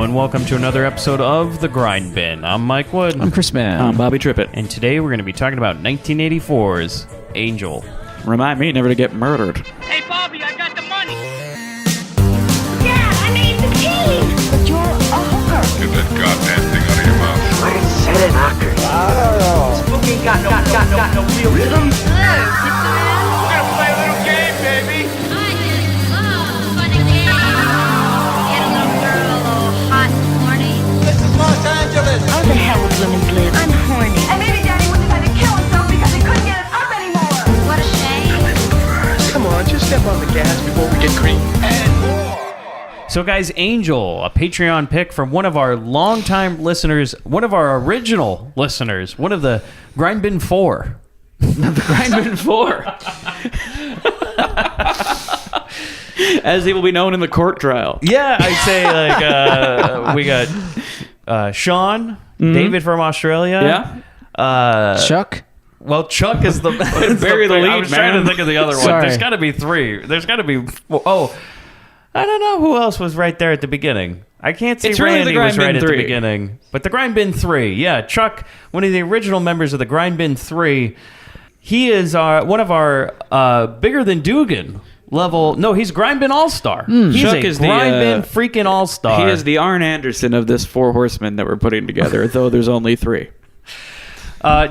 and welcome to another episode of The Grindbin. I'm Mike Wood. I'm Chris Mann. I'm Bobby Trippett. And today we're going to be talking about 1984's Angel. Remind me never to get murdered. Hey, Bobby, I got the money. Yeah, I mean the key. But you're a hooker. Get that goddamn thing out of your mouth. What is seven knockers? Spooky ain't got no real rhythm. We're gonna play a little game, baby. This is Los Angeles. How the hell would women live? I'm horny. And maybe Daddy wouldn't have had to kill himself because he couldn't get it up anymore. What a shame. Come on, just step on the gas before we get green. And more. So guys, Angel, a Patreon pick from one of our longtime listeners, one of our original listeners, one of the Grindbin 4. The Grindbin 4. As he will be known in the court trial. Yeah, I'd say we got Sean, David from Australia. Yeah. Chuck? Well, Chuck is the... Bury the lead, I was trying to man. think of the other one. Sorry. There's got to be 3. There's got to be... Oh, I don't know who else was right there at the beginning. I can't say It's really Randy the was right Grindbin at the 3. beginning. But the Grindbin 3, yeah. Chuck, one of the original members of the Grindbin 3, he is one of our bigger than Dugan level... No, he's Grindbin All-Star. He's Chuck a is the, Grindbin freaking All-Star. He is the Arn Anderson of this 4 horsemen that we're putting together, though there's only 3.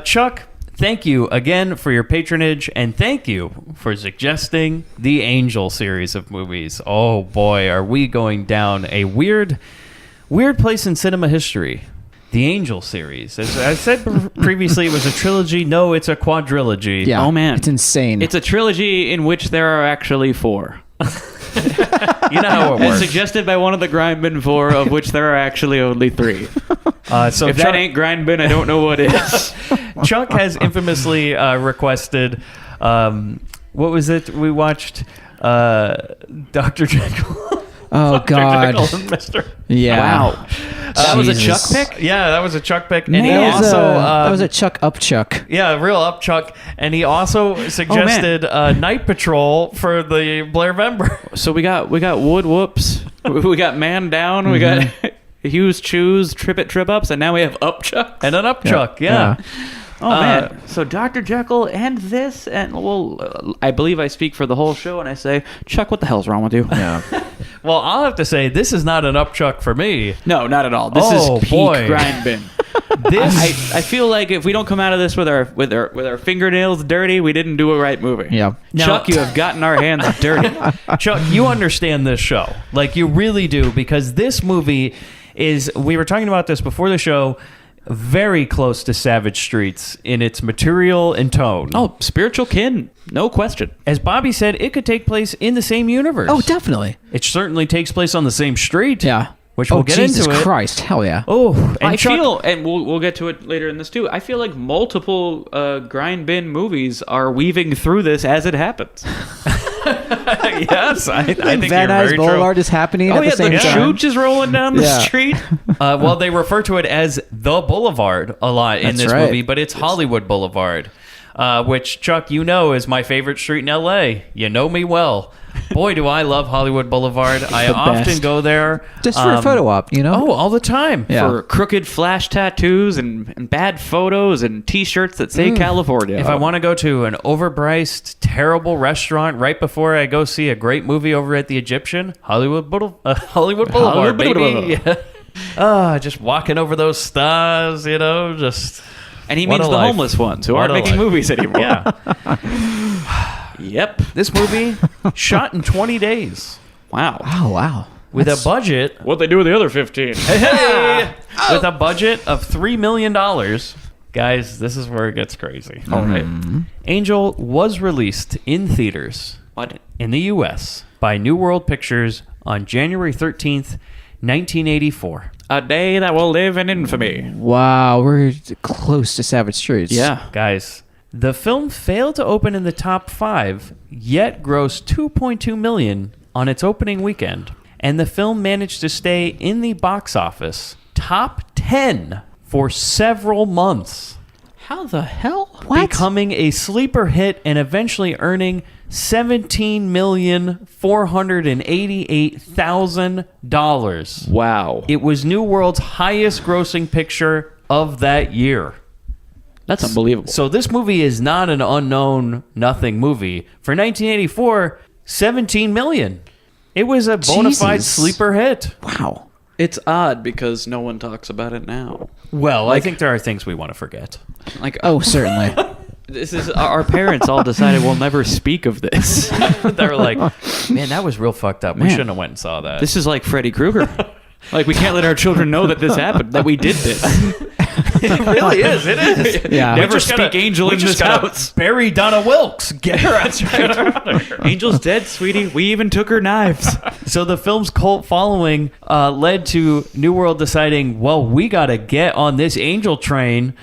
Chuck, thank you again for your patronage, and thank you for suggesting the Angel series of movies. Oh boy, are we going down a weird place in cinema history. The Angel series. As I said previously, it was a trilogy. No, it's a quadrilogy. Yeah. Oh, man. It's insane. It's a trilogy in which there are actually 4. You know how it As works. suggested by one of the Grindbin 4, of which there are actually only 3. So If Chuck, that ain't Grindbin, I don't know what is. Chuck has infamously requested, what was it? We watched Dr. Jekyll. oh, Dr. God. Jekyll and Mr. Yeah. Wow. That was a Chuck Jesus. pick? Yeah, that was a Chuck pick. And he That was, also... that was a Chuck up Chuck. Yeah, real up Chuck. And he also suggested Night Patrol for the Blair Member. So we got Wood Whoops, we got Man Down, we got Hughes Choose, Trip It Trip Ups, and now we have Up Chuck. And an up Chuck, yeah. Oh man! So Dr. Jekyll and this, and well, I believe I speak for the whole show, and I say, Chuck, what the hell's wrong with you? Yeah. Well, I'll have to say, this is not an up Chuck for me. No, not at all. This Oh, is peak boy. Grindbin. This... I feel like if we don't come out of this with our fingernails dirty, we didn't do a right movie. Yeah. Now- Chuck, you have gotten our hands dirty. Chuck, you understand this show. Like, you really do, because this movie is... We were talking about this before the show... Very close to Savage Streets in its material and tone. Oh, spiritual kin, no question. As Bobby said, it could take place in the same universe. Oh, definitely. It certainly takes place on the same street. Yeah. Which we'll get Jesus into it. Christ. Hell yeah. Oh, and I Chuck, feel, and we'll get to it later in this too. I feel like multiple Grindbin movies are weaving through this as it happens. yes, I think Van you're Nuys very Boulevard is happening at the same the time. chooch is rolling down the Yeah. street. Well, they refer to it as the Boulevard a lot in That's this right. movie, but it's Hollywood Boulevard, which, Chuck, you know is my favorite street in L.A. You know me well. Boy, do I love Hollywood Boulevard. I the often best. go there. Just for a photo op, you know? Oh, all the time. Yeah. For crooked flash tattoos and bad photos and T-shirts that say California. If I want to go to an overpriced, terrible restaurant right before I go see a great movie over at the Egyptian, Hollywood Boulevard, Hollywood baby. Boulevard. Just walking over those stars, just... and he What means a the life. homeless ones who What aren't a making life. movies anymore. Yeah. Yep. This movie shot in 20 days Wow. Oh, wow. with a budget... What they do with the other 15? With a budget of $3 million. Guys, this is where it gets crazy. All right. Angel was released in theaters What? in the U.S. by New World Pictures on January 13th, 1984. A day that will live in infamy. Wow. We're close to Savage Streets. Yeah. Guys, the film failed to open in the top 5, yet grossed $2.2 million on its opening weekend. And the film managed to stay in the box office top 10 for several months. How the hell? What? becoming a sleeper hit and eventually earning $17,488,000. Wow. It was New World's highest grossing picture of that year. That's unbelievable. So this movie is not an unknown nothing movie. For 1984, 17 million. It was a bona fide Jesus. sleeper hit. Wow. It's odd because no one talks about it now. Well, I think there are things we want to forget. Like, Oh, certainly. this is our parents all decided we'll never speak of this. They were like, man, that was real fucked up. We Man. shouldn't have went and saw that. This is like Freddy Krueger. Like, we can't let our children know that this happened, that we did this. It really is. It is. Yeah. We Never just speak gotta- angel we in just this gotta house. Bury Donna Wilkes. Get her out. Angel's dead, sweetie. We even took her knives. So the film's cult following led to New World deciding, well, we got to get on this angel train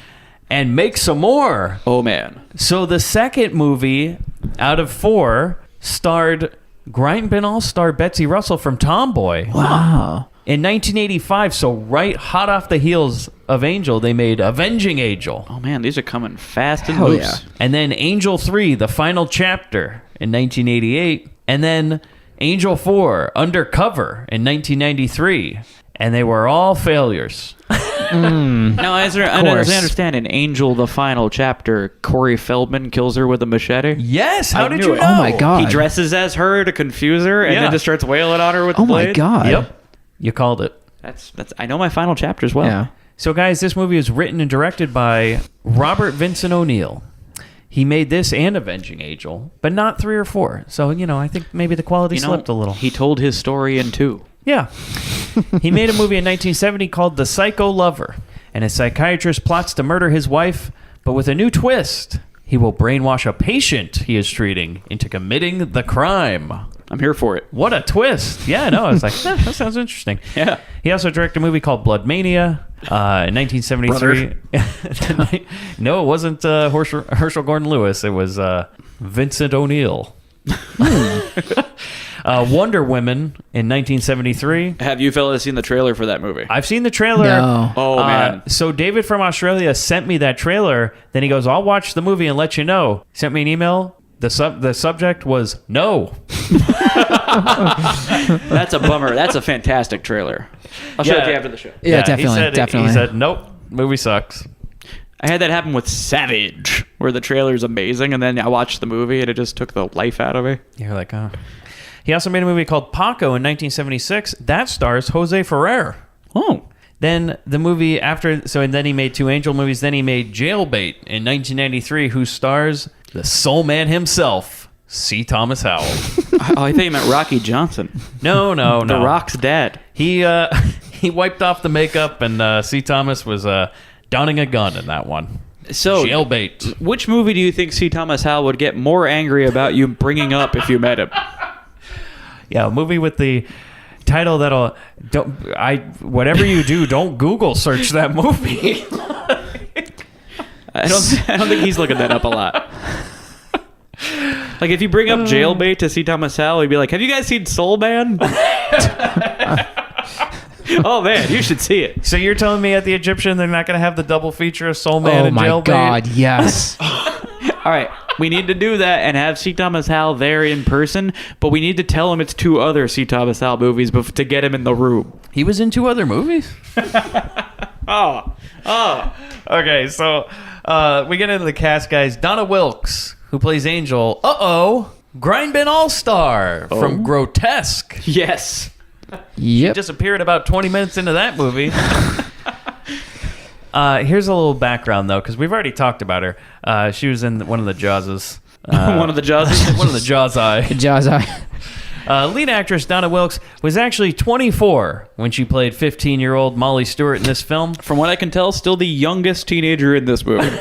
and make some more. Oh, man. So the second movie out of 4 starred Grindbin all-star Betsy Russell from Tomboy. Wow. In 1985, so right hot off the heels of Angel, they made Avenging Angel. Oh, man. These are coming fast and Hell loose. yeah. And then Angel 3, the final chapter in 1988. And then Angel 4, Undercover in 1993. And they were all failures. Now, as I course. understand, in Angel, the final chapter, Corey Feldman kills her with a machete. Yes, how I did knew you it. know? Oh, my God. He dresses as her to confuse her, and Yeah. then just starts wailing on her with the Oh, my blade. God. Yep, you called it. That's. I know my final chapter as well. Yeah. So, guys, this movie was written and directed by Robert Vincent O'Neill. He made this and Avenging Angel, but not 3 or 4. So, I think maybe the quality slipped a little. He told his story in 2. Yeah. He made a movie in 1970 called The Psycho Lover, and a psychiatrist plots to murder his wife, but with a new twist. He will brainwash a patient he is treating into committing the crime. I'm here for it. What a twist. Yeah, no, I was like, that sounds interesting. Yeah. He also directed a movie called Blood Mania in 1973. No, it wasn't Herschel Gordon Lewis. It was Vincent O'Neill. Wonder Woman in 1973. Have you fellas seen the trailer for that movie? I've seen the trailer. No. Oh, man. So David from Australia sent me that trailer. Then he goes, I'll watch the movie and let you know. He sent me an email. The subject was no. That's a bummer. That's a fantastic trailer. I'll show it to you after the show. Yeah, definitely. He said, nope, movie sucks. I had that happen with Savage, where the trailer's amazing, and then I watched the movie, and it just took the life out of me. You're like, oh. He also made a movie called Paco in 1976. That stars Jose Ferrer. Oh. Then the movie after, and then he made 2 Angel movies. Then he made Jailbait in 1993, who stars the soul man himself, C. Thomas Howell. I thought you meant Rocky Johnson. No. The Rock's dad. He wiped off the makeup, and C. Thomas was donning a gun in that one. So, Jailbait. which movie do you think C. Thomas Howell would get more angry about you bringing up if you met him? Yeah, a movie with the title whatever you do, don't Google search that movie. I don't think he's looking that up a lot. Like, if you bring up Jailbait to C. Thomas Howell, he'd be like, have you guys seen Soul Man? Oh, man, you should see it. So you're telling me at the Egyptian they're not going to have the double feature of Soul Man Oh, and my Jailbait? God. Yes. All right, we need to do that and have C. Thomas Howell there in person, but we need to tell him it's 2 other C. Thomas Howell movies to get him in the room. He was in 2 other movies? Oh. Okay, so we get into the cast, guys. Donna Wilkes, who plays Angel. Grindbin All-Star from Grotesque. Yes. Yep. Disappeared about 20 minutes into that movie. Here's a little background, though, because we've already talked about her. She was in one of the Jawses. One of the Jaws. One of the Jaws Eye. Jaws eye. Lead actress Donna Wilkes was actually 24 when she played 15-year-old Molly Stewart in this film. From what I can tell, still the youngest teenager in this movie.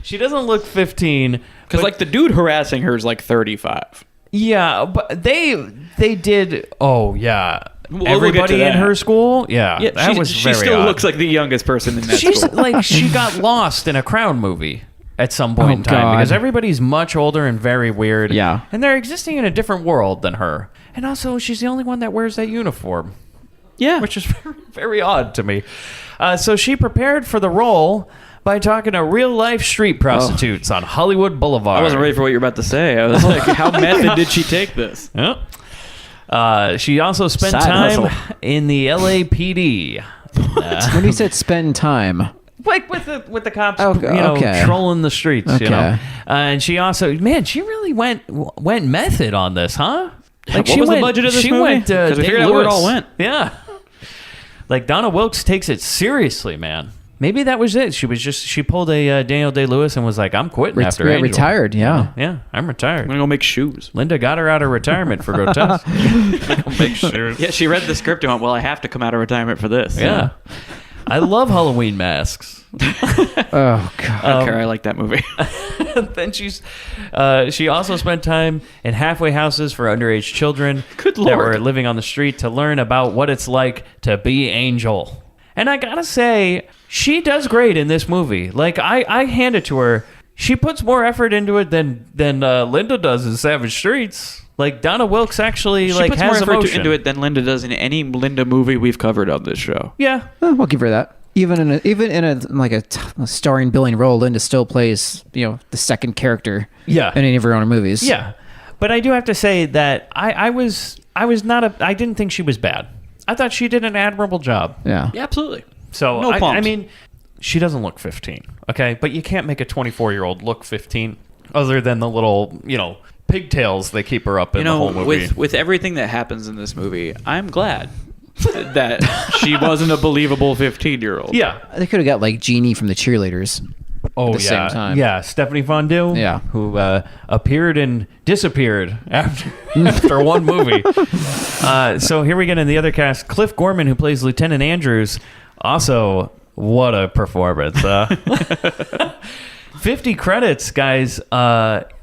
She doesn't look 15. Because, like, the dude harassing her is, like, 35. Yeah, but they did. Oh, yeah. We'll get Everybody to in that. her school? Yeah, Yeah, that was she very still odd. looks like the youngest person in that She's school. like, she got lost in a Crown movie at some point in time God. because everybody's much older and very weird. Yeah. And they're existing in a different world than her. And also, she's the only one that wears that uniform, Yeah. which is very, very odd to me. So she prepared for the role by talking to real-life street prostitutes on Hollywood Boulevard. I wasn't ready for what you were about to say. I was like, how method did she take this? Yep. She also spent Side time hustle. in the LAPD. When you said spend time, Like with the cops, okay. trolling the streets, Okay. And she also, man, she really went method on this, huh? Like What was the budget of this she movie? Went, 'Cause I Dave figured out where it all Lewis. went. Yeah. Like Donna Wilkes takes it seriously, man. Maybe that was it. She pulled a Daniel Day-Lewis and was like, I'm quitting after Angel. retired. Yeah. Yeah, I'm retired. I'm going to go make shoes. Linda got her out of retirement for Grotesque. Go make sure. Yeah, she read the script and went, well, I have to come out of retirement for this. Yeah. I love Halloween masks. Oh God. I don't care. I like that movie. Then she also spent time in halfway houses for underage children Good that Lord. were living on the street to learn about what it's like to be Angel. And I gotta say, she does great in this movie. Like I hand it to her. She puts more effort into it than Linda does in Savage Streets. Like Donna Wilkes actually She like puts more has effort emotion into it than Linda does in any Linda movie we've covered on this show. Yeah. We'll give her that. Even in a starring billing role, Linda still plays the second character. Yeah. In any of her own movies. Yeah, but I do have to say that I didn't think she was bad. I thought she did an admirable job. Yeah. Yeah, absolutely. So No I qualms. mean, she doesn't look 15, okay? But you can't make a 24-year-old look 15, other than the little pigtails they keep her up in the whole movie. with everything that happens in this movie, I'm glad that she wasn't a believable 15-year-old. Yeah. They could have got like Jeannie from the Cheerleaders. Oh, at the yeah. same time. Yeah, Stephanie Fondue. Yeah. Who appeared and disappeared after one movie. So here we get in the other cast. Cliff Gorman, who plays Lieutenant Andrews. Also, what a performance. 50 credits, guys.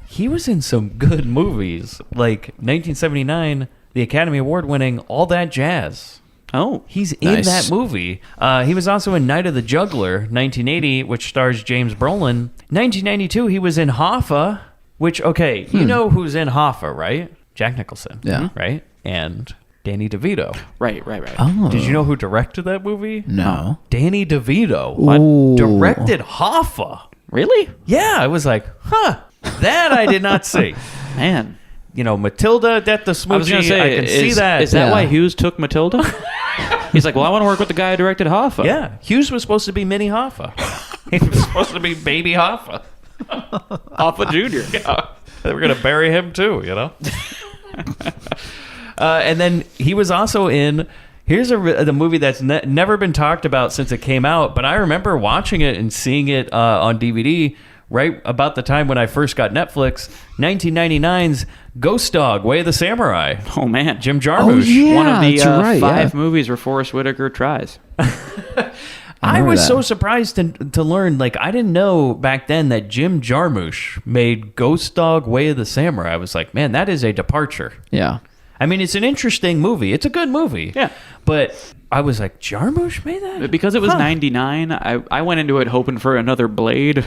He was in some good movies. Like 1979, the Academy Award winning All That Jazz. Oh. He's in Nice. that movie. He was also in Night of the Juggler, 1980, which stars James Brolin. 1992, he was in Hoffa, which, okay, you know who's in Hoffa, right? Jack Nicholson. Yeah. Right? And Danny DeVito. Right. Oh. Did you know who directed that movie? No. Danny DeVito. Ooh. Directed Hoffa. Really? Yeah, I was like, huh, that I did not see. Man. Matilda, Death the Smoochie, I was going to say, I can see that. Is that Yeah. why Hughes took Matilda? He's like, well, I want to work with the guy who directed Hoffa. Yeah, Hughes was supposed to be Mini Hoffa. He was supposed to be Baby Hoffa. Hoffa Jr. Yeah. They were going to bury him too, and then he was also in... Here's the movie that's never been talked about since it came out, but I remember watching it and seeing it on DVD right about the time when I first got Netflix. 1999's Ghost Dog, Way of the Samurai. Oh, man. Jim Jarmusch. yeah. One of the that's right, 5 yeah. movies where Forrest Whitaker tries. I remember was that. so surprised to learn, like, I didn't know back then that Jim Jarmusch made Ghost Dog, Way of the Samurai. I was like, man, that is a departure. Yeah. I mean, it's an interesting movie. It's a good movie. Yeah. But I was like, Jarmusch made that? Because it was 99, I went into it hoping for another Blade.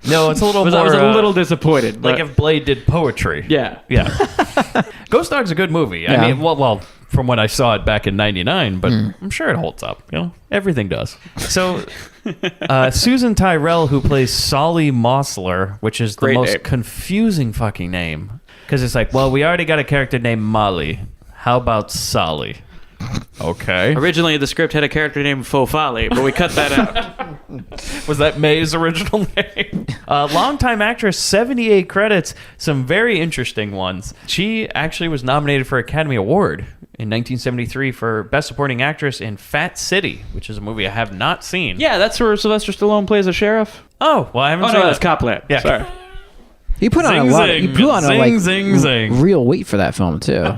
No, it's a little more... I was a little disappointed. like But if Blade did poetry. yeah. Yeah. Ghost Dog's a good movie. Yeah. I mean, well, from when I saw it back in 99, but I'm sure it holds up. Everything does. So, Susan Tyrell, who plays Solly Mossler, which is the Great most name. confusing fucking name. Because it's like, well, we already got a character named Molly. How about Solly? Okay. Originally, the script had a character named Fofali, but we cut that out. Was that May's original name? Longtime actress, 78 credits, some very interesting ones. She actually was nominated for Academy Award in 1973 for Best Supporting Actress in Fat City, which is a movie I have not seen. Yeah, that's where Sylvester Stallone plays a sheriff. Oh, well, I haven't Oh, seen no, that's it. Copland. Yeah. Sorry. He put on Zing, a lot. zing, He put on zing, a zing, zing. real weight for that film too.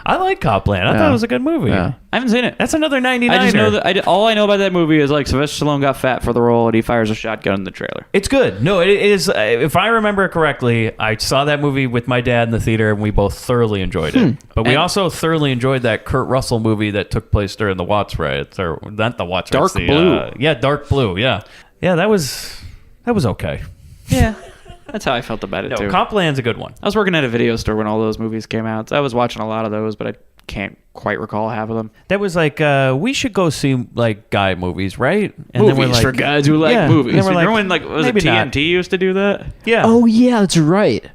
I like Copland. I Yeah. thought it was a good movie. Yeah. I haven't seen it. That's another 99er. I just know that all I know about that movie is like Sylvester Stallone got fat for the role and he fires a shotgun in the trailer. It's good. No, it is. If I remember correctly, I saw that movie with my dad in the theater, and we both thoroughly enjoyed it. But we And- also thoroughly enjoyed that Kurt Russell movie that took place during the Watts riots, or not the Watts Dark riots. Blue. Yeah, Dark Blue. Yeah, that was okay. Yeah. That's how I felt about it, No, too. Copland's a good one. I was working at a video store when all those movies came out. I was watching a lot of those, but I can't quite recall half of them. That was like, we should go see like guy movies, right? And Movies for guys who like movies. And then we're Remember when like was it maybe TNT not. used to do that? Yeah. Oh yeah, that's right.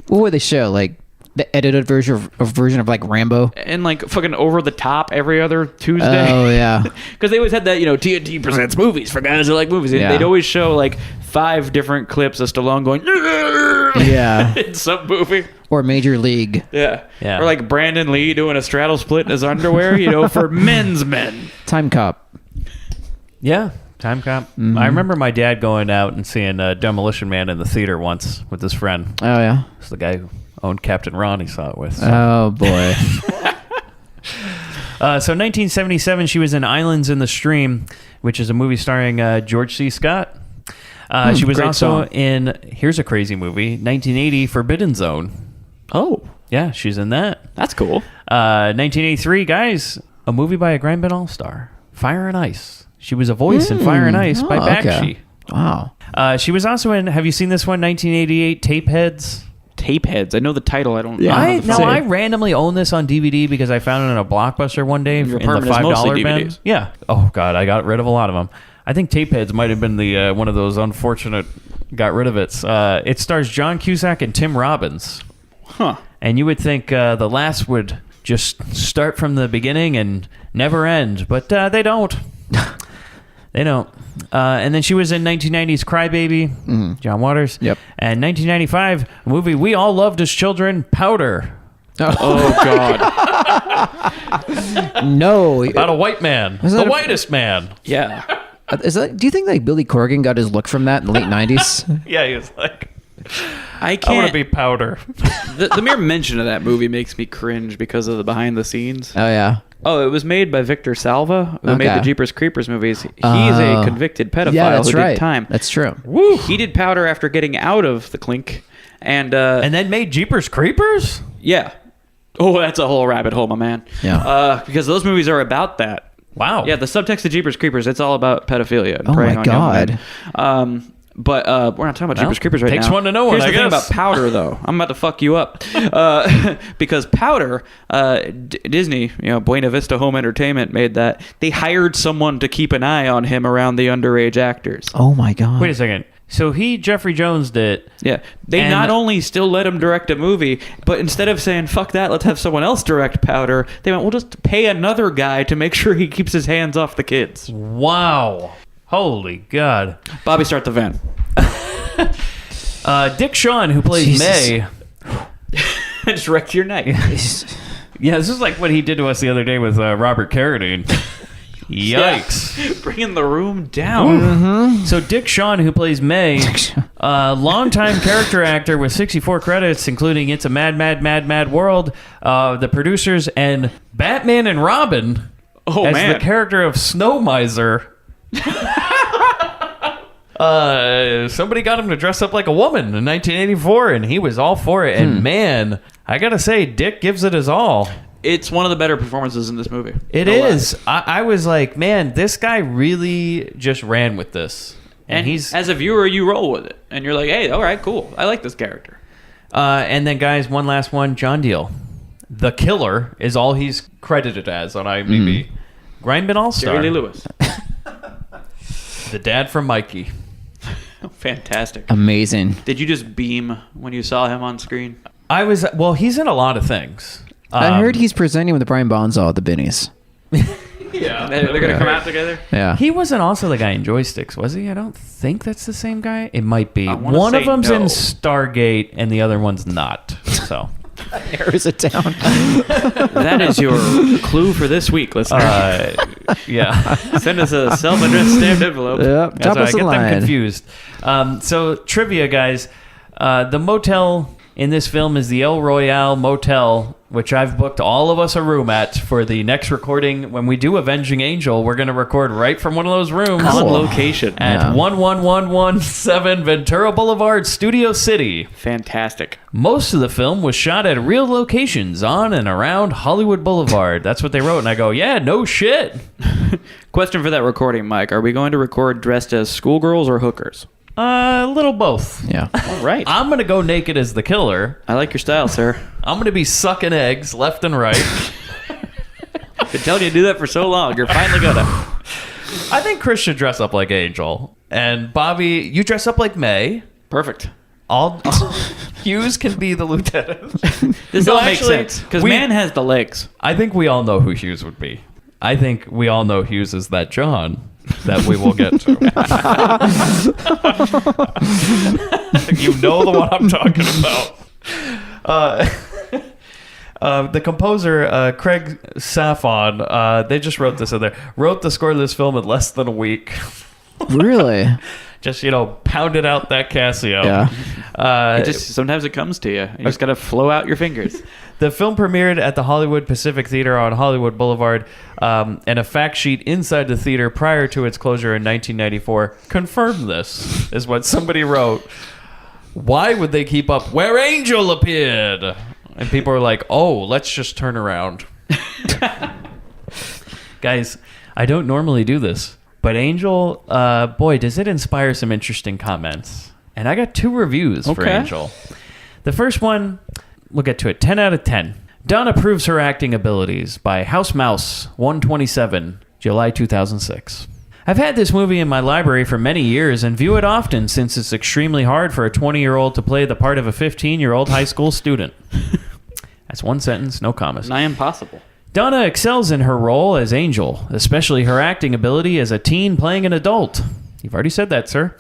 What would they show? Like the edited version of like Rambo. And like fucking over the top every other Tuesday. Oh yeah. Because they always had that, TNT presents movies for guys who like movies. And Yeah. they'd always show like 5 different clips of Stallone going, Yeah. in some movie. Or Major League. Yeah. Yeah. Or like Brandon Lee doing a straddle split in his underwear, for men's men. Time Cop. Yeah. Time Cop. Mm-hmm. I remember my dad going out and seeing Demolition Man in the theater once with his friend. Oh yeah. It's the guy who owned Captain Ron he saw it with. So. Oh boy. So 1977, she was in Islands in the Stream, which is a movie starring George C. Scott. She was great also song. in, here's a crazy movie, 1980, Forbidden Zone. Oh, Yeah, she's in that. that's cool. 1983, guys, a movie by a Grindbin all-star, Fire and Ice. She was a voice in Fire and Ice by Bakshi. Okay. Wow. She was also in, have you seen this one, 1988, Tapeheads? Tapeheads. I know the title. I don't. Yeah. I I don't know the film. I randomly own this on DVD because I found it in a Blockbuster one day Your in the apartment is mostly $5 bin. DVDs. Yeah. Oh God, I got rid of a lot of them. I think Tapeheads might have been the one of those unfortunate got rid of it. It stars John Cusack and Tim Robbins. Huh. And you would think the last would just start from the beginning and never end, but they don't. They don't. And then she was in 1990's Crybaby, John Waters. Yep. And 1995, a movie we all loved as children, Powder, Oh God. No. about a white man, Was the that a- whitest man. Yeah. Do you think like Billy Corgan got his look from that in the late 90s? Yeah, he was like, I I want can't. to be Powder. The mere mention of that movie makes me cringe because of the behind the scenes. Oh yeah. Oh, it was made by Victor Salva, who made Okay. the Jeepers Creepers movies. He's a convicted pedophile Yeah, that's who right. did time. That's true. Woo! He did Powder after getting out of the clink, and And then made Jeepers Creepers? yeah. Oh, that's a whole rabbit hole, my man. Yeah. Because those movies are about that. Wow. Yeah, the subtext of Jeepers Creepers, it's all about pedophilia. And Oh preying my on young God. men. But we're not talking about Well, Jeepers Creepers right takes now. one to know one, Here's I the thing guess. about Powder, though. I'm about to fuck you up. Because Powder, Disney, Buena Vista Home Entertainment made that. They hired someone to keep an eye on him around the underage actors. Oh my God. Wait a second. So Jeffrey Jones did. Yeah. They And- not only still let him direct a movie, but instead of saying, fuck that, let's have someone else direct Powder, they went, we'll just pay another guy to make sure he keeps his hands off the kids. Wow. Holy God. Bobby, start the van. Dick Shawn, who plays Jesus. May. Just wrecked your night. Yeah, this is like what he did to us the other day with Robert Carradine. Yikes. Bringing the room down. So Dick Shawn, who plays May, longtime character actor with 64 credits, including It's a Mad, Mad, Mad, Mad World, the producers, and Batman and Robin Oh, as man. the character of Snow Miser. Somebody got him to dress up like a woman in 1984, and he was all for it. And man, I gotta say, Dick gives it his all. It's one of the better performances in this movie. It No lie. is. I was like, man, this guy really just ran with this. And he's as a viewer, you roll with it, and you're like, "Hey, all right, cool. I like this character." and then guys, one last one, John Deal. The Killer is all he's credited as on IMDb. Grindbin All-Star. Jerry Lee Lewis, The dad from Mikey. fantastic. Amazing. Did you just beam when you saw him on screen? Well, he's in a lot of things. I heard he's presenting with Brian Bonzall at the Binnies. They're gonna come out together. Yeah. He wasn't also the guy in Joysticks, was he? I don't think that's the same guy. It might be. I wanna One of say them's in no. Stargate, and the other one's not. So, narrows it down. That is your clue for this week, listener. yeah. Send us a self-addressed stamped envelope. Yep. That's Top why I us the get them line. confused. So trivia, guys. The motel in this film is the El Royale Motel, which I've booked all of us a room at for the next recording. When we do Avenging Angel, we're going to record right from one of those rooms On Cool. location. at 11117 Ventura Boulevard, Studio City. Fantastic. Most of the film was shot at real locations on and around Hollywood Boulevard. That's what they wrote, and I go, yeah, no shit. Question for that recording, Mike. Are we going to record dressed as schoolgirls or hookers? A little both. Yeah. All right. I'm going to go naked as the killer. I like your style, sir. I'm going to be sucking eggs left and right. Been telling you to do that for so long. You're finally gonna. I think Chris should dress up like Angel. And Bobby, you dress up like May. Perfect. All Hughes can be the lieutenant. This No, all makes actually, sense because we- man has the legs. I think we all know who Hughes would be. I think we all know Hughes is that John that we will get to. You know the one I'm talking about. The composer, Craig Safon, they just wrote this in there, wrote the score of this film in less than a week. Really? Just, pounded out that Casio. Yeah. Sometimes it comes to you. You just gotta flow out your fingers. The film premiered at the Hollywood Pacific Theater on Hollywood Boulevard, and a fact sheet inside the theater prior to its closure in 1994 confirmed this, is what somebody wrote. Why would they keep up where Angel appeared? And people are like, oh, let's just turn around. Guys, I don't normally do this, but Angel, boy, does it inspire some interesting comments. And I got 2 reviews for Okay. Angel. The first one, we'll get to it. 10 out of 10. Donna proves her acting abilities by House Mouse 127, July 2006. I've had this movie in my library for many years and view it often since it's extremely hard for a 20-year-old to play the part of a 15-year-old high school student. That's one sentence, no commas. Nigh impossible. Donna excels in her role as Angel, especially her acting ability as a teen playing an adult. You've already said that, sir.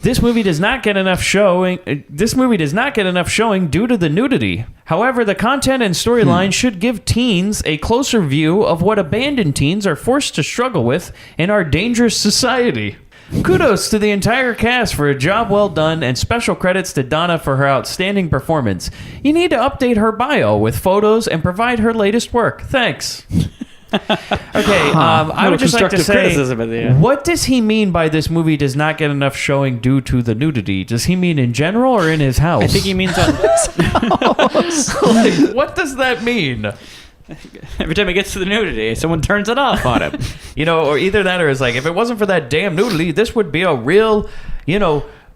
This movie does not get enough showing due to the nudity. However, the content and storyline should give teens a closer view of what abandoned teens are forced to struggle with in our dangerous society. Kudos to the entire cast for a job well done, and special credits to Donna for her outstanding performance. You need to update her bio with photos and provide her latest work. Thanks. Okay, I would just like to constructive say, criticism at the end. what does he mean by this movie does not get enough showing due to the nudity? Does he mean in general or in his house? I think he means on Like, what does that mean? every time he gets to the nudity, someone turns it off on him. Or either that or it's like, if it wasn't for that damn nudity, this would be a real,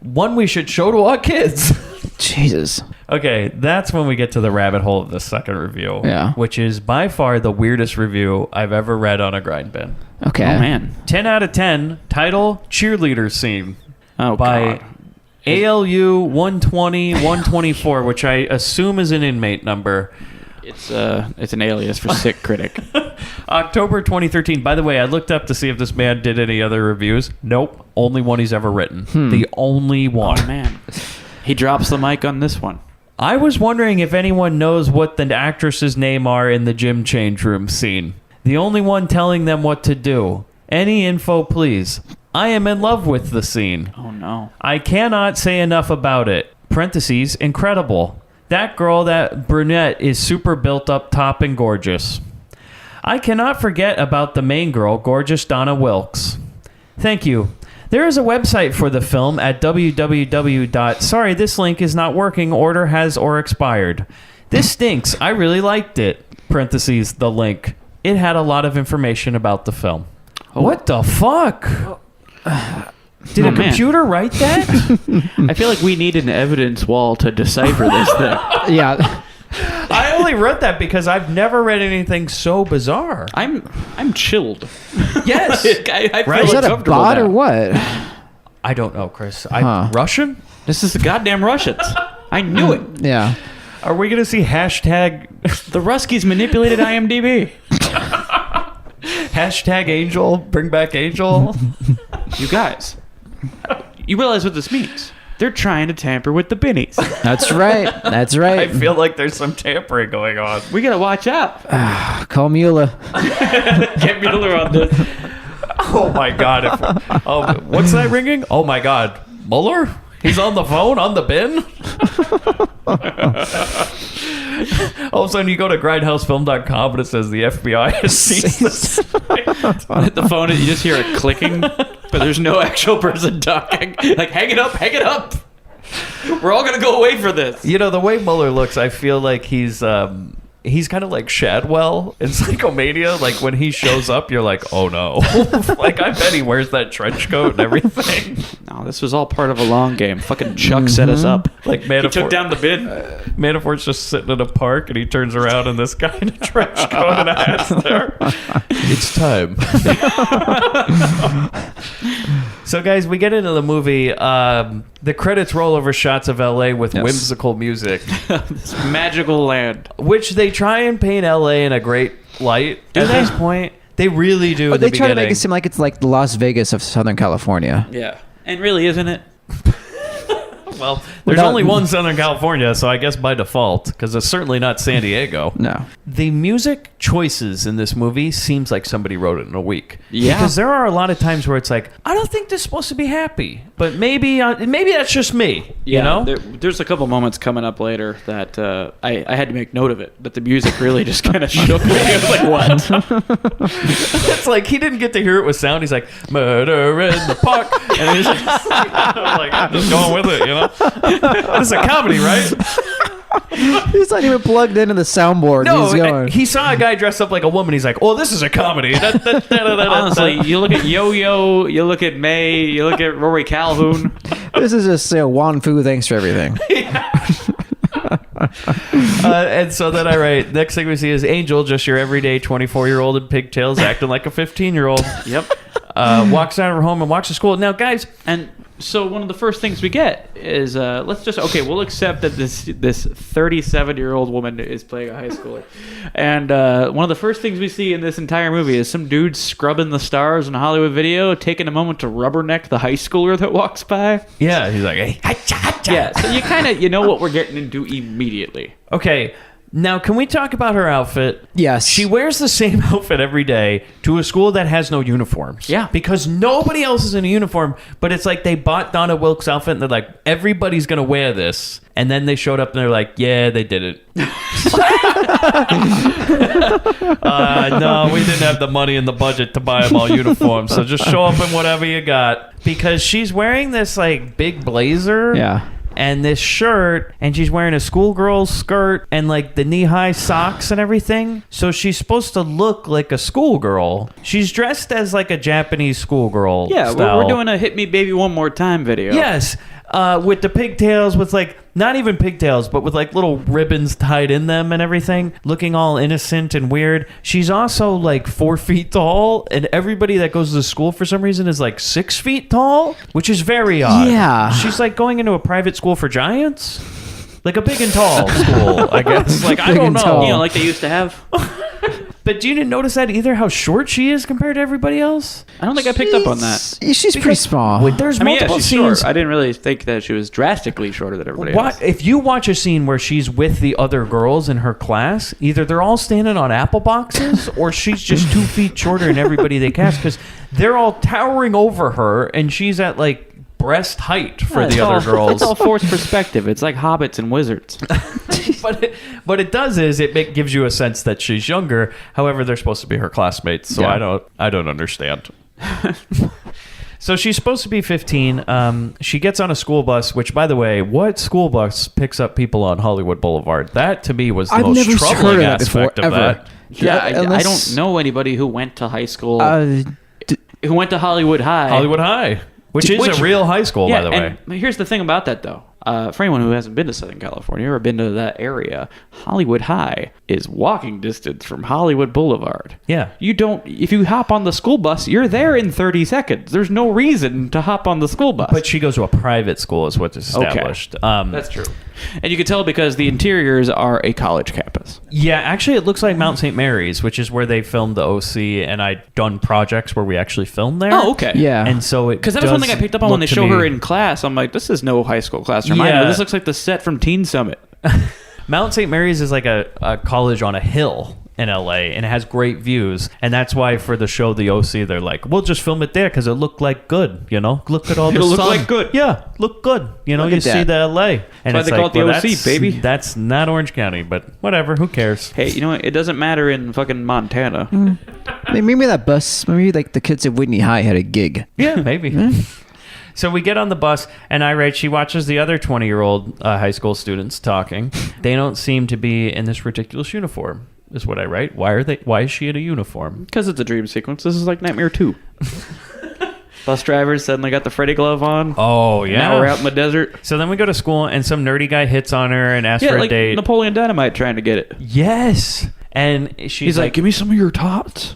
one we should show to our kids. Jesus. Okay, that's when we get to the rabbit hole of the second review. Yeah. Which is by far the weirdest review I've ever read on a Grindbin. Okay. Oh man. 10 out of 10, title, cheerleader scene. Oh By god. ALU 120 124, which I assume is an inmate number. It's an alias for sick critic. October 2013. By the way, I looked up to see if this man did any other reviews. Nope. Only one he's ever written. The only one. Oh man. He drops the mic on this one. I was wondering if anyone knows what the actresses' name are in the gym change room scene. The only one telling them what to do. Any info, please. I am in love with the scene. Oh no. I cannot say enough about it. Parentheses, incredible. That girl, that brunette, is super built up top and gorgeous. I cannot forget about the main girl, gorgeous Donna Wilkes. Thank you. There is a website for the film at Sorry, this link is not working. Order has or expired. This stinks. I really liked it. Parentheses, the link. It had a lot of information about the film. What the fuck? Did a man. computer write that? I feel like we need an evidence wall to decipher this thing. Yeah. I only wrote that because I've never read anything so bizarre. I'm chilled. Yes. I feel Right? Is that a uncomfortable bot now. or what? I don't know, Chris. Huh. Russian? This is the goddamn Russians. I knew it. Yeah. Are we going to see hashtag The Ruskies manipulated IMDb. hashtag Angel? Bring back Angel? You guys, you realize what this means? They're trying to tamper with the binnies. That's right. That's I right. feel like there's some tampering going on. We gotta watch out. Call Mueller. Get Mueller on this. Oh my God. What's that ringing? Oh my God. Mueller? He's on the phone on the bin? All of a sudden you go to grindhousefilm.com and it says the FBI has seized this. The phone, you just hear it clicking, but there's no actual person talking. Like, hang it up, hang it up. We're all gonna go away for this. The way Mueller looks, I feel like he's he's kind of like Shadwell in Psychomania. Like when he shows up, you're like, oh no. Like I bet he wears that trench coat and everything. No, this was all part of a long game. Fucking Chuck set us up. Like He Metaphor. took down the bid. Metaphor's just sitting in a park and he turns around and this guy in a trench coat and a hat's there. It's time. So guys, we get into the movie. The credits roll over shots of LA with whimsical music. This magical land. Which they try and paint LA in a great light at this point. They really do. But in the they try to make beginning. it seem like it's like the Las Vegas of Southern California. Yeah. And really, isn't it? Well, there's Without- only one Southern California, so I guess by default, because it's certainly not San Diego. No. The music choices in this movie seems like somebody wrote it in a week. Yeah. Because there are a lot of times where it's like, I don't think this is supposed to be happy, but maybe that's just me. You know? There's a couple moments coming up later that I had to make note of it, that the music really just kind of shook me. I was like, what? It's like he didn't get to hear it with sound. He's like, murder in the park. And he's just, I'm just going with it, you know? This is a comedy, right? He's not even plugged into the soundboard. He's No, going. he saw a guy dressed up like a woman. He's like, oh, this is a comedy. Honestly, you look at Yo-Yo, you look at May, you look at Rory Calhoun. This is just Juan Fu. Thanks for everything. And so then I write, next thing we see is Angel, just your everyday 24-year-old in pigtails acting like a 15-year-old. Yep. Walks out of her home and walks to school. Now, guys, And so one of the first things we get is we'll accept that this 37-year-old woman is playing a high schooler, and one of the first things we see in this entire movie is some dude scrubbing the stars in a Hollywood video, taking a moment to rubberneck the high schooler that walks by. yeah, he's like, hey, hacha, hacha. Yeah, so you know what we're getting into immediately. Okay, now can we talk about her outfit? Yes. She wears the same outfit every day to a school that has no uniforms. Yeah. Because nobody else is in a uniform, but it's like they bought Donna Wilkes' outfit and they're like, everybody's going to wear this. And then they showed up and they're like, yeah, they did it. No, we didn't have the money in the budget to buy them all uniforms. So just show up in whatever you got. Because she's wearing this like big blazer. Yeah. And this shirt, and she's wearing a schoolgirl skirt and like the knee-high socks and everything. So she's supposed to look like a schoolgirl. She's dressed as like a Japanese schoolgirl. Yeah, style. we're doing a "Hit Me Baby One More Time" video. Yes, with the pigtails, with like not even pigtails, but with like little ribbons tied in them and everything, looking all innocent and weird. She's also like 4 feet tall, and everybody that goes to the school for some reason is like 6 feet tall, which is very odd. Yeah. She's like going into a private school for giants, like a big and tall school, I guess. Like I Big don't and know. tall. You know, like they used to have. But you didn't notice that either? How short she is compared to everybody else? I don't think I picked up on that. She's pretty small. There's I mean, yeah, multiple she's scenes. short. I didn't really think that she was drastically shorter than everybody else. If you watch a scene where she's with the other girls in her class, either they're all standing on apple boxes or she's just 2 feet shorter than everybody they cast because they're all towering over her and she's at like breast height for the other girls. It's all forced perspective. It's like hobbits and wizards. But it does is it gives you a sense that she's younger. However, they're supposed to be her classmates, so Yeah. I don't understand. So she's supposed to be 15. She gets on a school bus, which, by the way, what school bus picks up people on Hollywood Boulevard? That, to me, was the I've most never troubling heard of that before, aspect of ever. that. Yeah, I Unless- don't know anybody who went to high school, Uh, who went to Hollywood High. Hollywood High, which is a real high school, Yeah, by the way. and here's the thing about that, though. For anyone who hasn't been to Southern California or been to that area, Hollywood High is walking distance from Hollywood Boulevard. Yeah. If you hop on the school bus, you're there in 30 seconds. There's no reason to hop on the school bus. But she goes to a private school, is what's established. That's true. And you can tell because the interiors are a college campus. Yeah, actually, it looks like Mount St. Mary's, which is where they filmed the OC, and I'd done projects where we actually filmed there. Oh, okay. yeah. And so it Because that was one does thing I picked up on when they look to show her me- in class. I'm like, this is no high school classroom. I Yeah. know. This looks like the set from Teen Summit. Mount St. Mary's is like a college on a hill in LA, and it has great views. And that's why for the show The OC, they're like, we'll just film it there because it looked like good, you know? Look at all the It'll look sun. like good. Yeah, look good. You know, Look you at see that. the LA. And That's why they call it the OC, that's, baby. That's not Orange County, but whatever, who cares? Hey, you know what? It doesn't matter in fucking Montana. Maybe that bus. Maybe like the kids at Whitney High had a gig. Yeah, maybe. So we get on the bus, and I write, she watches the other 20-year-old high school students talking. They don't seem to be in this ridiculous uniform, is what I write. Why is she in a uniform? Because it's a dream sequence. This is like Nightmare 2. Bus drivers suddenly got the Freddy glove on. Oh, yeah. Now we're out in the desert. So then we go to school, and some nerdy guy hits on her and asks for a like date. Napoleon Dynamite trying to get it. Yes. And He's like, give me some of your tots.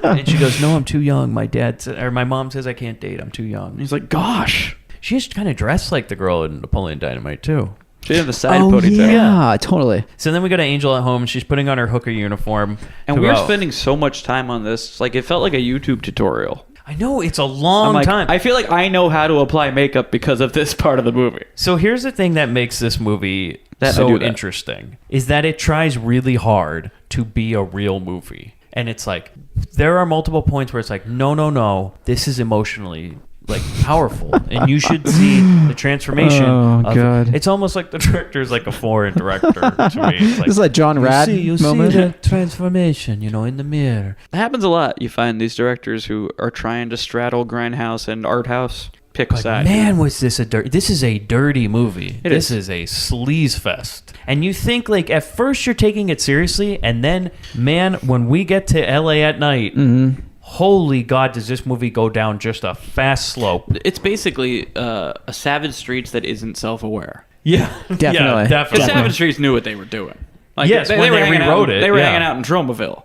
and she goes, no, I'm too young. My mom says I can't date. I'm too young. And he's like, gosh. She's kind of dressed like the girl in Napoleon Dynamite, too. She had the side ponytail. Yeah, totally. So then we go to Angel at home, and she's putting on her hooker uniform. And to we go were out. spending so much time on this. Like, it felt like a YouTube tutorial. I know, it's a long I'm like, time. I feel like I know how to apply makeup because of this part of the movie. So here's the thing that makes this movie I so do that. interesting, is that it tries really hard to be a real movie. And it's like, there are multiple points where it's like, no, this is emotionally like powerful, and you should see the transformation. Oh, God. It's almost like the director is like a foreign director to me. It's like, This is like John Rad moment. see the transformation, in the mirror. It happens a lot. You find these directors who are trying to straddle grindhouse and art house. Pick a Like, side. man, was this this is a dirty movie. It This is. is a sleaze fest. And you think, like, at first you're taking it seriously, and then, man, when we get to LA at night, holy God, does this movie go down just a fast slope. It's basically a Savage Streets that isn't self-aware. Yeah. Definitely. Yeah, Because definitely. Savage Streets knew what they were doing. Like, Yes, when they hanging rewrote it, They were yeah. hanging out in Tromaville.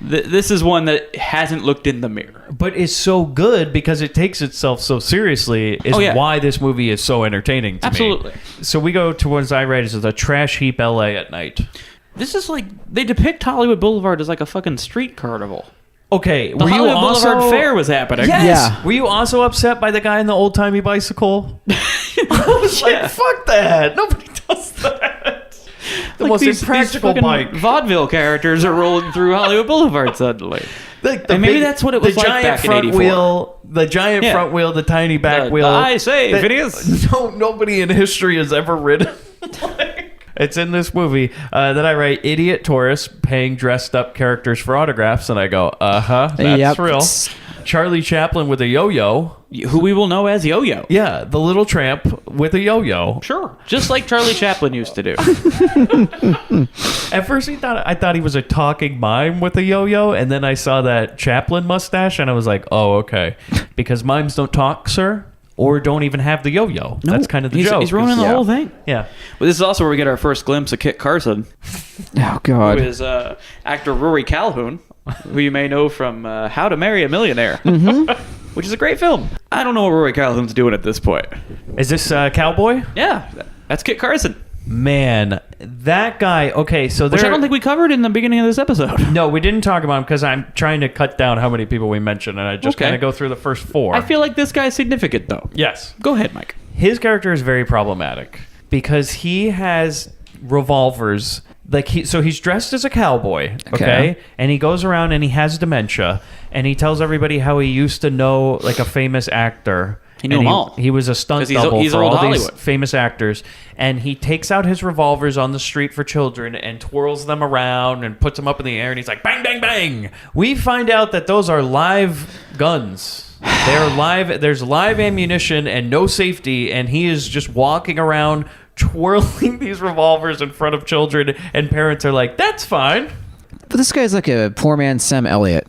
This is one that hasn't looked in the mirror. But it's so good because it takes itself so seriously is Oh, yeah. why this movie is so entertaining to Absolutely. me. So we go to what I write is a trash heap LA at night. This is like, they depict Hollywood Boulevard as like a fucking street carnival. Okay, The Hollywood Boulevard Fair was happening. Yes. Yeah. Were you also upset by the guy in the old timey bicycle? I was Yeah. like, fuck that. Nobody does that. The Like most these impractical fucking bike. vaudeville characters are rolling through Hollywood Boulevard suddenly. Like And maybe that's what it was the like giant back in front 84. wheel, the giant Yeah. front wheel, the tiny back The wheel. I say, that Phineas. nobody in history has ever ridden. It's in this movie that I write idiot tourists paying dressed up characters for autographs, and I go, that's Yep. real. Charlie Chaplin with a yo-yo. Who we will know as Yo-Yo. Yeah, the little tramp with a yo-yo. Sure. Just like Charlie Chaplin used to do. At first, I thought he was a talking mime with a yo-yo, and then I saw that Chaplin mustache, and I was like, oh, okay. Because mimes don't talk, sir, or don't even have the yo-yo. That's kind of the joke. He's ruining the Yeah. whole thing. Yeah. But this is also where we get our first glimpse of Kit Carson, Oh who God. is actor Rory Calhoun, who you may know from How to Marry a Millionaire, which is a great film. I don't know what Rory Calhoun's doing at this point. Is this Cowboy? Yeah, that's Kit Carson, Man, that guy. Okay, so which I don't think we covered in the beginning of this episode. No, we didn't talk about him because I'm trying to cut down how many people we mentioned, and I just Okay. kind of go through the first four. I feel like this guy's significant, though. Yes. Go ahead, Mike. His character is very problematic because he has revolvers. Like so he's dressed as a cowboy, okay? And he goes around and he has dementia, and he tells everybody how he used to know like a famous actor. He knew And them all. He was a stunt 'Cause he's double for old all these Hollywood. famous actors, and he takes out his revolvers on the street for children and twirls them around and puts them up in the air, and he's like, bang, bang, bang. We find out that those are live guns. They're live. There's live ammunition and no safety, and he is just walking around twirling these revolvers in front of children, and parents are like, that's fine. But this guy's like a poor man Sam Elliott.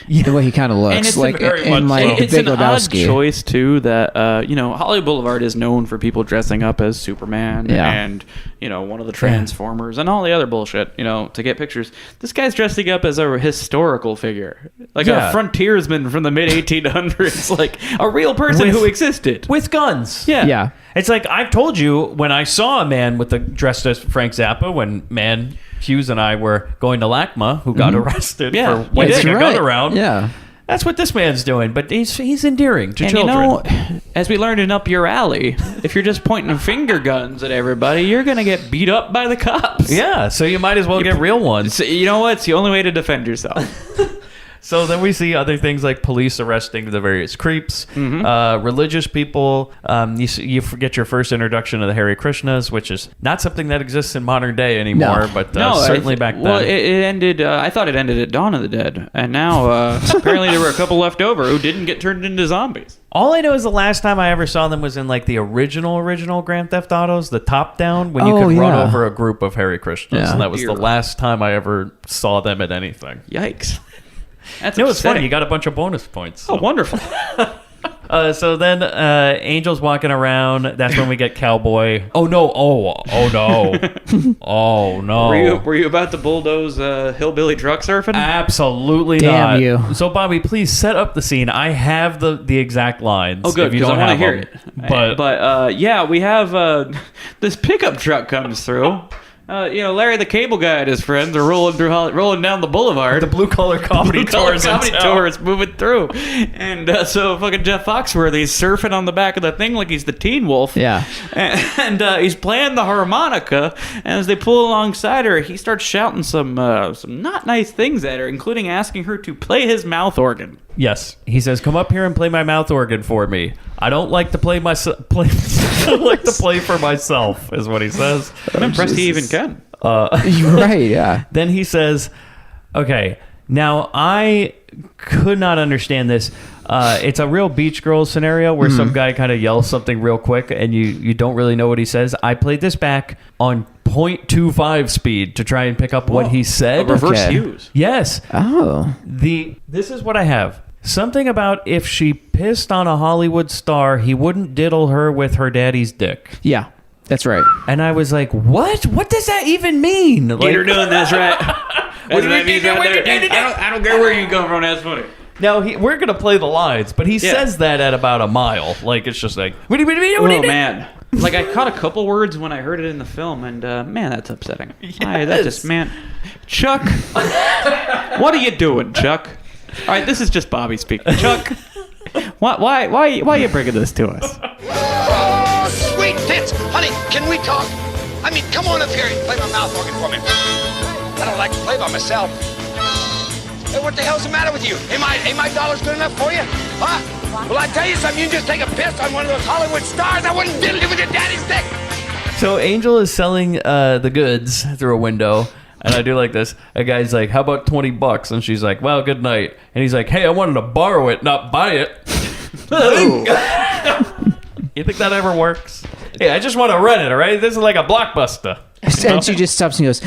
Yeah. The way he kind of looks, And it's like very in much like so. It's Big an odd Lebowski. choice too. That Hollywood Boulevard is known for people dressing up as Superman Yeah. and one of the Transformers and all the other bullshit. To get pictures. This guy's dressing up as a historical figure, like Yeah. a frontiersman from the mid 1800s, like a real person who existed. With guns. Yeah. Yeah. It's like I've told you when I saw a man dressed as Frank Zappa when Hughes and I were going to LACMA, who got arrested Yeah, for you waving did. a gun Right. around. Yeah. That's what this man's doing, but he's endearing to And children. as we learned in Up Your Alley, if you're just pointing finger guns at everybody, you're gonna get beat up by the cops. Yeah, so you might as well get real ones. So, you know what? It's the only way to defend yourself. So then we see other things like police arresting the various creeps, religious people. You forget your first introduction of the Hare Krishnas, which is not something that exists in modern day anymore, but certainly back then. Well, it ended. I thought it ended at Dawn of the Dead, and now apparently there were a couple left over who didn't get turned into zombies. All I know is the last time I ever saw them was in like the original Grand Theft Autos, the top down, when you could run over a group of Hare Krishnas, and that was the last time I ever saw them at anything. Yikes! That's It's funny. You got a bunch of bonus points. So. Oh, wonderful. So then Angel's walking around. That's when we get Cowboy. Oh, no. Oh, no. Oh, no. Were you about to bulldoze hillbilly truck surfing? Absolutely Damn not. you. So, Bobby, please set up the scene. I have the exact lines. Oh, good, because I want to hear it. But yeah, we have this pickup truck comes through. Larry the Cable Guy and his friends are rolling down the boulevard. the blue-collar comedy tour is moving through. And so fucking Jeff Foxworthy's surfing on the back of the thing like he's the Teen Wolf. Yeah. And he's playing the harmonica. And as they pull alongside her, he starts shouting some not nice things at her, including asking her to play his mouth organ. Yes. He says, come up here and play my mouth organ for me. I don't like to play I like to play for myself, is what he says. I'm impressed he even can. You're right, yeah. Then he says, okay, now I could not understand this. It's a real Beach Girls scenario where some guy kind of yells something real quick and you don't really know what he says. I played this back on 0.25 speed to try and pick up what he said. Reverse Hughes. Yes. Oh. This is what I have. Something about if she pissed on a Hollywood star, he wouldn't diddle her with her daddy's dick. Yeah, that's right. And I was like, what? What does that even mean? Like, you're doing this right. That's what that means right there. I don't care where you come from. That's funny. Now, we're going to play the lines, but he says that at about a mile. Like, it's just like, oh, man. Like, I caught a couple words when I heard it in the film, and, man, that's upsetting. That just, man. Chuck, what are you doing, Chuck? All right, this is just Bobby speaking. Chuck, why are you bringing this to us? Oh, sweet tits! Honey, can we talk? I mean, come on up here and play my mouth organ for me. I don't like to play by myself. Hey, what the hell's the matter with you? Ain't my dollars good enough for you? Huh? Well, I tell you something, you just take a piss on one of those Hollywood stars, I wouldn't diddle you with your daddy's dick. So Angel is selling the goods through a window. And I do like this. A guy's like, how about $20? And she's like, well, good night. And he's like, hey, I wanted to borrow it, not buy it. You think that ever works? Hey, I just want to rent it, all right? This is like a Blockbuster. And she just stops and goes,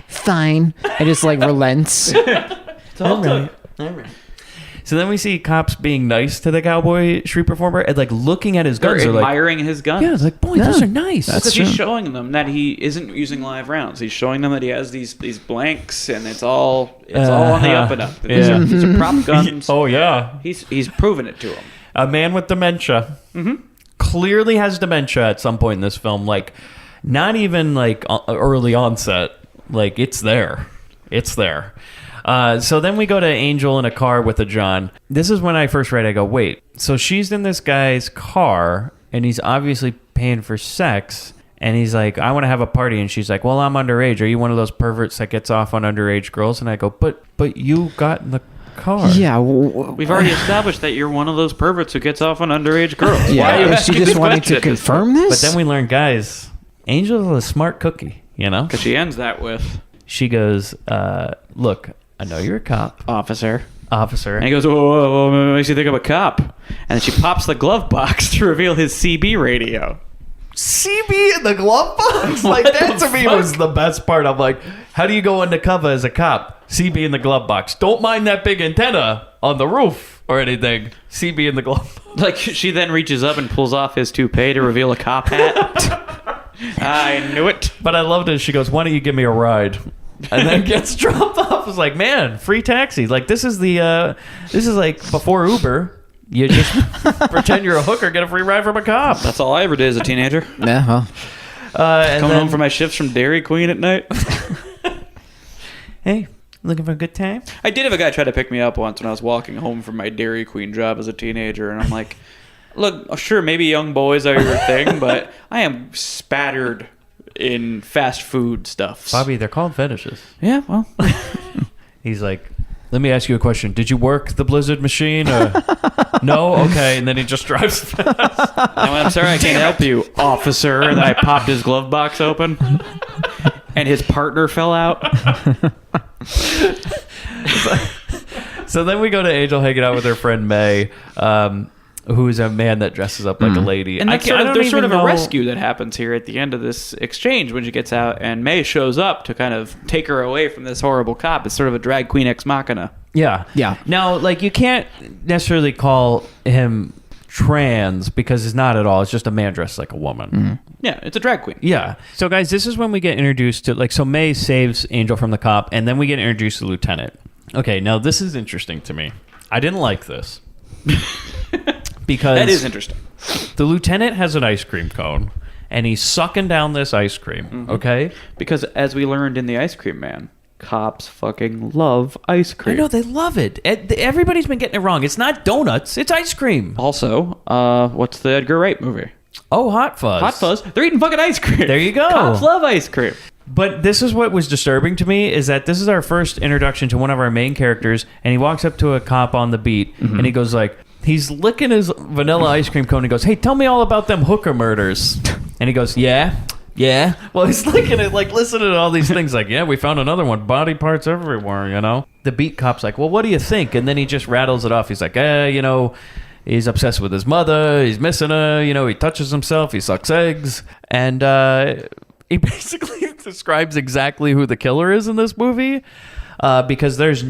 fine. And just like relents. All right. So then we see cops being nice to the cowboy street performer and like looking at his guns. They're admiring his guns. Yeah, it's like, boy, those are nice. Because he's showing them that he isn't using live rounds. He's showing them that he has these blanks, and it's all on the up and up. These are prop guns. Oh yeah, he's proven it to him. A man with dementia clearly has dementia at some point in this film. Like, not even like early onset. Like, it's there. It's there. So then we go to Angel in a car with a John. This is when I first read, I go, wait, so she's in this guy's car and he's obviously paying for sex and he's like, I want to have a party. And she's like, well, I'm underage. Are you one of those perverts that gets off on underage girls? And I go, but you got in the car. Yeah. We've already established that you're one of those perverts who gets off on underage girls. Yeah. Is she just wanting to confirm this? But then we learn, guys, Angel's a smart cookie, you know? Because she ends that with... She goes, look, I know you're a cop. Officer. And he goes, whoa, what makes you think I'm a cop? And then she pops the glove box to reveal his CB radio. CB in the glove box? Like, that to me was the best part. I'm like, how do you go undercover as a cop? CB in the glove box. Don't mind that big antenna on the roof or anything. CB in the glove box. Like, she then reaches up and pulls off his toupee to reveal a cop hat. I knew it. But I loved it. She goes, why don't you give me a ride? And then gets dropped off. It's like, man, free taxi. Like, this is like before Uber. You just pretend you're a hooker, get a free ride from a cop. That's all I ever did as a teenager. Yeah, well. Coming home from my shifts from Dairy Queen at night. Hey, looking for a good time? I did have a guy try to pick me up once when I was walking home from my Dairy Queen job as a teenager, and I'm like, look, sure, maybe young boys are your thing, but I am spattered in fast food stuff. Bobby, they're called fetishes. Yeah, well. He's like, let me ask you a question. Did you work the Blizzard machine? No? Okay. And then he just drives fast. No, I'm sorry, I can't help you, officer. And I popped his glove box open, and his partner fell out. So then we go to Angel hanging out with her friend May, who is a man that dresses up like a lady. And that's I don't there's sort even of a know- rescue that happens here at the end of this exchange when she gets out, and May shows up to kind of take her away from this horrible cop. It's sort of a drag queen ex machina. Yeah. Yeah. Now, like, you can't necessarily call him trans because he's not at all. It's just a man dressed like a woman. Yeah, it's a drag queen. Yeah. So, guys, this is when we get introduced to, like, so May saves Angel from the cop, and then we get introduced to the lieutenant. Okay, now this is interesting to me. I didn't like this. Because That is interesting. the lieutenant has an ice cream cone, and he's sucking down this ice cream, okay? Because as we learned in The Ice Cream Man, cops fucking love ice I cream. know, they love it. Everybody's been getting it wrong. It's not donuts, it's ice cream. Also, what's the Edgar Wright movie? Oh, Hot Fuzz. Hot Fuzz. They're eating fucking ice cream. There you go. Cops love ice cream. But this is what was disturbing to me, is that this is our first introduction to one of our main characters, and he walks up to a cop on the beat, and he goes like, he's licking his vanilla ice cream cone, and he goes, hey, tell me all about them hooker murders. And he goes, yeah. Well, he's licking it, like, listening to all these things, like, yeah, we found another one, body parts everywhere, you know? The beat cop's like, well, what do you think? And then he just rattles it off. He's like, you know, he's obsessed with his mother, he's missing her, you know, he touches himself, he sucks eggs, and he basically describes exactly who the killer is in this movie, because there's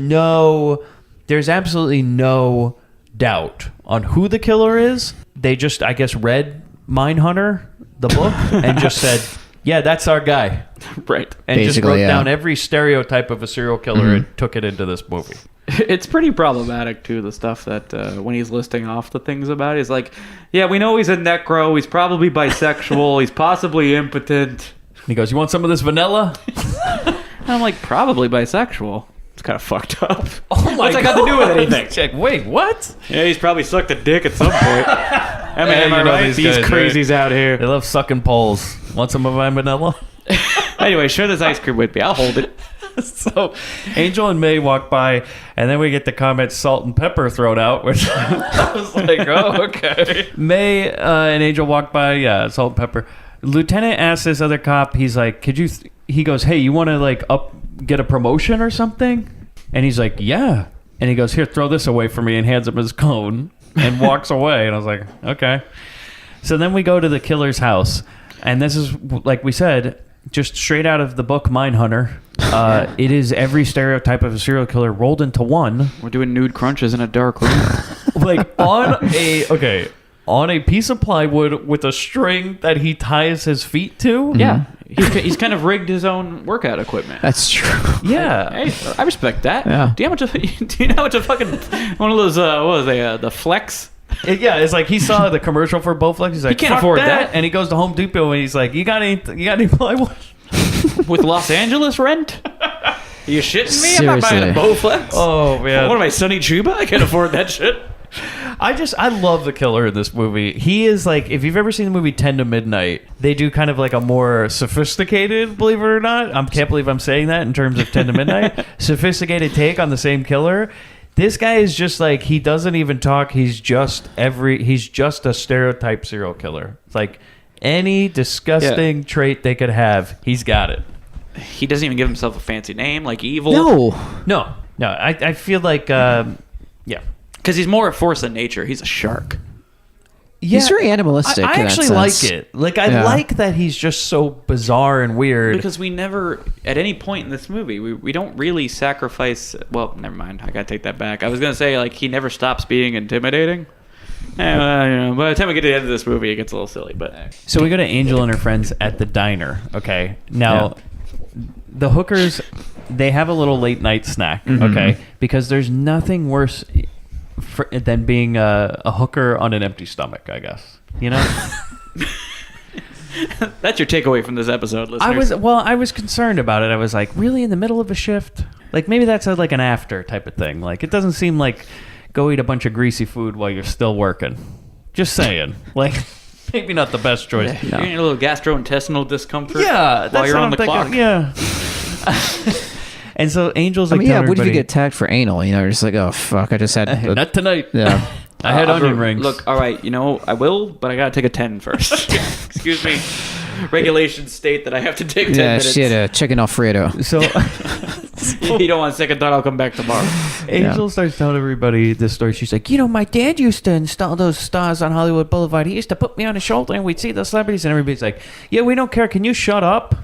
absolutely no doubt on who the killer is. They just, I guess, read Mindhunter, the book, and just said, yeah, that's our guy. Right. And just Basically, wrote yeah. down every stereotype of a serial killer and took it into this movie. It's pretty problematic, too, the stuff that when he's listing off the things about it, he's like, yeah, we know he's a necro, he's probably bisexual, he's possibly impotent. He goes, you want some of this vanilla? And I'm like, probably bisexual. It's kind of fucked up. Oh my What's that got to do with anything? Check. Wait, what? Yeah, he's probably sucked a dick at some point. I mean, Yeah, am I you know right? these These guys, crazies out They here. love sucking poles. Want some of my vanilla? Anyway, share this ice cream with me. I'll hold it. So Angel and May walk by, and then we get the comment salt and pepper thrown out, which I was like, oh, okay. May and Angel walk by, yeah, salt and pepper. Lieutenant asks this other cop, he's like, he goes, hey, you want to like get a promotion or something? And he's like, yeah. And he goes, here, throw this away for me, and hands him his cone and walks away. And I was like, okay. So then we go to the killer's house, and this is, like we said, just straight out of the book Mindhunter. It is every stereotype of a serial killer rolled into one. We're doing nude crunches in a dark room. Like on a piece of plywood with a string that he ties his feet to. Yeah. He's kind of rigged his own workout equipment. That's true. Yeah. Hey, I respect that. Yeah. Do you know how much a fucking one of those what was they the Flex? It's like he saw the commercial for Bowflex. He's like, can't "Fuck afford that. that. And he goes to Home Depot and he's like, you got any plywood? With Los Angeles rent? Are you shitting me? I'm not buying a Seriously. Bowflex. Oh man. What am I, Sonny Chuba? I can't afford that shit. I love the killer in this movie. He is like, if you've ever seen the movie 10 to Midnight, they do kind of like a more sophisticated, believe it or not. I can't believe I'm saying that in terms of 10 to Midnight. Sophisticated take on the same killer. This guy is just like, he doesn't even talk. He's just a stereotype serial killer. It's like any disgusting trait they could have, he's got it. He doesn't even give himself a fancy name like Evil. No. No. I feel like, yeah. Because he's more a force of nature. He's a shark. He's very animalistic. I in that actually sense. like it. Like, I like that he's just so bizarre and weird. Because we never, at any point in this movie, we don't really sacrifice. Well, never mind. I gotta take that back. I was gonna say like he never stops being intimidating. By the time we get to the end of this movie, it gets a little silly. But So we go to Angel and her friends at the diner. Okay. Now, the hookers, they have a little late night snack. Okay. Because there's nothing worse than being a hooker on an empty stomach, I guess. You know? that's your takeaway from this episode, listeners. I was concerned about it. I was like, really, in the middle of a shift? Like, maybe that's like an after type of thing. Like, it doesn't seem like go eat a bunch of greasy food while you're still working. Just saying. Like, maybe not the best choice. You're getting a little gastrointestinal discomfort. Yeah, while you're what on the I'm thinking. clock. Yeah. And so Angel's I like, mean, yeah, telling what if you everybody, get tagged for anal? You know, you're just like, oh, fuck, I just had... not tonight. yeah. I had onion rings. Look, all right, I will, but I gotta take a 10 first. Excuse me. Regulations state that I have to take 10 Yeah, minutes. shit, chicken Alfredo. So If you don't want a second thought, I'll come back tomorrow. Angel starts telling everybody this story. She's like, my dad used to install those stars on Hollywood Boulevard. He used to put me on his shoulder and we'd see the celebrities. And everybody's like, yeah, we don't care. Can you shut up?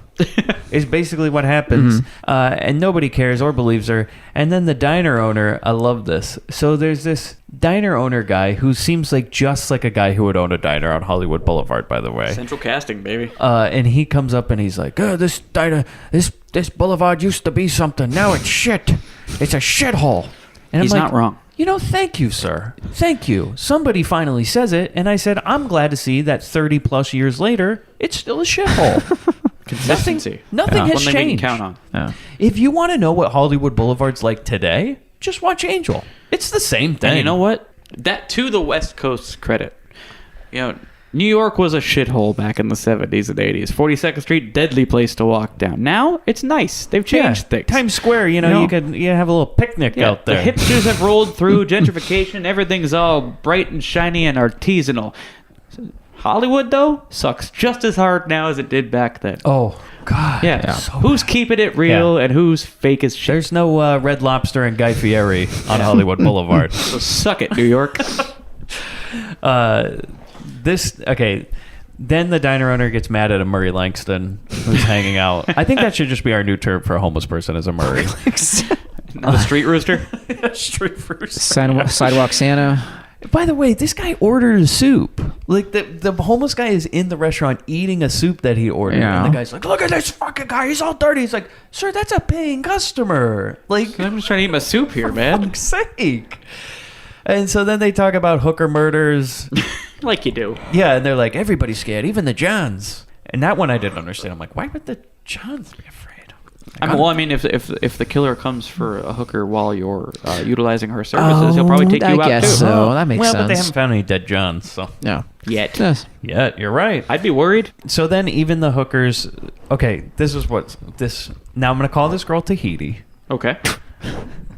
Is basically what happens. And nobody cares or believes her. And then the diner owner, I love this. So there's this diner owner guy who seems like just like a guy who would own a diner on Hollywood Boulevard, by the way. Central casting, baby. And he comes up and he's like, this diner, this boulevard used to be something. Now it's shit. It's a shithole. And He's I'm not wrong. Thank you, sir. Thank you. Somebody finally says it. And I said, I'm glad to see that 30 plus years later, it's still a shithole. Consistency. Nothing has One thing we can changed. count on. Yeah. If you want to know what Hollywood Boulevard's like today, just watch Angel. It's the same thing. And you know what? That to the West Coast's credit. New York was a shithole back in the 70s and 80s. 42nd Street, deadly place to walk down. Now, it's nice. They've changed things. Times Square, you can have a little picnic out there. The hipsters have rolled through gentrification. Everything's all bright and shiny and artisanal. Hollywood, though, sucks just as hard now as it did back then. Oh, God. Yeah. So Who's keeping it real and who's fake as shit? There's no Red Lobster and Guy Fieri on Hollywood Boulevard. So suck it, New York. Then the diner owner gets mad at a Murray Langston who's hanging out. I think that should just be our new term for a homeless person, is a Murray. Not a street rooster. Street rooster. Sidewalk Santa. By the way, this guy ordered a soup. Like, the homeless guy is in the restaurant eating a soup that he ordered. Yeah. And the guy's like, look at this fucking guy. He's all dirty. He's like, sir, that's a paying customer. Like, I'm just trying to eat my soup here, man. fuck's sake. And so then they talk about hooker murders. Like you do. Yeah, and they're like, everybody's scared, even the Johns. And that one I didn't understand. I'm like, why would the Johns be afraid? If the killer comes for a hooker while you're utilizing her services, he'll probably take you out guess too. so. That makes sense. But they haven't found any dead Johns, so. No. Yet. Yes. Yeah, you're right. I'd be worried. So then even the hookers... Okay, now I'm going to call this girl Tahiti. Okay.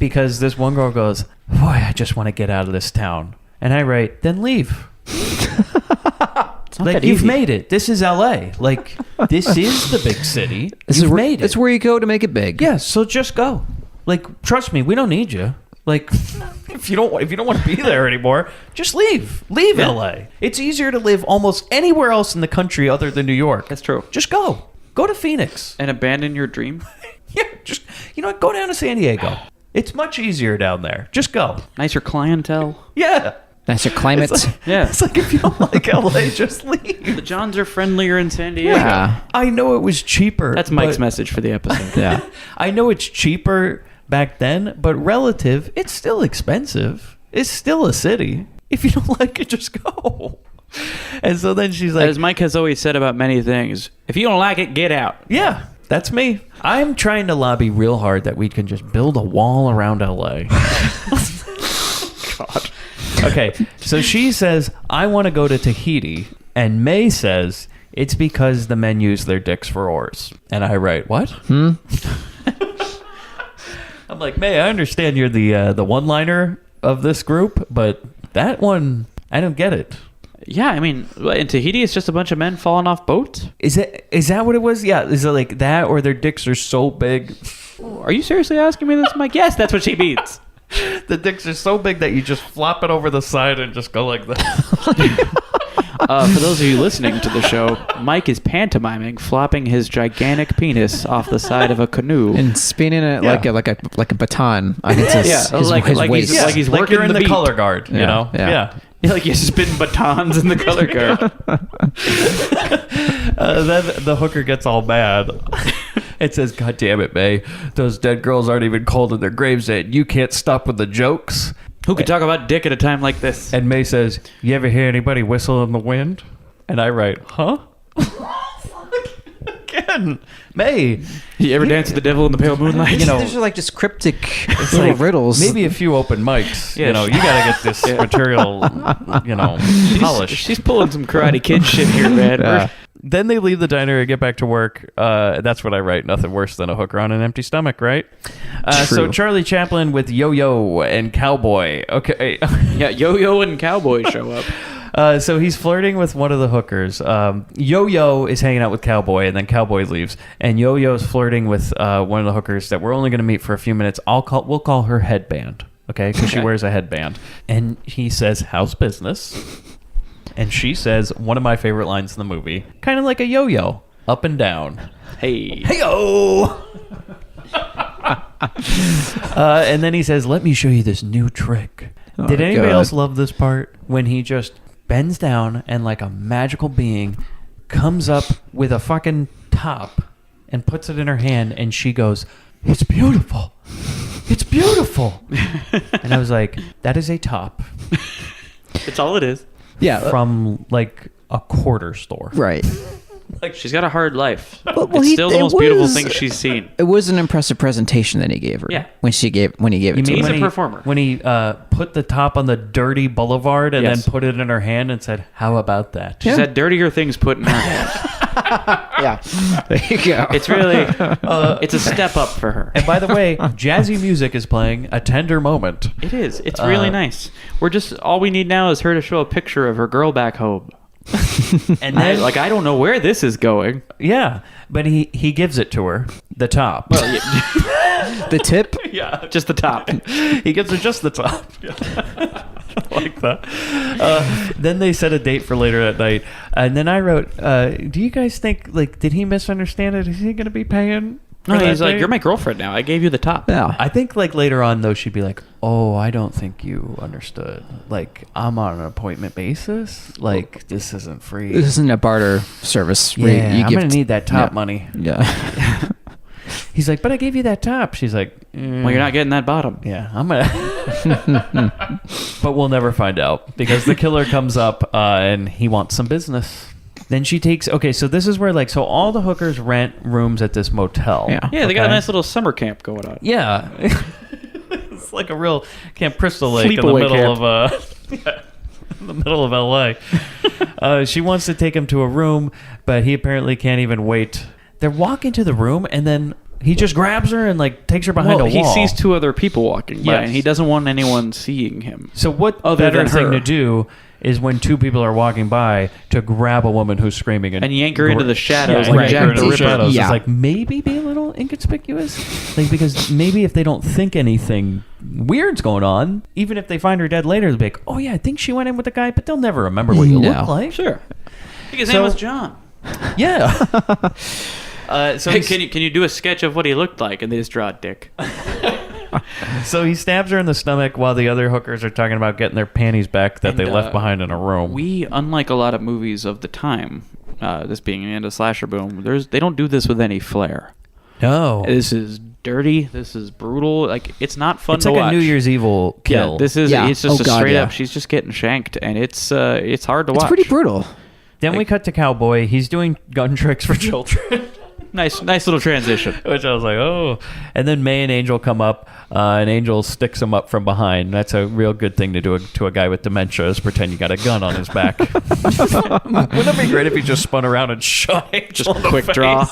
Because this one girl goes, boy, I just want to get out of this town. And I write, then leave. It's not Like, that you've easy. made it. This is LA. Like, this is the big city. You've made it. It's where you go to make it big. Yeah, so just go. Like, trust me, we don't need you. Like, if you don't want to be there anymore, just leave. Leave LA. It's easier to live almost anywhere else in the country other than New York. That's true. Just go. Go to Phoenix. And abandon your dream. Yeah, just go down to San Diego. It's much easier down there. Just go. Nicer clientele. Yeah. Nicer climate. It's like, Yeah. It's like if you don't like LA, just leave. The Johns are friendlier in San Diego. Yeah. I know it was cheaper. That's Mike's but- message for the episode. Yeah. I know it's cheaper back then, but relative, it's still expensive. It's still a city. If you don't like it, just go. And so then she's like, As Mike has always said about many things, if you don't like it, get out. yeah, that's me. I'm trying to lobby real hard that we can just build a wall around LA. God. Okay, so she says, I want to go to Tahiti. And May says, it's because the men use their dicks for oars. And I write, what? I'm like, May, I understand you're the one-liner of this group, but that one, I don't get it. Yeah, I mean, in Tahiti, it's just a bunch of men falling off boats. Is that what it was? Yeah, is it like that, or their dicks are so big? Are you seriously asking me this, Mike? Yes, that's what she means. The dicks are so big that you just flop it over the side and just go like that. For those of you listening to the show, Mike is pantomiming, flopping his gigantic penis off the side of a canoe. And spinning it Yeah. like a baton against his, his like waist. he's- like he's like working you're in the the beat. color guard, you Yeah, know? yeah. Yeah, like you spin batons in the color guard. Then the hooker gets all mad. It says, God damn it, May. Those dead girls aren't even cold in their graves yet. You can't stop with the jokes. Who could talk about dick at a time like this? And May says, you ever hear anybody whistle in the wind? And I write, huh? Again, May. You ever dance with the devil in the pale moonlight? You know, These are like just cryptic it's little like riddles. maybe a few open mics. Yeah. You know, you got to get this material, polished. She's pulling some Karate Kid shit here, man. Yeah. Then they leave the diner and get back to work. That's what I write. Nothing worse than a hooker on an empty stomach, right? So True. Charlie Chaplin with Yo-Yo and Cowboy. Okay. Yeah, Yo-Yo and Cowboy show up. So he's flirting with one of the hookers. Yo-Yo is hanging out with Cowboy, and then Cowboy leaves. And Yo-Yo's flirting with one of the hookers that we're only going to meet for a few minutes. We'll call her Headband, okay? Because she wears a headband. And he says, "How's business?" And she says one of my favorite lines in the movie, kind of like a yo-yo, up and down. Hey. Hey-o! And then he says, "Let me show you this new trick." Did anybody else love this part? When he just bends down and like a magical being comes up with a fucking top and puts it in her hand, and she goes, "It's beautiful. It's beautiful." And I was like, that is a top It's all it is. Yeah. from like a quarter store. Right. Like, she's got a hard life. Well, It's still the it most beautiful was- thing she's seen. It was an impressive presentation that he gave her. Yeah. When he gave it You to mean her. He's a when performer. When he put the top on the dirty boulevard and Yes. then put it in her hand and said, "How about that?" She's had dirtier things put in her hand. Yeah. There you go. It's really, it's a step up for her. And by the way, jazzy music is playing A Tender Moment. It is. It's really nice. We're just, all we need now is her to show a picture of her girl back home. And then, I don't know where this is going. yeah, but he gives it to her, the top. The tip. yeah, Just the top. he gives her just the top. I like that. Then they set a date for later that night, and then I wrote, "Do you guys think, like, did he misunderstand it? Is he going to be paying?" for No, that he's like, date? "You're my girlfriend now. I gave you the top." Yeah. I think like later on though she'd be like, "Oh, I don't think you understood. Like, I'm on an appointment basis. Like, this isn't free." This isn't a barter service. Yeah, where I'm gonna need that top money. Yeah. He's like, "But I gave you that top." She's like, Well, you're not getting that bottom. Yeah, I'm gonna. But we'll never find out because the killer comes up and he wants some business. Then she takes. Okay, so this is where like so all the hookers rent rooms at this motel. Yeah. Yeah, they got a Okay. nice little summer camp going on. Yeah. It's like a real Camp Crystal Lake in the Sleepaway middle camp. of in the middle of LA. She wants to take him to a room, but he apparently can't even wait. They walk into the room and then he just grabs her and like takes her behind a Well, he wall. sees two other people walking by, Yes. and he doesn't want anyone seeing him. So what Other better than thing her. to do is when two people are walking by to grab a woman who's screaming And yank her into the shadows yeah, like yank Jack her into the the Ripper. shadows. Yeah. It's like maybe be a little inconspicuous, like because maybe if they don't think anything weird's going on, even if they find her dead later, they'll be like, "Oh yeah, I think she went in with the guy," but they'll never remember what you No. look like. Sure. I think his So- name was John. Yeah. So Hey, he's- can you do a sketch of what he looked like? And they just draw a dick. so he stabs her in the stomach while the other hookers are talking about getting their panties back that And, they left behind in a room. We, unlike a lot of movies of the time, this being an anti-slasher boom, they don't do this with any flair. no. This is dirty. This is brutal. Like, it's not fun It's to like watch. a New Year's Evil kill. Yeah, this is. Yeah. It's just Oh, a God, straight yeah. up. She's just getting shanked, and it's hard to It's watch. pretty brutal. Then we cut to Cowboy. He's doing gun tricks for children. Nice little transition. Which I was like, oh. And then May and Angel come up, and Angel sticks him up from behind. That's a real good thing to do to a guy with dementia, is pretend you got a gun on his back. Wouldn't it be great if he just spun around and shot Angel Just in the quick face? draw.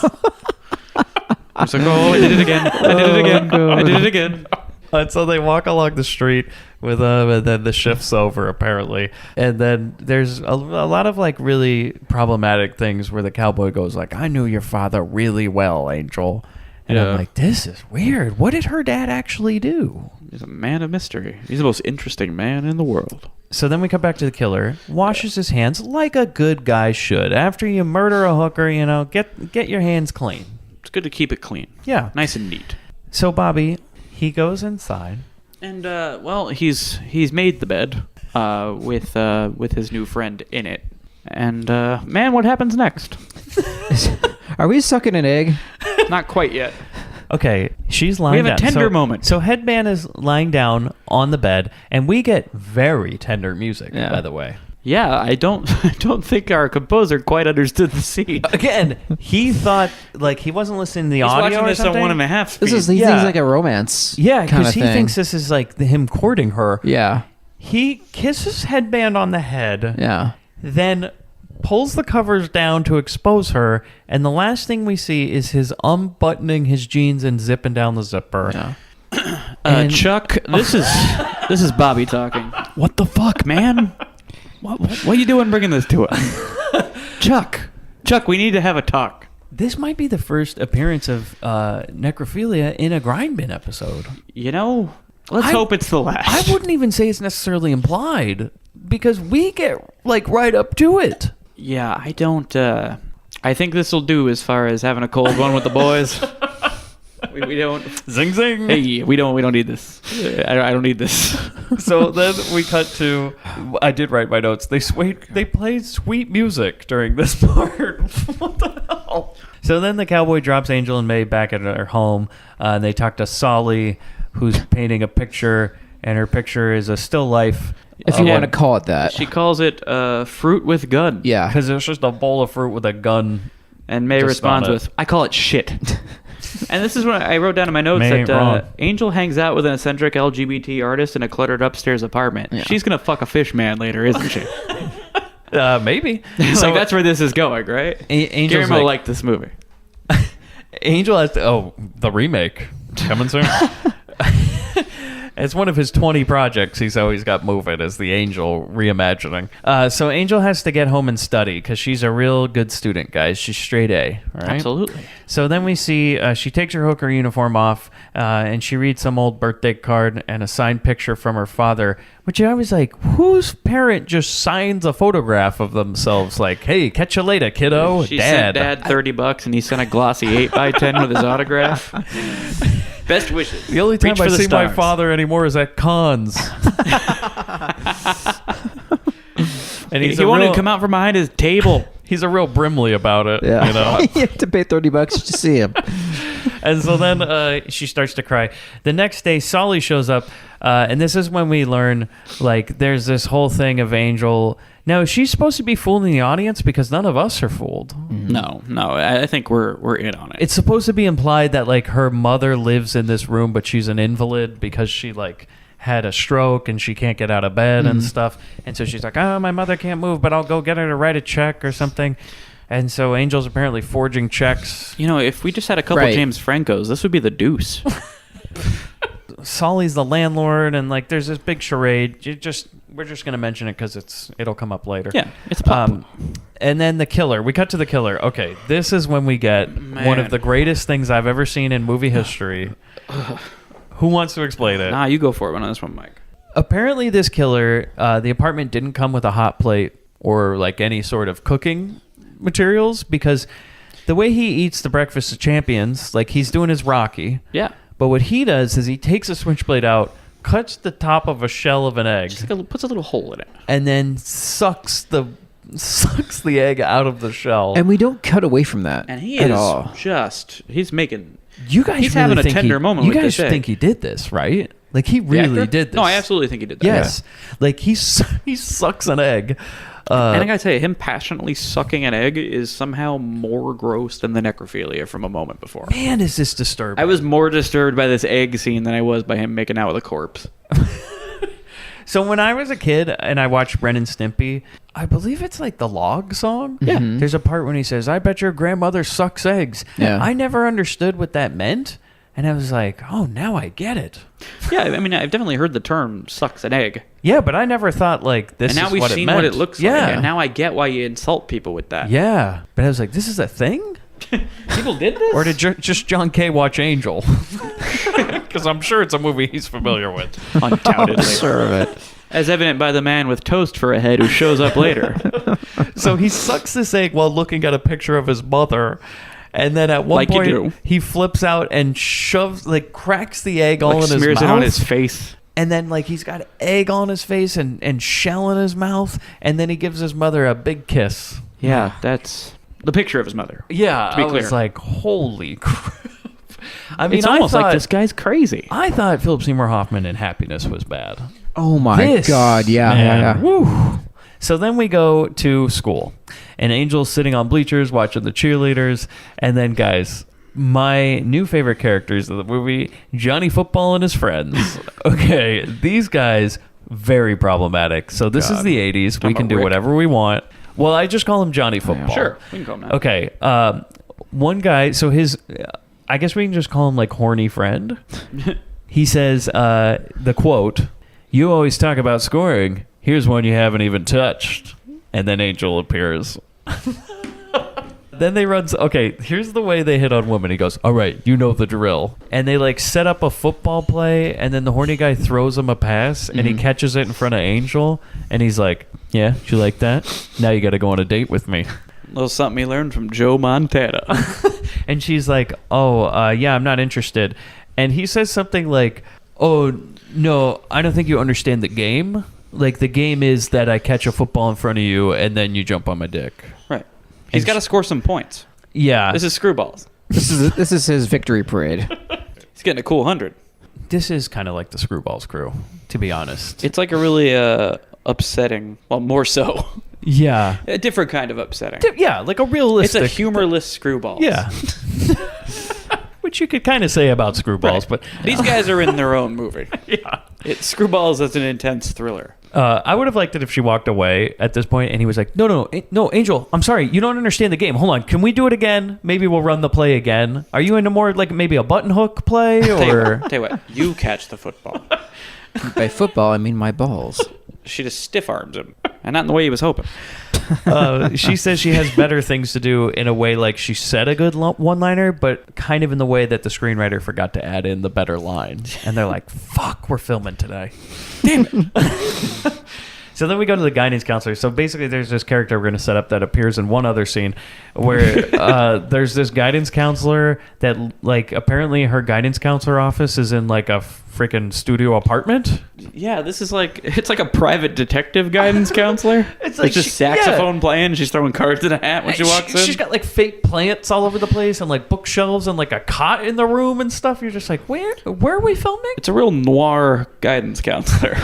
It's like, oh, I did it again. I did it again. I did it again. And so they walk along the street with and then the shift's over apparently, and then there's a lot of like really problematic things where the cowboy goes like, "I knew your father really well, Angel," and Yeah. I'm like, this is weird. What did her dad actually do? He's a man of mystery. He's the most interesting man in the world. So then we come back to the killer, washes his hands like a good guy should. After you murder a hooker, get your hands clean. It's good to keep it clean. Yeah. Nice and neat. So Bobby, he goes inside. And well, he's made the bed with his new friend in it. And man, what happens next? Are we sucking an egg? Not quite yet. Okay, she's lying down. We have a tender moment. So Headband is lying down on the bed, and we get very tender music, Yeah. by the way. Yeah, I don't think our composer quite understood the scene. Again, he thought, like, he wasn't listening to the He's audio watching or this something. on 1.5 speed. He Yeah. thinks like a romance. Yeah, kind because of he thing. thinks this is like him courting her. Yeah. He kisses Headband on the head, Yeah. then pulls the covers down to expose her, and the last thing we see is his unbuttoning his jeans and zipping down the zipper. Yeah. And- Chuck, this is Bobby talking. What the fuck, man? What are you doing bringing this to us? Chuck, we need to have a talk. This might be the first appearance of necrophilia in a Grindbin episode. You know, let's hope it's the last. I wouldn't even say it's necessarily implied, because we get, like, right up to it. Yeah, I don't. I think this will do as far as having a cold one with the boys. we don't. Zing, zing. Hey, we don't need this. I don't need this. So then we cut to, I did write my notes. They played sweet music during this part. What the hell? So then the cowboy drops Angel and May back at her home. And they talk to Solly, who's painting a picture, and her picture is a still life. If you want to call it that. She calls it fruit with gun. Yeah. Because it's just a bowl of fruit with a gun. And May Just responds on it. with, I call it shit. And this is what I wrote down in my notes May ain't wrong. that Angel hangs out with an eccentric LGBT artist in a cluttered upstairs apartment. Yeah. She's going to fuck a fish man later, isn't she? Maybe. So that's where this is going, right? Angel's Guillermo like- liked this movie. Angel has to, the remake coming soon. It's one of his 20 projects he's always got moving, is the Angel reimagining. So Angel has to get home and study because she's a real good student, guys. She's straight A, all right? Absolutely. So then we see she takes her hooker uniform off and she reads some old birthday card and a signed picture from her father, which I was like, whose parent just signs a photograph of themselves like, hey, catch you later, kiddo? She sent Dad $30 and he sent a glossy 8x10 with his autograph. Best wishes. The only time Reach I for the see my stars. father anymore is at cons. And He wanted to come out from behind his table. He's a real Brimley about it, Yeah. you know. You have to pay $30 just to see him. And so then she starts to cry. The next day, Solly shows up, and this is when we learn, like, there's this whole thing of Angel. Now, is she supposed to be fooling the audience? Because none of us are fooled. No, I think we're in on it. It's supposed to be implied that, like, her mother lives in this room, but she's an invalid because she, like, had a stroke and she can't get out of bed and stuff. And so she's like, oh, my mother can't move, but I'll go get her to write a check or something. And so Angel's apparently forging checks. You know, if we just had a couple Right. James Francos, this would be the deuce. Solly's the landlord, and, like, there's this big charade. We're just gonna mention it because it'll come up later. Yeah, it's a pop. And then the killer. We cut to the killer. Okay, this is when we get one of the greatest things I've ever seen in movie history. Who wants to explain it? Nah, you go for it on this one, Mike. Apparently, this killer, the apartment didn't come with a hot plate or, like, any sort of cooking materials, because the way he eats the breakfast of champions, like, he's doing his Rocky. Yeah. But what he does is he takes a switchblade out, cuts the top of a shell of an egg, Just like puts a little hole in it. and then sucks the egg out of the shell. And we don't cut away from that And he at is all. he's making... You guys He's really having a think tender moment You with guys this egg. think he did this, right? Like, he The really actor? did this. No, I absolutely think he did that. Yes. Like, he sucks an egg. And I gotta tell you, him passionately sucking an egg is somehow more gross than the necrophilia from a moment before. Man, is this disturbing. I was more disturbed by this egg scene than I was by him making out with a corpse. So when I was a kid and I watched Ren and Stimpy, I believe it's like the log song. Yeah. There's a part when he says, I bet your grandmother sucks eggs. Yeah. I never understood what that meant. And I was like, oh, now I get it. Yeah, I mean, I've definitely heard the term "sucks an egg," Yeah, but I never thought, like, this and now is we've what it seen meant. what it looks yeah. like. And now I get why you insult people with that. Yeah. But I was like, this is a thing? People did this. Or did just John Kay watch Angel? Because I'm sure it's a movie he's familiar with. Undoubtedly, Serve it. as evident by the man with toast for a head who shows up later. So he sucks this egg while looking at a picture of his mother. And then at one Like you point, do. he flips out and shoves, like, cracks the egg all Like in his smears mouth. it on his face. And then, like, he's got egg on his face and shell in his mouth. And then he gives his mother a big kiss. Yeah, that's the picture of his mother. Yeah, To be I clear. was like, holy crap. I mean, It's I almost thought, like this guy's crazy. I thought Philip Seymour Hoffman in Happiness was bad. Oh my This, God! Yeah, man, yeah. Woo. So then we go to school, and Angel's sitting on bleachers watching the cheerleaders, and then, guys, my new favorite characters of the movie, Johnny Football and his friends. Okay, these guys, very problematic. So this is the 80s. We Talking can about do Rick. whatever we want. Well, I just call him Johnny Football. Sure, we can call him that. Okay. One guy, so I guess we can just call him like horny friend. He says, the quote, "You always talk about scoring. Here's one you haven't even touched." And then Angel appears. Then they run. Okay, here's the way they hit on women. He goes, "All right, you know the drill." And they like set up a football play, and then the horny guy throws him a pass, and he catches it in front of Angel, and he's like, "Yeah, you like that? Now you got to go on a date with me." A little something he learned from Joe Montana. And she's like, "Oh, yeah, I'm not interested." And he says something like, "Oh, no, I don't think you understand the game. Like, the game is that I catch a football in front of you, and then you jump on my dick." Right. He's got to score some points. Yeah. This is Screwballs. This is his victory parade. He's getting a cool 100. This is kind of like the Screwballs crew, to be honest. It's like a really upsetting, well, more so. Yeah. A different kind of upsetting. Yeah, like a realistic... It's a humorless Screwballs. Yeah. Which you could kind of say about Screwballs, Right. but... These guys are in their own movie. Yeah. Screwballs is an intense thriller. I would have liked it if she walked away at this point and he was like, no, Angel, I'm sorry. You don't understand the game. Hold on. Can we do it again? Maybe we'll run the play again. Are you into more like maybe a button hook play? Or Tell you what, you catch the football. By football, I mean my balls. She just stiff arms him. And not in the way he was hoping. she says she has better things to do in a way like she said a good one-liner, but kind of in the way that the screenwriter forgot to add in the better line. And they're like, fuck, we're filming today. Damn it. So then we go to the guidance counselor. So basically there's this character we're going to set up that appears in one other scene where there's this guidance counselor that like apparently her guidance counselor office is in like a freaking studio apartment. Yeah, this is like, it's like a private detective guidance counselor. It's like just saxophone playing. She's throwing cards in a hat when she walks in. She's got like fake plants all over the place and like bookshelves and like a cot in the room and stuff. You're just like, where are we filming? It's a real noir guidance counselor.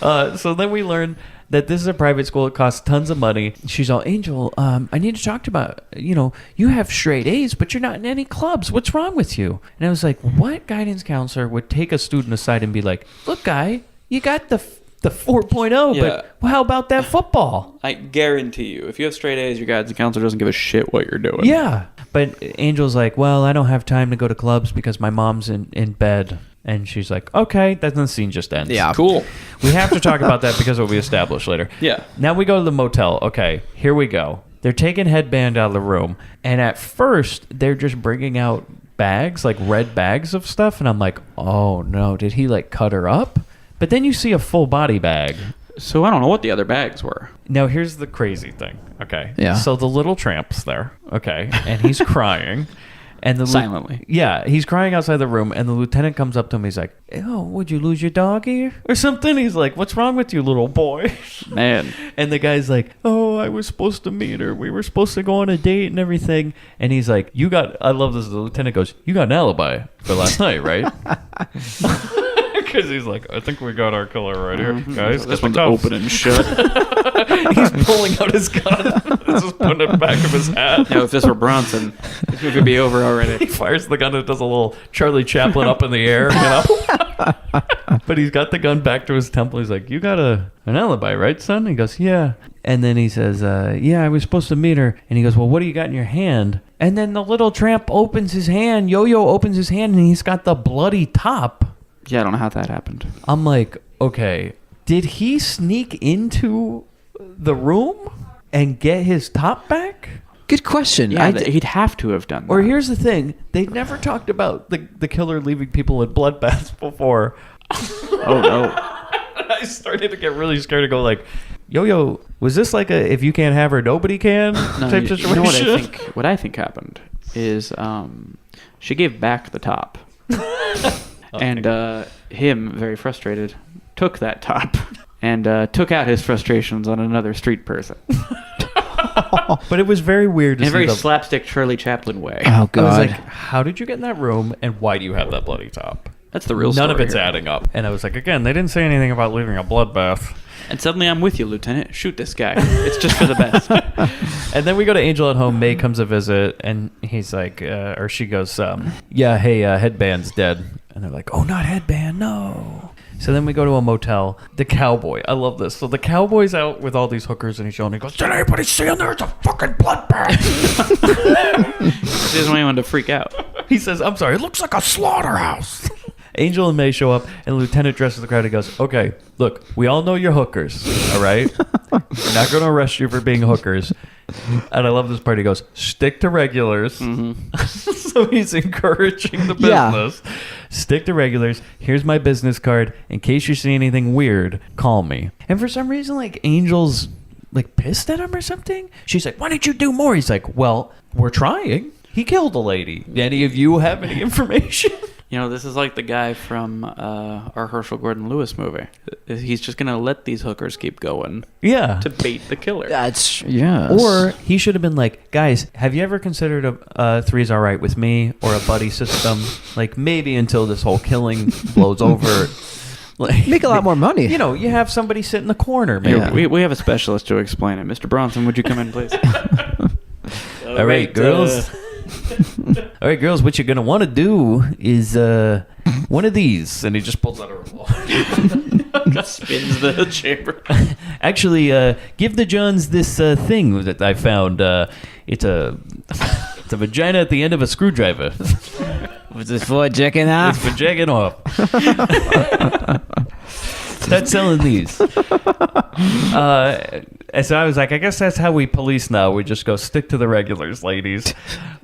So then we learn that this is a private school. It costs tons of money. She's all, Angel, I need to talk about, you have straight A's, but you're not in any clubs. What's wrong with you? And I was like, what guidance counselor would take a student aside and be like, look, guy, you got the 4.0, Yeah. but how about that football? I guarantee you, if you have straight A's, your guidance counselor doesn't give a shit what you're doing. Yeah. But Angel's like, well, I don't have time to go to clubs because my mom's in bed. And she's like, okay, then the scene just ends. Yeah. Cool. We have to talk about that because it will be established later. Yeah. Now we go to the motel. Okay, here we go. They're taking Headband out of the room. And at first, they're just bringing out bags, like red bags of stuff. And I'm like, oh, no, did he like cut her up? But then you see a full body bag. So I don't know what the other bags were. Now, here's the crazy thing. Okay. Yeah. So the little tramp's there. Okay. And he's crying. And the Silently. Yeah, he's crying outside the room, and the lieutenant comes up to him. He's like, "Oh, would you lose your doggy or something?" He's like, "What's wrong with you, little boy?" Man. And the guy's like, "Oh, I was supposed to meet her. We were supposed to go on a date and everything." And he's like, I love this. The lieutenant goes, "You got an alibi for last night, right?" Because he's like, I think we got our killer right here, guys. This Get one's the cuffs." open and shut. He's pulling out his gun. This is putting it back of his hat. Now, if this were Bronson, this movie would be over He already. fires the gun and does a little Charlie Chaplin up in the air, But he's got the gun back to his temple. He's like, you got an alibi, right, son? He goes, yeah. And then he says, yeah, I was supposed to meet her. And he goes, well, what do you got in your hand? And then the little tramp opens his hand. Yo-Yo opens his hand, and he's got the bloody top. Yeah, I don't know how that happened. I'm like, okay, did he sneak into the room and get his top back? Good question. Yeah, he'd have to have done that. Or here's the thing, they never talked about the killer leaving people in bloodbaths before. Oh, no. I started to get really scared to go like, Yo-Yo, was this like a if you can't have her, nobody can type situation? You know what I think happened is she gave back the top. And him, very frustrated, took that top and took out his frustrations on another street person. But it was very weird to In a see very the, slapstick Charlie Chaplin way. Oh I was God. like, how did you get in that room and why do you have that bloody top? That's the real story. None of it's here. adding up. And I was like, again, they didn't say anything about leaving a bloodbath. And suddenly I'm with you, Lieutenant. Shoot this guy. It's just for the best. And then we go to Angel at home. May comes to visit, and he's like, or she goes, yeah, hey, Headband's dead. And they're like, oh, not Headband, no. So then we go to a motel. The cowboy. I love this. So the cowboy's out with all these hookers and he's yelling. He goes, "Did anybody see in there? It's a fucking bloodbath." He doesn't want anyone to freak out. He says, "I'm sorry. It looks like a slaughterhouse." Angel and May show up, and the lieutenant addresses the crowd. He goes, "Okay, look, we all know you're hookers, all right? We're not going to arrest you for being hookers." And I love this part. He goes, "Stick to regulars." So he's encouraging the business. Yeah. Stick to regulars. Here's my business card. In case you see anything weird, call me. And for some reason, like, Angel's like pissed at him or something. She's like, "Why didn't you do more?" He's like, "Well, we're trying. He killed a lady. Any of you have any information?" You know, this is like the guy from our Herschel Gordon Lewis movie. He's just going to let these hookers keep going Yeah. to bait the killer. That's yes. Or he should have been like, "Guys, have you ever considered a three's all right with me or a buddy system? Like, maybe until this whole killing blows over." Like, make a lot more money. You know, you have somebody sit in the corner, maybe. Yeah. We have a specialist to explain it. Mr. Bronson, would you come in, please? All right, girls. All right, girls, what you're going to want to do is one of these. And he just pulls out a revolver. Spins the chamber. Actually, give the Johns this thing that I found. It's a vagina at the end of a screwdriver. Was this for jacking off? It's for jacking off. Start selling these. And so I was like, I guess that's how we police now. We just go stick to the regulars, ladies.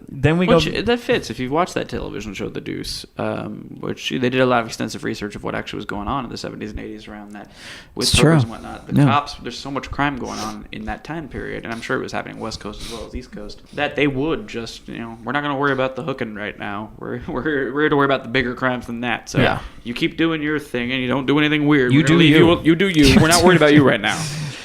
Then we go. That fits. If you've watched that television show, The Deuce, which they did a lot of extensive research of what actually was going on in the 70s and 80s around that with It's hookers true. and whatnot. The Yeah. cops, there's so much crime going on in that time period, and I'm sure it was happening West Coast as well as East Coast, that they would just, you know, we're not going to worry about the hooking right now. We're here to worry about the bigger crimes than that. So Yeah. you keep doing your thing and you don't do anything weird. You We're gonna do leave you. You do you. We're not worried about you right now.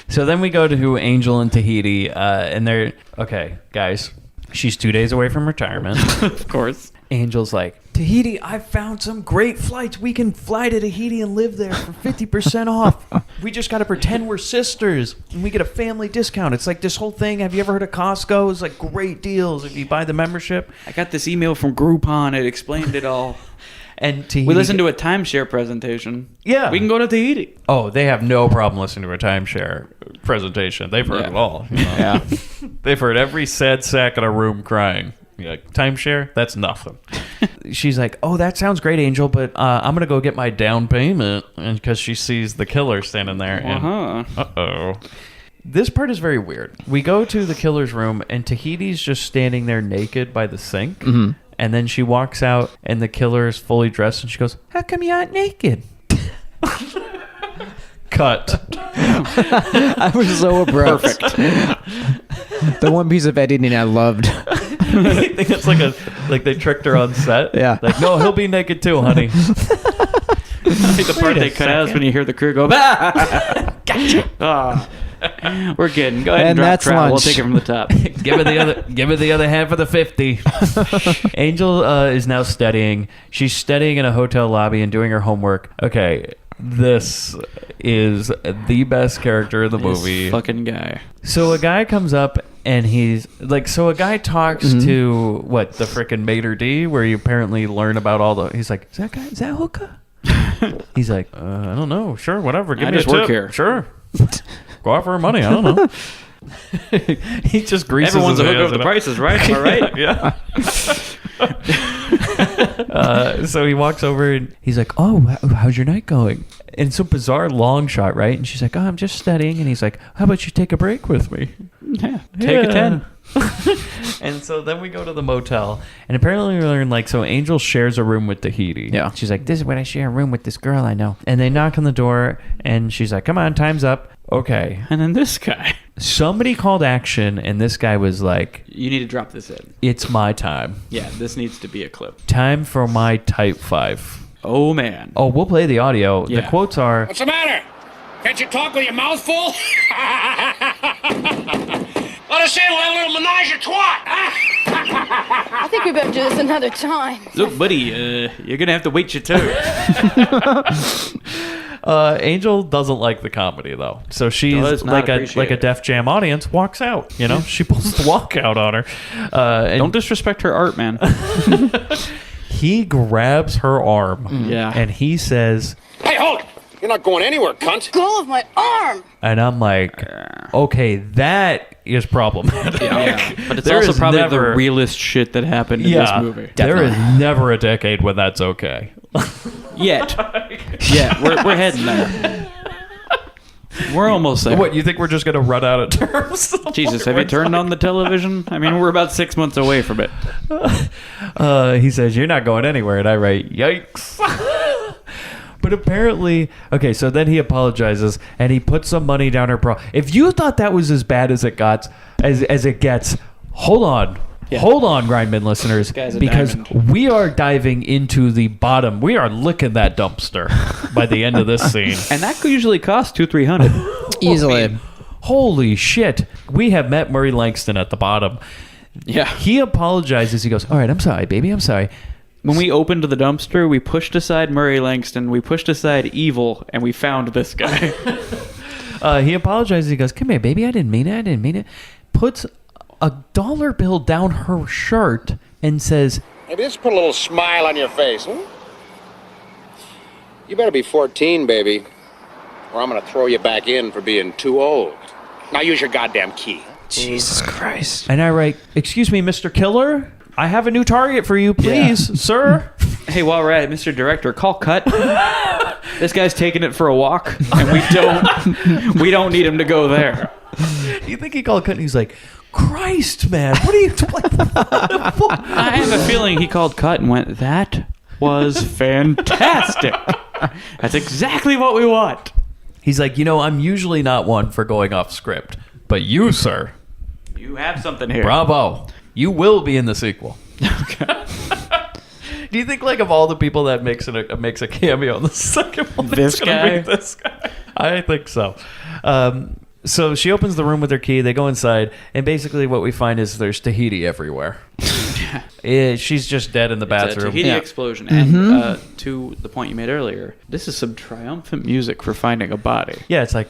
So then we go to Angel and Tahiti, and they're, okay, guys, she's 2 days away from retirement. Of course. Angel's like, "Tahiti, I found some great flights. We can fly to Tahiti and live there for 50% off. We just got to pretend we're sisters, and we get a family discount. It's like this whole thing. Have you ever heard of Costco? It's like great deals if you buy the membership." I got this email from Groupon. It explained it all. And Tahiti, We listened to a timeshare presentation. Yeah. We can go to Tahiti. Oh, they have no problem listening to a timeshare presentation. They've heard Yeah. it all. You know? Yeah. They've heard every sad sack in a room crying. You're like, timeshare? That's nothing. She's like, "Oh, that sounds great, Angel, but I'm going to go get my down payment." And because she sees the killer standing there. And, uh-oh. This part is very weird. We go to the killer's room, and Tahiti's just standing there naked by the sink. Mm-hmm. And then she walks out, and the killer is fully dressed, and she goes, "How come you aren't naked?" Cut. I was so abrupt. Perfect. The one piece of editing I loved. I think it's like they tricked her on set. Yeah. Like, "No, he'll be naked too, honey." I think the part they cut out is when you hear the crew go, "Ah!" Gotcha. Ah. We're kidding. Go ahead and And drop that's trowel. We'll lunch. take it from the top. Give her the other half of the 50. Angel is now studying. She's studying in a hotel lobby and doing her homework. Okay, this is the best character in the movie. This fucking guy. So a guy comes up and he's like, a guy talks to what, the frickin' maitre d', where you apparently learn about all the. He's like, is that hookah? He's like, I don't know. Sure, whatever. Give I me just a work tip. here. Sure. Go out for her money. I don't know. He just greases Everyone's a his hooker hands with the and- prices, right? Am I right? Yeah. So he walks over and he's like, "Oh, how's your night going?" And it's a bizarre long shot, right? And she's like, "Oh, I'm just studying." And he's like, "How about you take a break with me?" Yeah. Take a 10. And so then we go to the motel, and apparently we learn, like, so Angel shares a room with Tahiti. Yeah. She's like, "This is when I share a room with this girl I know." And they knock on the door, and she's like, "Come on, time's up." Okay. And then this guy. Somebody called action, and this guy was like, You need to drop this in. "It's my time. Yeah, this needs to be a clip. Time for my type 5. Oh, man. Oh, we'll play the audio. The Yeah. quotes are, What's the matter? Can't you talk with your mouth full? Let us in, we'll have a little menage a trois. I think we better do this another time. Look, buddy, you're going to have to wait your turn. Angel doesn't like the comedy, though. So she's Does not like appreciate a it. Def Jam audience walks out. You know, she pulls the walk out on her. And Don't disrespect her art, man. he grabs her arm. Yeah. And he says, Hey, hold! You're not going anywhere, cunt. Go of my arm. And I'm like, okay, that is problematic. Yeah. But it's There also is probably never- the realest shit that happened in this movie. There is never a decade when that's okay. Yet. Yeah, we're heading there. We're almost there. What, you think we're just going to run out of terms? Jesus, have you turned on the television? I mean, we're about 6 months away from it. He says, you're not going anywhere. And I write, yikes. But apparently, okay, so then he apologizes and he puts some money down her bra. If you thought that was as bad as it got, as it gets, hold on. Yeah. Hold on, Grindbin listeners, guy's a because diamond. we are diving into the bottom. We are licking that dumpster by the end of this scene. And that could usually cost $200-300. Easily. Holy shit. We have met Murray Langston at the bottom. Yeah. He apologizes. He goes, all right, I'm sorry, baby. I'm sorry. When we opened the dumpster, we pushed aside Murray Langston, we pushed aside evil, and we found this guy. He apologizes. He goes, come here, baby. I didn't mean it. I didn't mean it. Puts a dollar bill down her shirt and says, Maybe just put a little smile on your face. Hmm? You better be 14, baby, or I'm gonna throw you back in for being too old. Now use your goddamn key. Jesus Christ. and I write, excuse me, Mr. Killer? I have a new target for you, please, sir. Hey, while we're at it, Mr. Director, call cut. This guy's taking it for a walk, and we don't need him to go there. You think he called cut? And he's like, Christ, man, what are you doing? I have a feeling he called cut and went, that was fantastic. That's exactly what we want. He's like, I'm usually not one for going off script, but you, sir, You have something here. bravo. You will be in the sequel. Okay. Do you think, like, of all the people that makes a cameo in the second one, This it's gonna guy? be this guy? I think so. So she opens the room with her key. They go inside, and basically what we find is there's Tahiti everywhere. She's just dead in the It's a bathroom. Tahiti explosion. And to the point you made earlier, this is some triumphant music for finding a body. Yeah, it's like.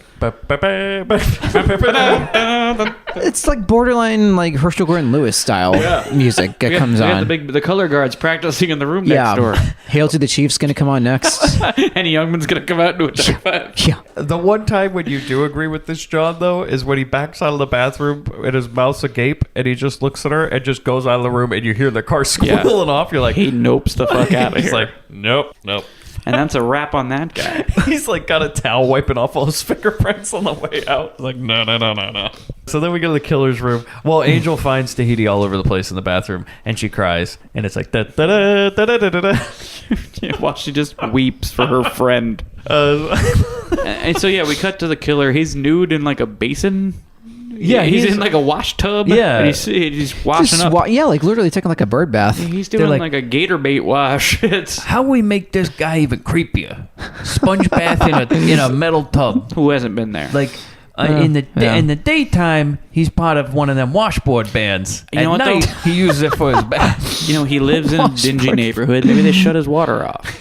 It's like borderline like Herschel Gordon Lewis style music that comes we on. got the color guards practicing in the room next door. Hail to the Chief's gonna come on next. And Youngman's going to come out and do a check five. Yeah. The one time when you do agree with this, John, though, is when he backs out of the bathroom and his mouth's agape, and he just looks at her and just goes out of the room, and you hear the car squealing off. You're like, He nopes the fuck out of he's here. like, nope. And that's a wrap on that guy. He's like got a towel wiping off all his fingerprints on the way out. Like, no. So then we go to the killer's room. Well, Angel finds Tahiti all over the place in the bathroom, and she cries, and it's like da da da da da da da. While she just weeps for her friend. And so, yeah, we cut to the killer. He's nude in like a basin. Yeah, he's in like a wash tub. Yeah. And he's washing Just up. like literally taking like a bird bath. He's doing like- like a gator bait wash. It's How we make this guy even creepier? Sponge bath in a metal tub. who hasn't been there? Like in the yeah. in the daytime, he's part of one of them washboard bands. You At know what, night, though? he uses it for his bath. he lives in a dingy neighborhood. Maybe they shut his water off.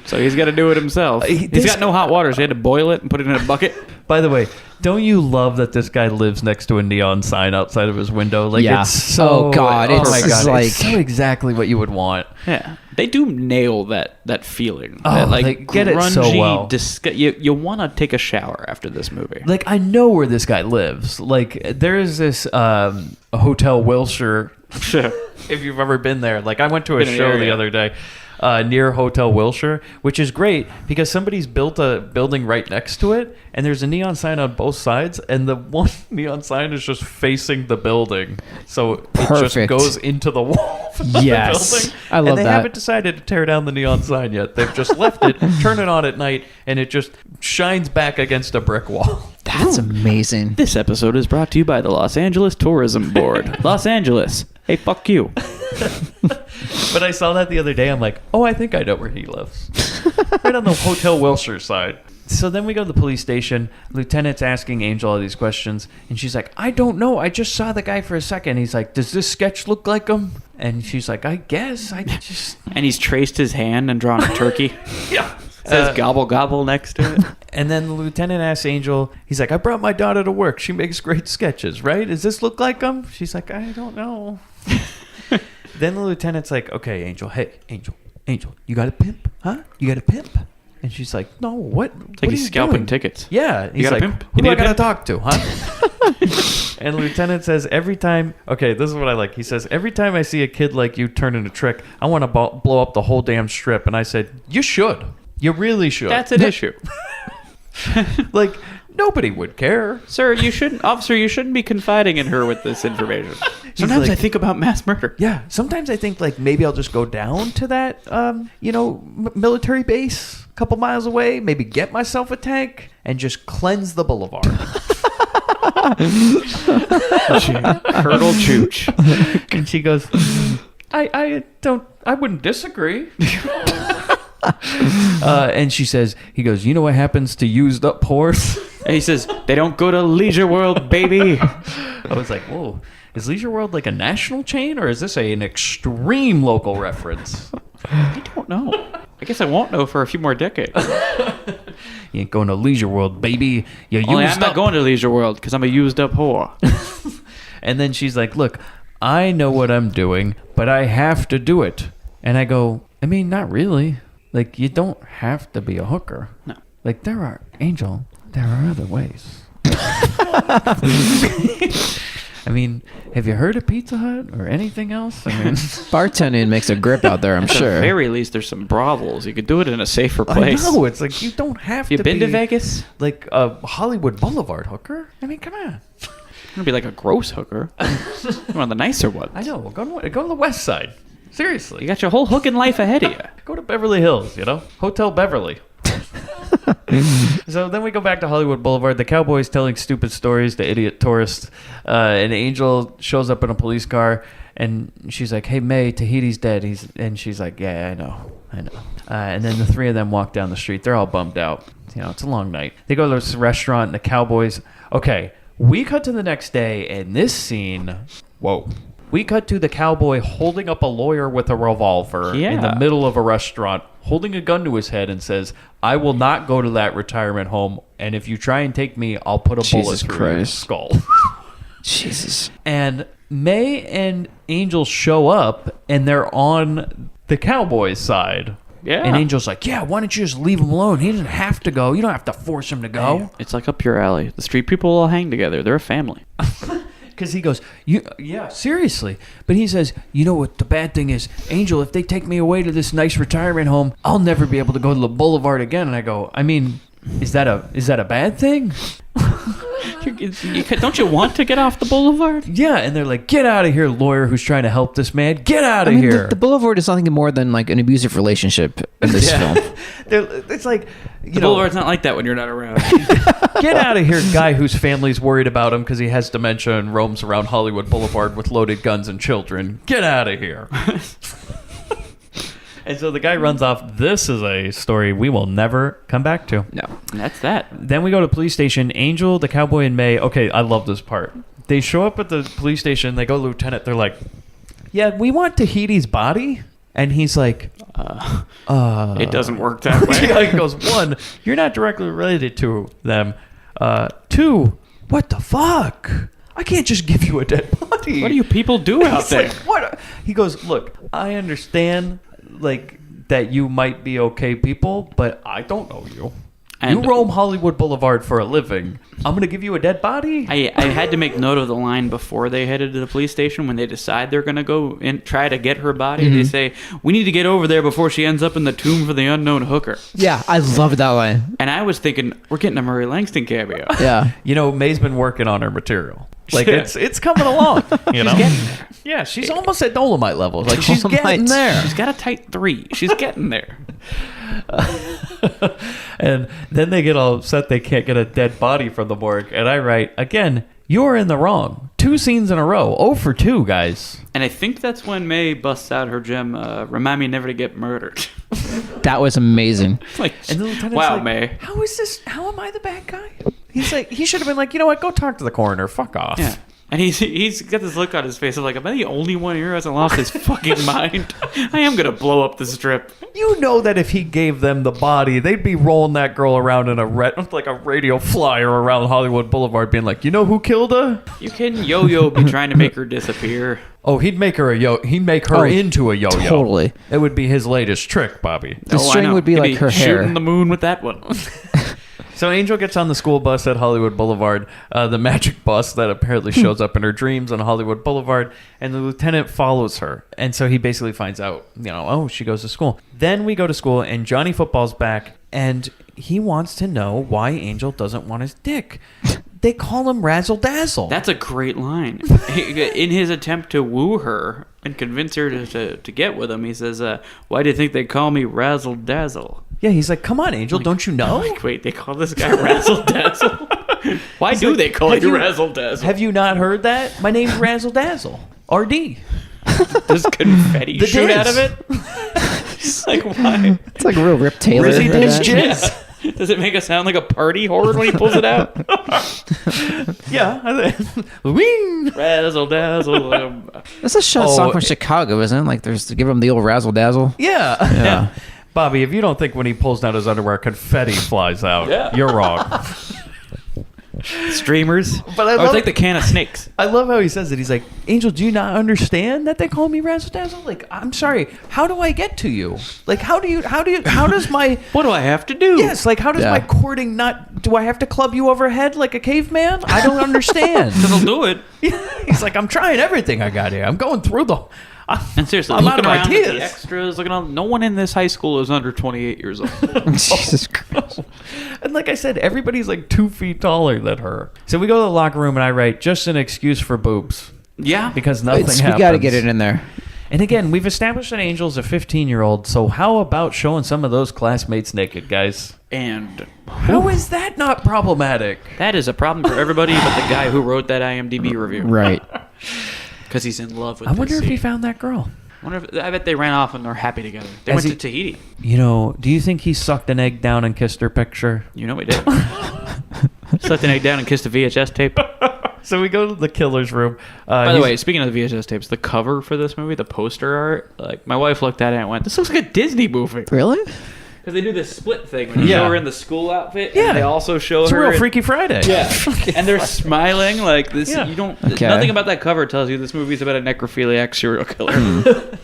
So he's got to do it himself. He's this- got no hot water, so he had to boil it and put it in a bucket. By the way, don't you love that this guy lives next to a neon sign outside of his window? Like, Yeah. it's so. Oh, God, Oh it's my God! like- It's so exactly what you would want. Yeah, they do nail that feeling. Oh, that, like, they get it so grungy, well. You want to take a shower after this movie. Like, I know where this guy lives. Like, there is this Hotel Wilshire. If you've ever been there, like, I went to a Been in the show the area. other day. Near Hotel Wilshire, which is great because somebody's built a building right next to it, and there's a neon sign on both sides, and the one neon sign is just facing the building, so it just Perfect. goes into the wall of the Yes. building. I love and they that. haven't decided to tear down the neon sign yet. They've just left it, turn it on at night, and it just shines back against a brick wall. That's amazing. This episode is brought to you by the Los Angeles Tourism Board. Los Angeles, hey, fuck you. But I saw that the other day. I'm like, oh, I think I know where he lives. Right on the Hotel Wilshire side. So then we go to the police station. Lieutenant's asking Angel all these questions. And she's like, I don't know. I just saw the guy for a second. He's like, does this sketch look like him? And she's like, I guess. I just... And he's traced his hand and drawn a turkey. Yeah. Says gobble gobble next to it. And then the lieutenant asks Angel, he's like, I brought my daughter to work. She makes great sketches, right? Does this look like him? She's like, I don't know. Then the lieutenant's like, okay, Angel, hey, Angel, you got a pimp? Huh? You got a pimp? And she's like, no, what? It's like he's scalping tickets. Yeah. He's got a like, pimp? who You do I need a got to pimp? talk to, huh? And Lieutenant says, every time, okay, this is what I like. He says, every time I see a kid like you turning a trick, I want to blow up the whole damn strip. And I said, you should. You really should. That's an issue. Like, nobody would care. Sir, you shouldn't be confiding in her with this information. Sometimes like- I think about mass murder. Yeah. Sometimes I think, like, maybe I'll just go down to that, military base a couple miles away, maybe get myself a tank and just cleanse the boulevard. Colonel Chooch. And she goes, I wouldn't disagree. And he goes, you know what happens to used up whores? And he says, they don't go to Leisure World, baby. I was like, whoa, is Leisure World like a national chain or is this an extreme local reference? I don't know. I guess I won't know for a few more decades. You ain't going to Leisure World, baby. You Only used I'm not up. going to Leisure World because I'm a used up whore. And then she's like, look, I know what I'm doing, but I have to do it. And I go, I mean, not really. Like, you don't have to be a hooker. No. Like, there are other ways. I mean, have you heard of Pizza Hut or anything else? I mean, Bartending makes a grip out there, I'm At the sure. very least, there's some brothels. You could do it in a safer I place. know. It's like, you don't have You to been be to Vegas? like a Hollywood Boulevard hooker. I mean, come on. It's gonna be like a gross hooker. One of the nicer ones. I know. Go to the West Side. Seriously. You got your whole hooking life ahead of you. Go to Beverly Hills, Hotel Beverly. So then we go back to Hollywood Boulevard. The cowboy's telling stupid stories to idiot tourists. An angel shows up in a police car, and she's like, hey, May, Tahiti's dead. And she's like, yeah, I know. And then the three of them walk down the street. They're all bummed out. It's a long night. They go to this restaurant, and the cowboys... Okay, we cut to the next day, and this scene... Whoa. We cut to the cowboy holding up a lawyer with a revolver in the middle of a restaurant, holding a gun to his head and says, I will not go to that retirement home, and if you try and take me, I'll put a bullet Jesus through your Christ. skull. Jesus. And May and Angel show up, and they're on the cowboy's side. Yeah. And Angel's like, yeah, why don't you just leave him alone? He doesn't have to go. You don't have to force him to go. It's like up your alley. The street people all hang together. They're a family. Because he goes, yeah, seriously. But he says, you know what the bad thing is? Angel, if they take me away to this nice retirement home, I'll never be able to go to the boulevard again. And I go, I mean, is that a bad thing? Don't you want to get off the boulevard? Yeah, and they're like, get out of here, lawyer who's trying to help this man. Get out of I mean, here. the Boulevard is nothing more than like an abusive relationship in this film. It's like, The boulevard's not like that when you're not around. get out of here, guy whose family's worried about him because he has dementia and roams around Hollywood Boulevard with loaded guns and children. Get out of here. And so the guy runs off. This is a story we will never come back to. No. And that's that. Then we go to the police station. Angel, the cowboy, and May. Okay, I love this part. They show up at the police station. They go, Lieutenant. They're like, yeah, we want Tahiti's body. And he's like, It doesn't work that way. yeah, he goes, one, you're not directly related to them. Two, what the fuck? I can't just give you a dead body. What do you people do out It's there? like, what? He goes, look, I understand, like, that you might be okay people, but I don't know you. And- you roam Hollywood Boulevard for a living. I'm going to give you a dead body? I had to make note of the line before they headed to the police station when they decide they're going to go and try to get her body. They say, we need to get over there before she ends up in the tomb for the unknown hooker. Yeah, I love that line. And I was thinking, we're getting a Murray Langston cameo. Yeah. May's been working on her material. Like, Yeah. it's coming along, you know? getting there. Yeah, she's almost at Dolomite levels. Like, she's Dolomite. getting there. She's got a tight 3. She's getting there. And then they get all upset they can't get a dead body from the morgue. And I write, again, you're in the wrong. 2 scenes in a row. 0 for 2, guys. And I think that's when May busts out her gem, remind me never to get murdered. That was amazing. Like, And the lieutenant's wow, like, May. How is this? How am I the bad guy? He's like, he should have been like, you know what? Go talk to the coroner. Fuck off. Yeah. And he's got this look on his face of like, am I the only one here who hasn't lost his fucking mind? I am gonna blow up the strip. You know that if he gave them the body, they'd be rolling that girl around in like a radio flyer around Hollywood Boulevard, being like, you know who killed her? You can yo-yo be trying to make her disappear. Oh, he'd make her into a yo-yo. Totally. It would be his latest trick, Bobby. The Oh, I string know. would be He'd like her hair. Shooting the moon with that one. So Angel gets on the school bus at Hollywood Boulevard, the magic bus that apparently shows up in her dreams on Hollywood Boulevard, and the lieutenant follows her. And so he basically finds out, oh, she goes to school. Then we go to school, and Johnny Football's back, and he wants to know why Angel doesn't want his dick. They call him Razzle Dazzle. That's a great line. In his attempt to woo her and convince her to get with him, he says, why do you think they call me Razzle Dazzle? Yeah, he's like, come on, Angel, don't you know? Like, wait, they call this guy Razzle Dazzle? Why do they call you Razzle Dazzle? Have you not heard that? My name's Razzle Dazzle. RD. Does confetti The shoot Diz. out of it? Like, why? It's like a real Rip Taylor. Rizzy right Diz there. Jizz. Yeah. Does it make it sound like a party horn when he pulls it out? Yeah. Wing. Razzle Dazzle. That's a song from Chicago, isn't it? Like, there's to give him the old Razzle Dazzle. Yeah. Yeah. Bobby, if you don't think when he pulls down his underwear, confetti flies out, you're wrong. Streamers. But I Or love- it's like the can of snakes. I love how he says it. He's like, Angel, do you not understand that they call me Razzle Dazzle? Like, I'm sorry. How do I get to you? Like, how does my... What do I have to do? Yes, like, how does my courting not... Do I have to club you overhead like a caveman? I don't understand. That'll do it. He's like, I'm trying everything I got here. I'm going through the... And seriously, I'm out looking of around at ideas. the extras, looking on, no one in this high school is under 28 years old. Jesus Christ. And like I said, everybody's like 2 feet taller than her. So we go to the locker room and I write, just an excuse for boobs. Yeah. Because nothing We happens. got to get it in there. And again, we've established that Angel's a 15-year-old, so how about showing some of those classmates naked, guys? And How is that not problematic? that is a problem for everybody but the guy who wrote that IMDb review. Right. Because he's in love with I wonder this if he scene. found that girl. I bet they ran off and they're happy together. They As went to he- Tahiti. Do you think he sucked an egg down and kissed her picture? You know he did. Sucked an egg down and kissed a VHS tape. So we go to the killer's room. By the way, speaking of the VHS tapes, the cover for this movie, the poster art, like my wife looked at it and went, "This looks like a Disney movie." Really? Because they do this split thing when you Yeah. show her in the school outfit, Yeah. and they also show it's a her. real in- Freaky Friday. Yeah, and they're smiling like this. Yeah. You don't. Okay. Nothing about that cover tells you this movie's about a necrophiliac serial killer.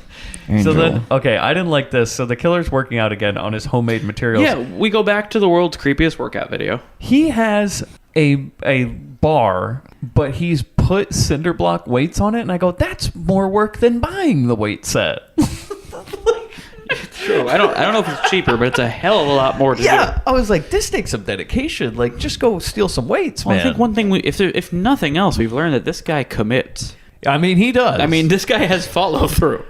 So then, okay, I didn't like this. So the killer's working out again on his homemade materials. Yeah, we go back to the world's creepiest workout video. He has a bar, but he's put cinder block weights on it, and I go, that's more work than buying the weight set. True. I don't know if it's cheaper, but it's a hell of a lot more to do. Yeah, I was like, this takes some dedication. Like, just go steal some weights, Well, man. I think one thing, if nothing else, we've learned that this guy commits. I mean, he does. I mean, this guy has follow through.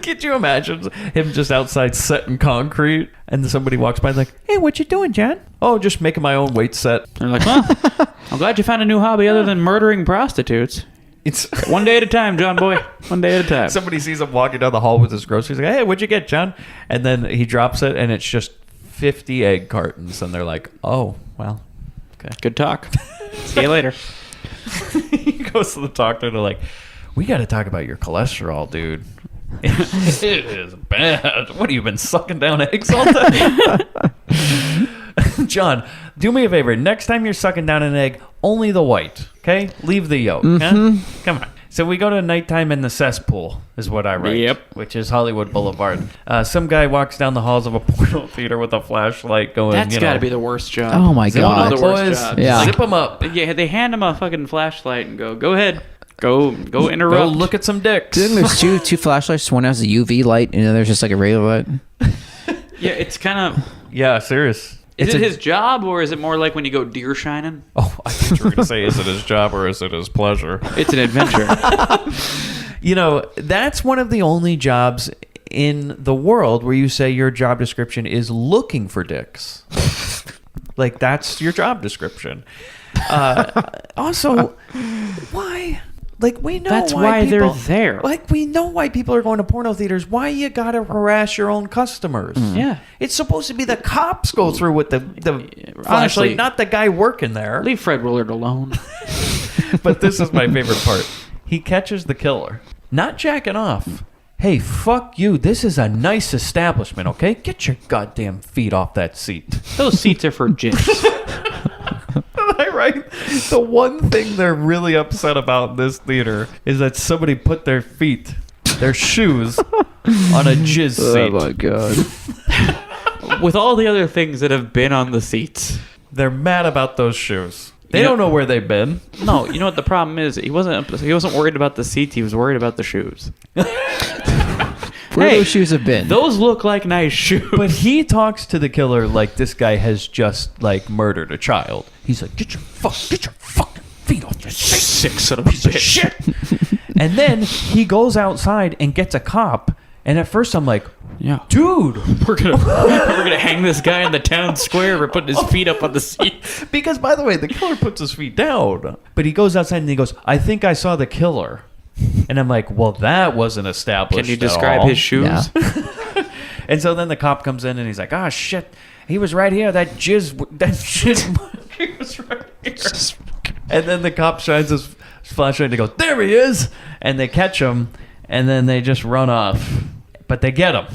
Could you imagine him just outside setting concrete, and somebody walks by like, hey, what you doing, John? Oh, just making my own weight set. They're like, well, I'm glad you found a new hobby other than murdering prostitutes. It's One day at a time, John boy. One day at a time. somebody sees him walking down the hall with his groceries. Like, hey, what'd you get, John? And then he drops it, and it's just 50 egg cartons, and they're like, oh, well, okay. Good talk. See you later. He goes to the doctor. They're like, we got to talk about your cholesterol, dude. It is bad. What have you been sucking down eggs all day? John, do me a favor. Next time you're sucking down an egg, only the white. Okay, leave the yolk. Huh? Come on. So we go to nighttime in the cesspool, is what I write. Yep. Which is Hollywood Boulevard. Some guy walks down the halls of a porno theater with a flashlight, going. That's got to be the worst job. Oh my One God. of the worst Boys, jobs. Yeah. zip them up. Yeah, they hand him a fucking flashlight and go ahead. Go interrupt. Go look at some dicks. Then there's two flashlights. One has a UV light, and the other's just like a regular light. Yeah, it's kind of... Yeah, serious. Is it his job, or is it more like when you go deer shining? Oh, I thought you were going to say, is it his job or is it his pleasure? It's an adventure. That's one of the only jobs in the world where you say your job description is looking for dicks. Like, that's your job description. Also, why? Like, we know That's why why they're people, there. Like, we know why people are going to porno theaters. Why you gotta harass your own customers? Yeah. It's supposed to be the cops go through with the Honestly, flashlight, not the guy working there. Leave Fred Willard alone. But this is my favorite part. He catches the killer, not jacking off. Hey, fuck you. This is a nice establishment, okay? Get your goddamn feet off that seat. Those seats are for gyms. Am I right? The one thing they're really upset about in this theater is that somebody put their shoes, on a jizz seat. Oh my god. With all the other things that have been on the seats. They're mad about those shoes. They You know- don't know where they've been. No, you know what the problem is? He wasn't worried about the seats. He was worried about the shoes. Where Hey, those shoes have been. Those look like nice shoes. But he talks to the killer like this guy has just like murdered a child. He's like, get your fucking feet off that seat, sick son of a bitch. shit. And then he goes outside and gets a cop. And at first I'm like, Yeah. dude, We're gonna hang this guy in the town square for putting his feet up on the seat. because by the way, the killer puts his feet down. But he goes outside and he goes, I think I saw the killer. And I'm like, well, that wasn't established. Can you at describe all. his shoes? Yeah. And so then the cop comes in and he's like, ah, shit, he was right here. That jizz monkey was right here. And then the cop shines his flashlight and he goes, there he is. And they catch him and then they just run off. But they get him.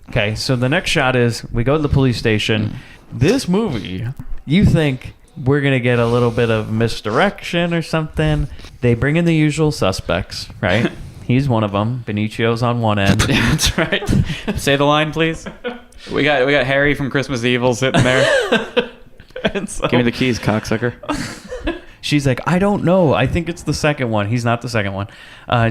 Okay, so the next shot is we go to the police station. This movie, you think we're going to get a little bit of misdirection or something. They bring in the usual suspects, right? He's one of them. Benicio's on one end. That's right. Say the line, please. We got Harry from Christmas Evil sitting there. And so Give me the keys, cocksucker. she's like, I don't know. I think it's the second one. He's not the second one.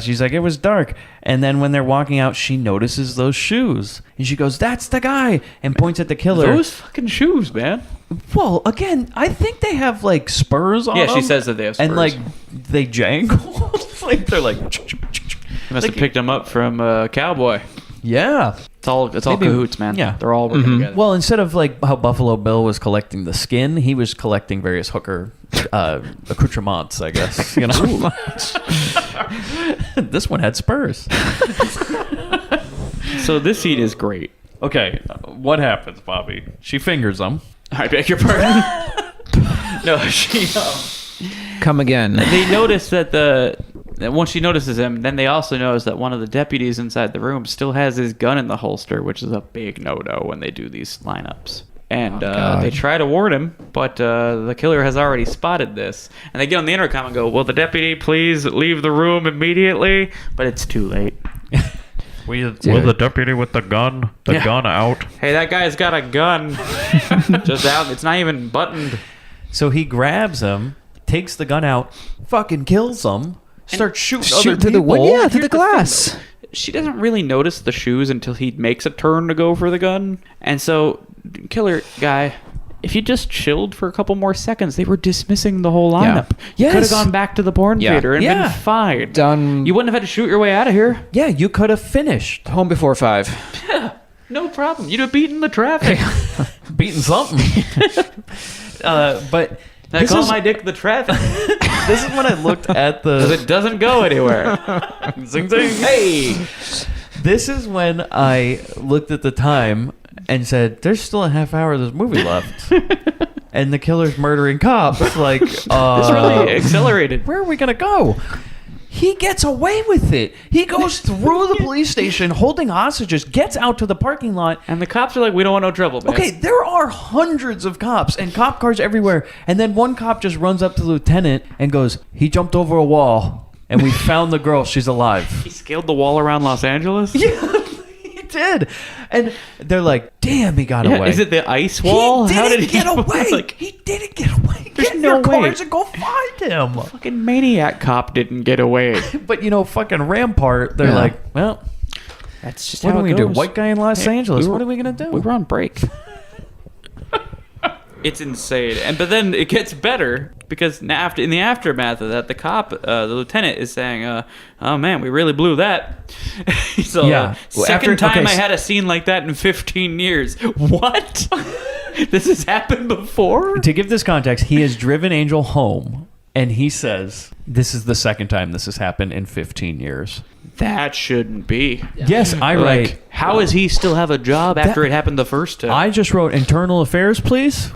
She's like, it was dark. And then when they're walking out, she notices those shoes. And she goes, that's the guy. And points at the killer. Those fucking shoes, man. Well, again, I think they have like spurs on Yeah, them. she says that they have spurs. And like they jangle. Like they're like. You must have picked them up from Cowboy. Yeah. It's all Maybe- cahoots, man. yeah. They're all working together. Well, instead of like how Buffalo Bill was collecting the skin, he was collecting various hooker accoutrements, I guess. You know. This one had spurs. So this scene is great. Okay, what happens, Bobby? She fingers him. I beg your pardon. No, she. Come again. They notice that once she notices him, then they also notice that one of the deputies inside the room still has his gun in the holster, which is a big no-no when they do these lineups. And they try to warn him, but the killer has already spotted this. And they get on the intercom and go, will the deputy please leave the room immediately? But it's too late. Will the deputy with the gun out? Hey, that guy's got a gun. Just out. It's not even buttoned. So he grabs him, takes the gun out, fucking kills him, starts shooting other Shoot through the people. window. Yeah, through Here's the the thing, glass. She doesn't really notice the shoes until he makes a turn to go for the gun. And so, killer guy, if you just chilled for a couple more seconds, they were dismissing the whole lineup. You could have Yes. gone back to the porn Yeah. theater and Yeah. been fine. Done. You wouldn't have had to shoot your way out of here. Yeah, you could have finished. Home before 5. No problem. You'd have beaten the traffic. Beating something. But I this call is, my dick the traffic this is when I looked at because the... it doesn't go anywhere. Zing, zing. Hey! This is when I looked at the time and said, there's still a half hour of this movie left. And the killer's murdering cops. Like, This really accelerated. where are we going to go? He gets away with it. He goes through the police station holding hostages, gets out to the parking lot. And the cops are like, we don't want no trouble, man. Okay, there are hundreds of cops and cop cars everywhere. And then one cop just runs up to the lieutenant and goes, he jumped over a wall and we found the girl. She's alive. He scaled the wall around Los Angeles? Yeah, he did. And they're like, damn, he got Yeah, away. is it the ice wall? He How didn't did he get away. Like, He didn't get away. There's Get in no your cars way. and go find him. fucking maniac cop didn't get away. But, you know, fucking Rampart, they're Yeah. like, well, That's just what how are we it going to do? goes. White guy in Los Angeles. What are we going to do? We were on break. It's insane, but then it gets better because in the aftermath of that, the cop, the lieutenant, is saying, "Oh man, we really blew that." So, Yeah. Well, second after- time okay, I had a scene like that in 15 years. What? This has happened before? To give this context, he has driven Angel home, and he says, this is the second time this has happened in 15 years. That shouldn't be. Yes, I Like, write. how does he still have a job after it happened the first time? I just wrote internal affairs, please.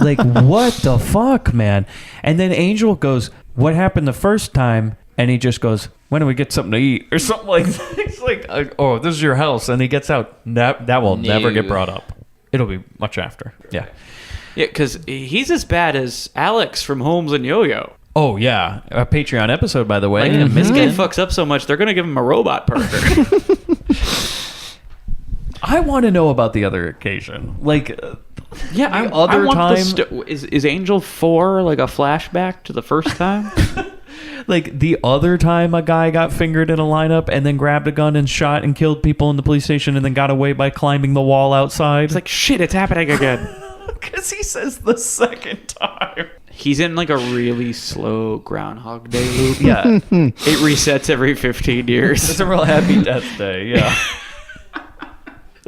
Like, what the fuck, man? And then Angel goes, what happened the first time? And he just goes, when do we get something to eat? Or something like that. It's like, oh, this is your house. And he gets out. That will never get brought up. It'll be much after. Yeah. Yeah, because he's as bad as Alex from Holmes and Yo-Yo. Oh, yeah. A Patreon episode, by the way. Like, this guy fucks up so much, they're going to give him a robot partner. I want to know about the other occasion. Like, yeah, the other time. Is Angel 4 like a flashback to the first time? Like the other time a guy got fingered in a lineup and then grabbed a gun and shot and killed people in the police station and then got away by climbing the wall outside. It's like, shit, it's happening again. Because he says the second time. He's in like a really slow Groundhog Day loop. Yeah. It resets every 15 years. It's a real happy death day, yeah.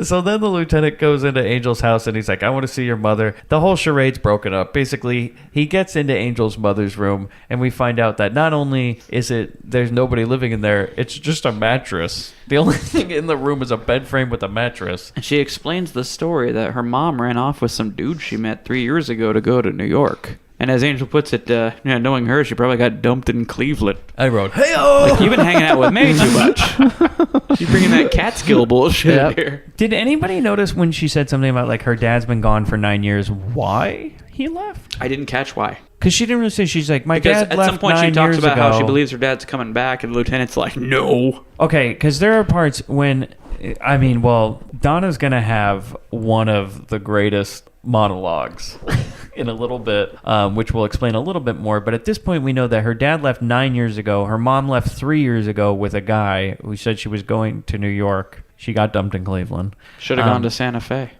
So then the lieutenant goes into Angel's house and he's like, I want to see your mother. The whole charade's broken up. Basically, he gets into Angel's mother's room and we find out that not only there's nobody living in there, it's just a mattress. The only thing in the room is a bed frame with a mattress. And she explains the story that her mom ran off with some dude she met 3 years ago to go to New York. And as Angel puts it, knowing her, she probably got dumped in Cleveland. I wrote, hey-oh! Like, you've been hanging out with me too much. She's bringing that Catskill bullshit in here. Did anybody notice when she said something about, like, her dad's been gone for 9 years, why he left? I didn't catch why. Because she didn't really say, she's like, Because dad at left some point 9 she talks years about ago. how she believes her dad's coming back, and the lieutenant's like, no. Okay, because there are parts when, Donna's going to have one of the greatest monologues in a little bit, which we'll explain a little bit more. But at this point, we know that her dad left 9 years ago. Her mom left 3 years ago with a guy who said she was going to New York. She got dumped in Cleveland. Should have gone to Santa Fe.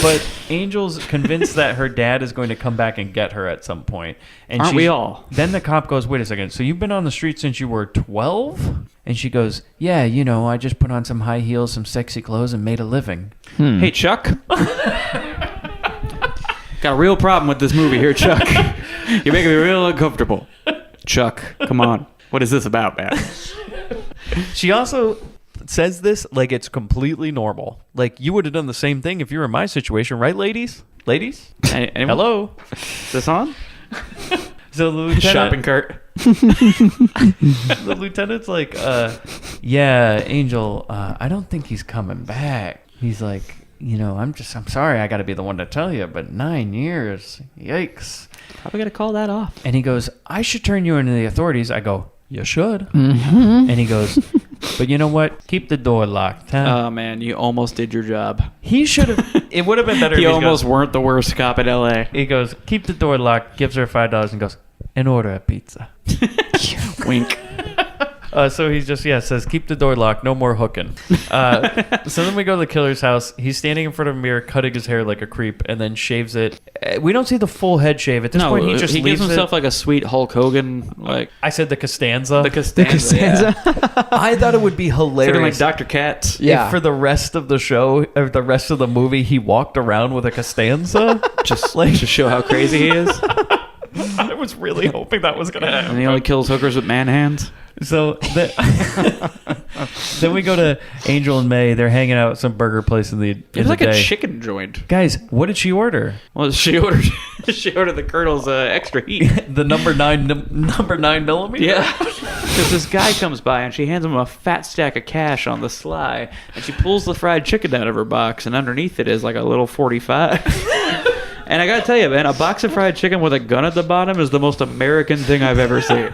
But Angel's convinced that her dad is going to come back and get her at some point. And Aren't we all? Then the cop goes, wait a second, so you've been on the street since you were 12? And she goes, yeah, I just put on some high heels, some sexy clothes, and made a living. Hey, Chuck. Got a real problem with this movie here, Chuck. You're making me real uncomfortable. Chuck, come on. What is this about, man? She also says this like it's completely normal. Like, you would have done the same thing if you were in my situation, right, ladies? Ladies? Anyone? Hello? Is this on? So the lieutenant, Shopping cart. the lieutenant's like, yeah, Angel, I don't think he's coming back. He's like, I'm sorry I got to be the one to tell you, but 9 years, yikes. Probably got to call that off. And he goes, I should turn you into the authorities. I go, you should. Mm-hmm. And he goes, but you know what? Keep the door locked, huh? Oh, man, you almost did your job. He should have. It would have been better if You he almost goes, weren't the worst cop in L.A. He goes, keep the door locked, gives her $5 and goes, and order a pizza. Wink. So he just, says, keep the door locked, no more hooking. So then we go to the killer's house. He's standing in front of a mirror, cutting his hair like a creep, and then shaves it. We don't see the full head shave. At this point, he just he leaves gives himself it. like a sweet Hulk Hogan, like I said the Costanza. the Costanza. Yeah. I thought it would be hilarious. Sort of like Dr. Katz. If for the rest of the show, or the rest of the movie, he walked around with a Costanza. Just to show how crazy he is. I was really hoping that was going to happen. And he only kills hookers with man hands. So then we go to Angel and May. They're hanging out at some burger place in the It was like day. a chicken joint. Guys, what did she order? Well, she ordered the Colonel's extra heat. The number 9 millimeter? Yeah. Because this guy comes by and she hands him a fat stack of cash on the sly, and she pulls the fried chicken out of her box, and underneath it is like a little 45. And I gotta tell you, man, a box of fried chicken with a gun at the bottom is the most American thing I've ever seen.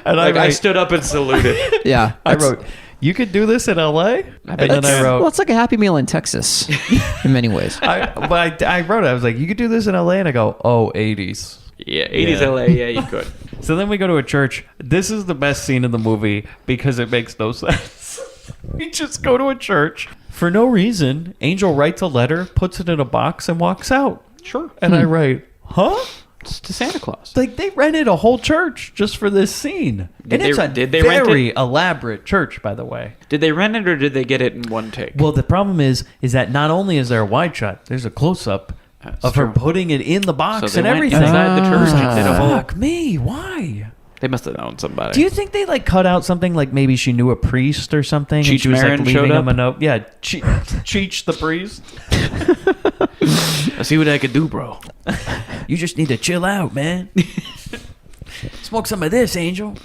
And I stood up and saluted. Yeah. I wrote, you could do this in LA? And then I wrote, Well, it's like a Happy Meal in Texas in many ways. I wrote it. I was like, you could do this in LA? And I go, oh, 80s. Yeah, 80s Yeah. LA, yeah, you could. So then we go to a church. This is the best scene in the movie because it makes no sense. We just go to a church. For no reason, Angel writes a letter, puts it in a box, and walks out. Sure. And I write, huh? It's to Santa Claus. Like, they rented a whole church just for this scene. Did It's a they rent very it? elaborate church, by the way. Did they rent it or did they get it in one take? Well, the problem is that not only is there a wide shot, there's a close-up of her putting it in the box So they and went everything. inside the church and did a whole... Fuck me, why? They must have known somebody. Do you think they cut out something like maybe she knew a priest or something and Cheech she was Marin leaving showed him up? a note? Yeah, Cheech the priest. I see what I could do, bro. You just need to chill out, man. Smoke some of this, Angel.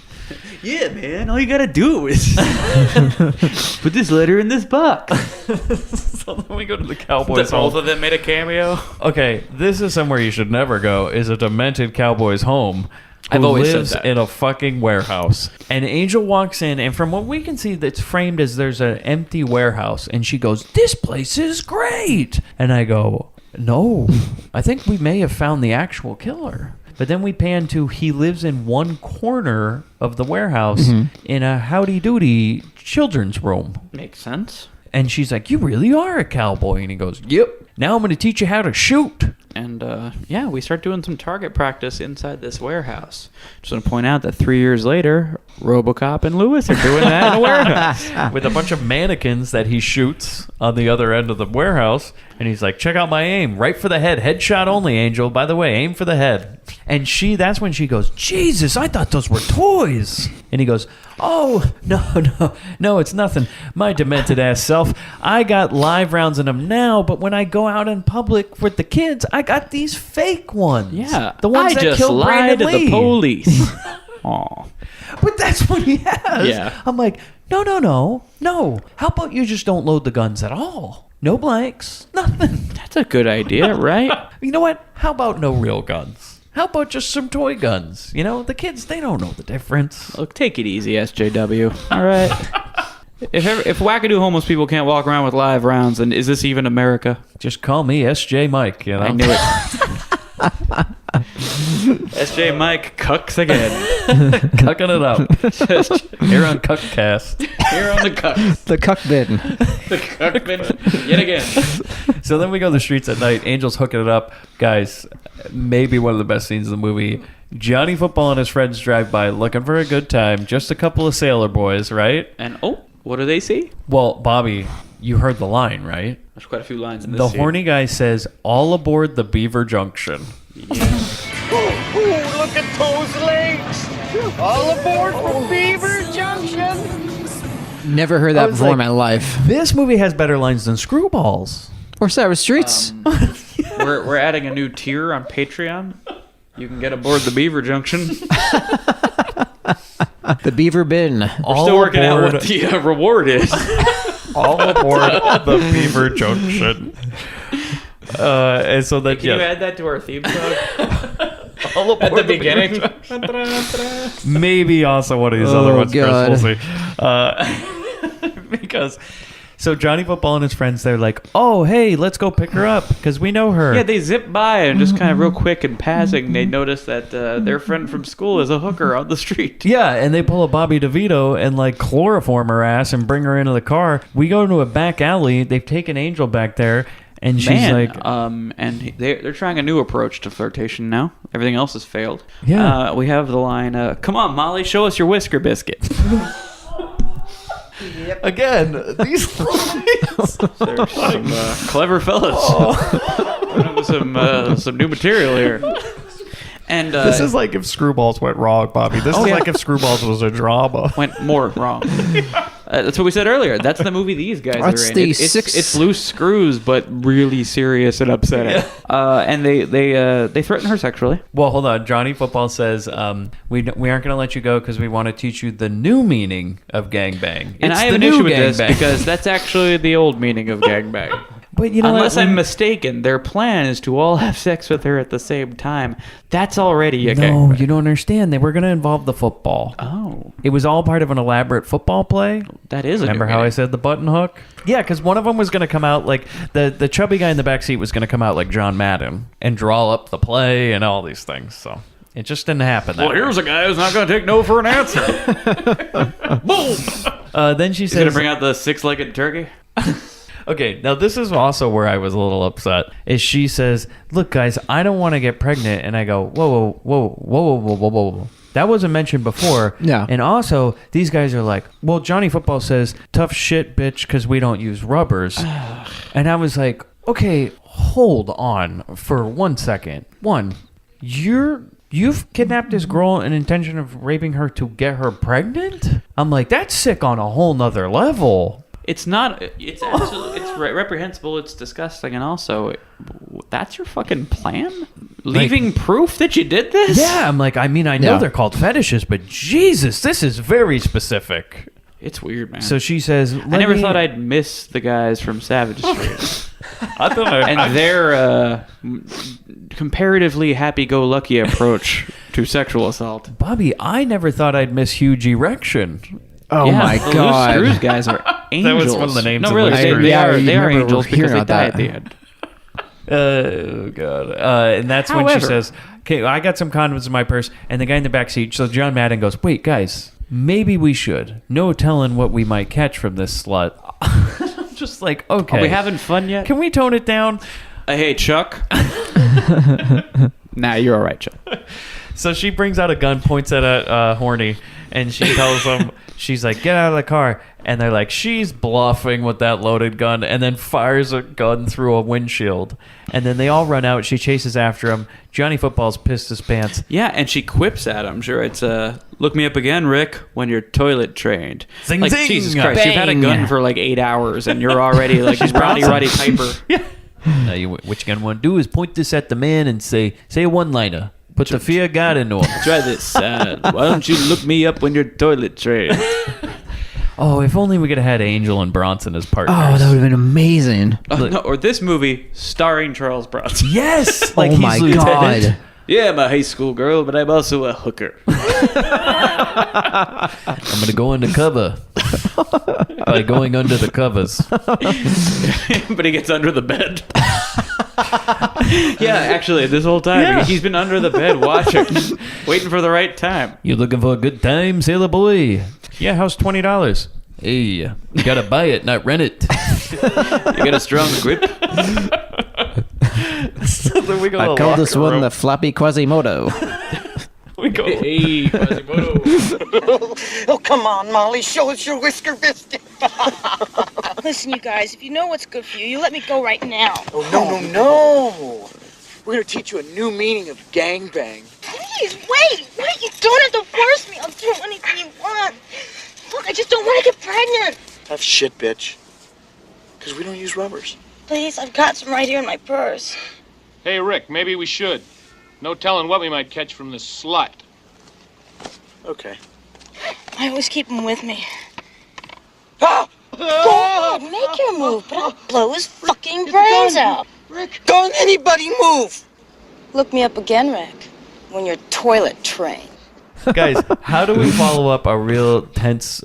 Yeah, man. All you gotta do is put this letter in this box. So then we go to the Cowboys Both home. of them made a cameo. Okay, this is somewhere you should never go, is a demented cowboy's home. Who I've always said lives that. in a fucking warehouse. And Angel walks in, and from what we can see, that's framed as there's an empty warehouse. And she goes, "This place is great." And I go, "No, I think we may have found the actual killer." But then we pan to he lives in one corner of the warehouse in a howdy-doody children's room. Makes sense. And she's like, "You really are a cowboy." And he goes, "Yep. Now I'm going to teach you how to shoot." And yeah, we start doing some target practice inside this warehouse. Just want to point out that 3 years later, RoboCop and Lewis are doing that in a warehouse. With a bunch of mannequins that he shoots on the other end of the warehouse. And he's like, "Check out my aim. Right for the head. Headshot only, Angel. By the way, aim for the head." And that's when she goes, "Jesus, I thought those were toys." And he goes, "Oh, no, it's nothing. My demented ass self. I got live rounds in them now, but when I go out in public with the kids, I got these fake ones. Yeah, the ones I that just killed lied Brandon to Lee." the police. Aw. But that's what he has. Yeah. I'm like, no. How about you just don't load the guns at all? No blanks, nothing. That's a good idea, right? You know what? How about no real guns? How about just some toy guns? You know, the kids, they don't know the difference. Look, take it easy, SJW. All right. If wackadoo homeless people can't walk around with live rounds, then is this even America? Just call me SJ Mike, you know? I knew it. SJ Mike cucks again. Cucking it up. Just Here on Cuckcast. here on the cuck. The cuck bin. The cuck bin yet again. So then we go to the streets at night. Angel's hooking it up. Guys, maybe one of the best scenes of the movie. Johnny Football and his friends drive by looking for a good time. Just a couple of sailor boys, right? And what do they see? Well, Bobby, you heard the line, right? There's quite a few lines in this The scene. horny guy says, "All aboard the Beaver Junction." Ooh, look at those legs! All aboard for Beaver Junction! Never heard I that was before like- in my life. This movie has better lines than Screwballs. Or Cyber Streets. We're adding a new tier on Patreon. You can get aboard the Beaver Junction. The Beaver Bin. We're still working out what the reward is. All aboard the Beaver Junction. And so that, Can you add that to our theme song? all aboard At the beginning? Maybe also one of these Oh, other ones, God. Chris. We'll see. Because so Johnny Football and his friends, they're like, "Oh, hey, let's go pick her up because we know her." Yeah, they zip by and just kind of real quick in passing, they notice that their friend from school is a hooker on the street. Yeah, and they pull a Bobby DeVito and like chloroform her ass and bring her into the car. We go into a back alley. They've taken Angel back there, and she's like, and they're trying a new approach to flirtation now. Everything else has failed. Yeah. We have the line, "Come on, Molly, show us your whisker biscuit." again, these lines. They're some clever fellas. Some new material here. And This is like if Screwballs went wrong, Bobby. This is like if Screwballs was a drama. went more wrong. That's what we said earlier. That's the movie these guys That's are in. the It's loose screws, but really serious and upsetting. And they threaten her sexually. Well, hold on. Johnny Football says, we aren't going to let you go because we want to teach you the new meaning of gangbang. And It's I have the an new issue with this gangbang. because that's actually the old meaning of gangbang. But you know Unless what? I'm mistaken, their plan is to all have sex with her at the same time. That's already a No, gangbang. you don't understand. They were going to involve the football. Oh, It was all part of an elaborate football play. that is a Remember new how I meaning. said the button hook? Yeah, because one of them was going to come out like the chubby guy in the back seat was going to come out like John Madden and draw up the play and all these things. So it just didn't happen. That Well, here's a guy who's not going to take no for an answer. Boom! then she He's going to says, bring out the six-legged turkey. okay, now this is also where I was a little upset. Is she says, "Look, guys, I don't want to get pregnant," and I go, "Whoa. That wasn't mentioned before." Yeah. And also, these guys are like, "Well, Johnny Football says tough shit, bitch, because we don't use rubbers," and I was like, "Okay, hold on for 1 second. One, You've kidnapped this girl in intention of raping her to get her pregnant?" I'm like, that's sick on a whole nother level. It's not. It's absolutely. It's reprehensible. It's disgusting, and also, that's your fucking plan. leaving proof that you did this? Yeah, I'm like, I mean, I know Yeah. they're called fetishes, but Jesus, this is very specific. It's weird, man. So she says, I never thought I'd miss the guys from Savage Street. I thought And their comparatively happy-go-lucky approach to sexual assault. Bobby, I never thought I'd miss huge erection. Oh Yeah, my the Loose god. Screws guys are angels. was one of the names No, of really, Loose they, Screws. they Yeah, are, you they are remember angels because hearing they about die that. at the end. Oh god! And that's when she However- says, "Okay, I got some condoms in my purse." And the guy in the back seat, so John Madden goes, "Wait, guys, maybe we should. No telling what we might catch from this slut." Just like, okay, Are we having fun yet? Can we tone it down? Hey, Chuck. Nah, you're all right, Chuck. So she brings out a gun, points at Horny, and she tells him, she's like, "Get out of the car." And they're like, she's bluffing with that loaded gun, and then fires a gun through a windshield. And then they all run out. She chases after him. Johnny Football's pissed his pants. Yeah, and she quips at him. Sure, it's look me up again, Rick, when you're toilet trained. Zing, like, zing. Jesus Christ, you've had a Bang. gun for like 8 hours, and you're already like Roddy Piper. Now, what you're going to want to do is point this at the man and say a one-liner. Put the fear of God into him. Try this. Why don't you look me up when you're toilet trained? Oh, if only we could have had Angel and Bronson as partners. Oh, that would have been amazing. No, or this movie starring Charles Bronson. Yes! Oh my Lieutenant. god. Yeah, I'm a high school girl, but I'm also a hooker. I'm going to go undercover by going under the covers. But he gets under the bed. Yeah, actually, this whole time, Yeah. he's been under the bed watching, waiting for the right time. You looking for a good time, sailor boy? Yeah, how's $20? Hey, you gotta buy it, not rent it. You got a strong grip? So then we go to I the call this locker one room. the floppy Quasimodo. We go. Hey, Quasimodo. Oh, come on, Molly. Show us your whisker biscuit. Listen, you guys, if you know what's good for you, you let me go right now. Oh, no. We're going to teach you a new meaning of gangbang. Please, wait. You don't have to force me. I'll do anything you want. Look, I just don't want to get pregnant. Tough shit, bitch. Because we don't use rubbers. Please, I've got some right here in my purse. Hey, Rick, maybe we should. No telling what we might catch from this slut. Okay. I always keep them with me. Ah! Go ahead, make your move, but I'll blow his fucking brains out. Rick, don't anybody move! Look me up again, Rick, when you're toilet trained. Guys, how do we follow up a real tense,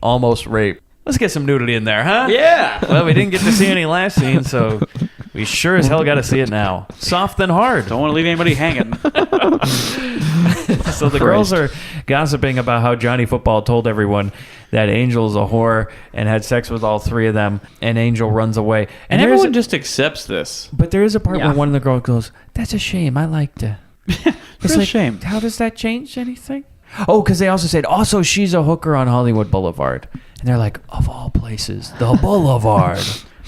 almost rape? Let's get some nudity in there, huh? Yeah. Well, we didn't get to see any last scene, so we sure as hell got to see it now. Soft and hard. Don't want to leave anybody hanging. So the girls are gossiping about how Johnny Football told everyone that Angel's a whore and had sex with all three of them, and Angel runs away. And there's everyone a- just accepts this. But there is a part Yeah. where one of the girls goes, "That's a shame. I liked her." It's Real like, shame. how does that change anything? Oh, because they also said, also, she's a hooker on Hollywood Boulevard. And they're like, of all places, the Boulevard.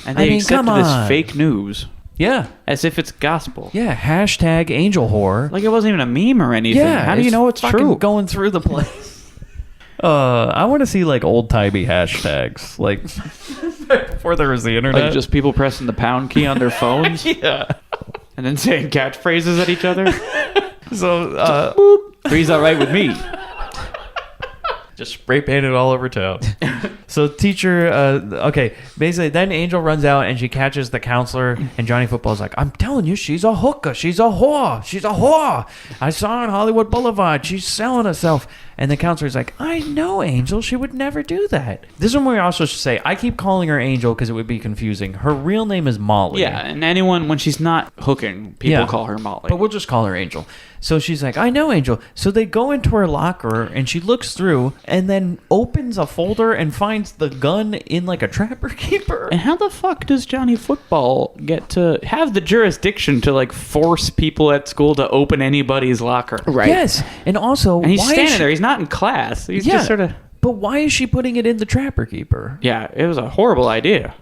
And I they mean, come accepted this on. fake news Yeah. as if it's gospel. Yeah. Hashtag angel whore. Like it wasn't even a meme or anything. Yeah. How do you know it's fucking true? Going through the place. I want to see like old-timey hashtags. Like before there was the internet. Like just people pressing the pound key on their phones yeah. and then saying catchphrases at each other. So, Three's all right with me. just spray painted all over town. So teacher, okay, basically then Angel runs out and she catches the counselor and Johnny Football's like, I'm telling you, she's a hooker. She's a whore. She's a whore. I saw her on Hollywood Boulevard. She's selling herself. And the counselor's like, I know, Angel. She would never do that. This is when we also should say, I keep calling her Angel because it would be confusing. Her real name is Molly. Yeah, and anyone, when she's not hooking, people Yeah. call her Molly. But we'll just call her Angel. So she's like, I know, Angel. So they go into her locker and she looks through and then opens a folder and finds the gun in like a trapper keeper. And how the fuck does Johnny Football get to have the jurisdiction to like force people at school to open anybody's locker? Right. Yes. And also, And he's why is standing she- there. He's not in class. He's Yeah. just sort of. But why is she putting it in the trapper keeper? Yeah, it was a horrible idea.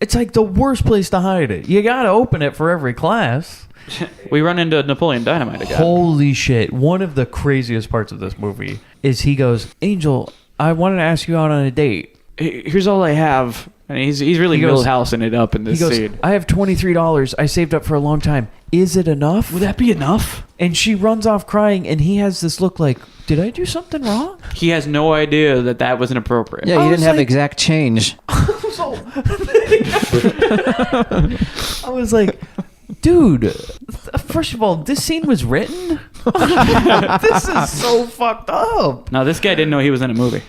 It's like the worst place to hide it. You got to open it for every class. We run into Napoleon Dynamite again. Holy shit. One of the craziest parts of this movie is he goes, Angel, I wanted to ask you out on a date. Here's all I have. And he's really He goes- Millhousing it up in He this goes, scene. I have $23 I saved up for a long time. Is it enough? Would that be enough? And she runs off crying, and he has this look like, did I do something wrong? He has no idea that was inappropriate. Yeah, I you was didn't have like- exact change. I was like, dude, first of all, this scene was written? This is so fucked up. Now, this guy didn't know he was in a movie.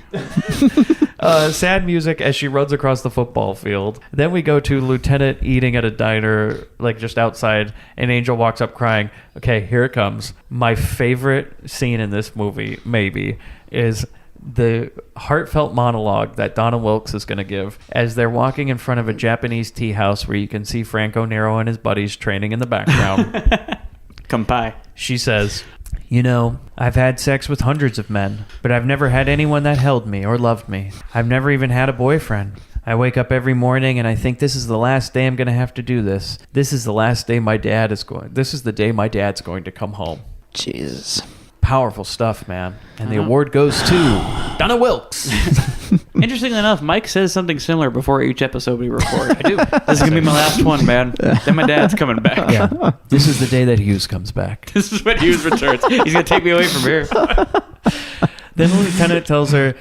Sad music as she runs across the football field. Then we go to Lieutenant eating at a diner, like just outside, and Angel walks up crying. Okay, here it comes. My favorite scene in this movie, maybe, is the heartfelt monologue that Donna Wilkes is going to give as they're walking in front of a Japanese tea house where you can see Franco Nero and his buddies training in the background. Kampai. She says, you know, I've had sex with hundreds of men, but I've never had anyone that held me or loved me. I've never even had a boyfriend. I wake up every morning and I think this is the last day I'm going to have to do this. This is the last day this is the day my dad's going to come home. Jesus. Powerful stuff, man. And the award goes to Donna Wilkes. Interestingly enough, Mike says something similar before each episode we record. I do. This is going to be my last one, man. Then my dad's coming back. Yeah. This is the day that Hughes comes back. This is when Hughes returns. He's going to take me away from here. Then the lieutenant tells her,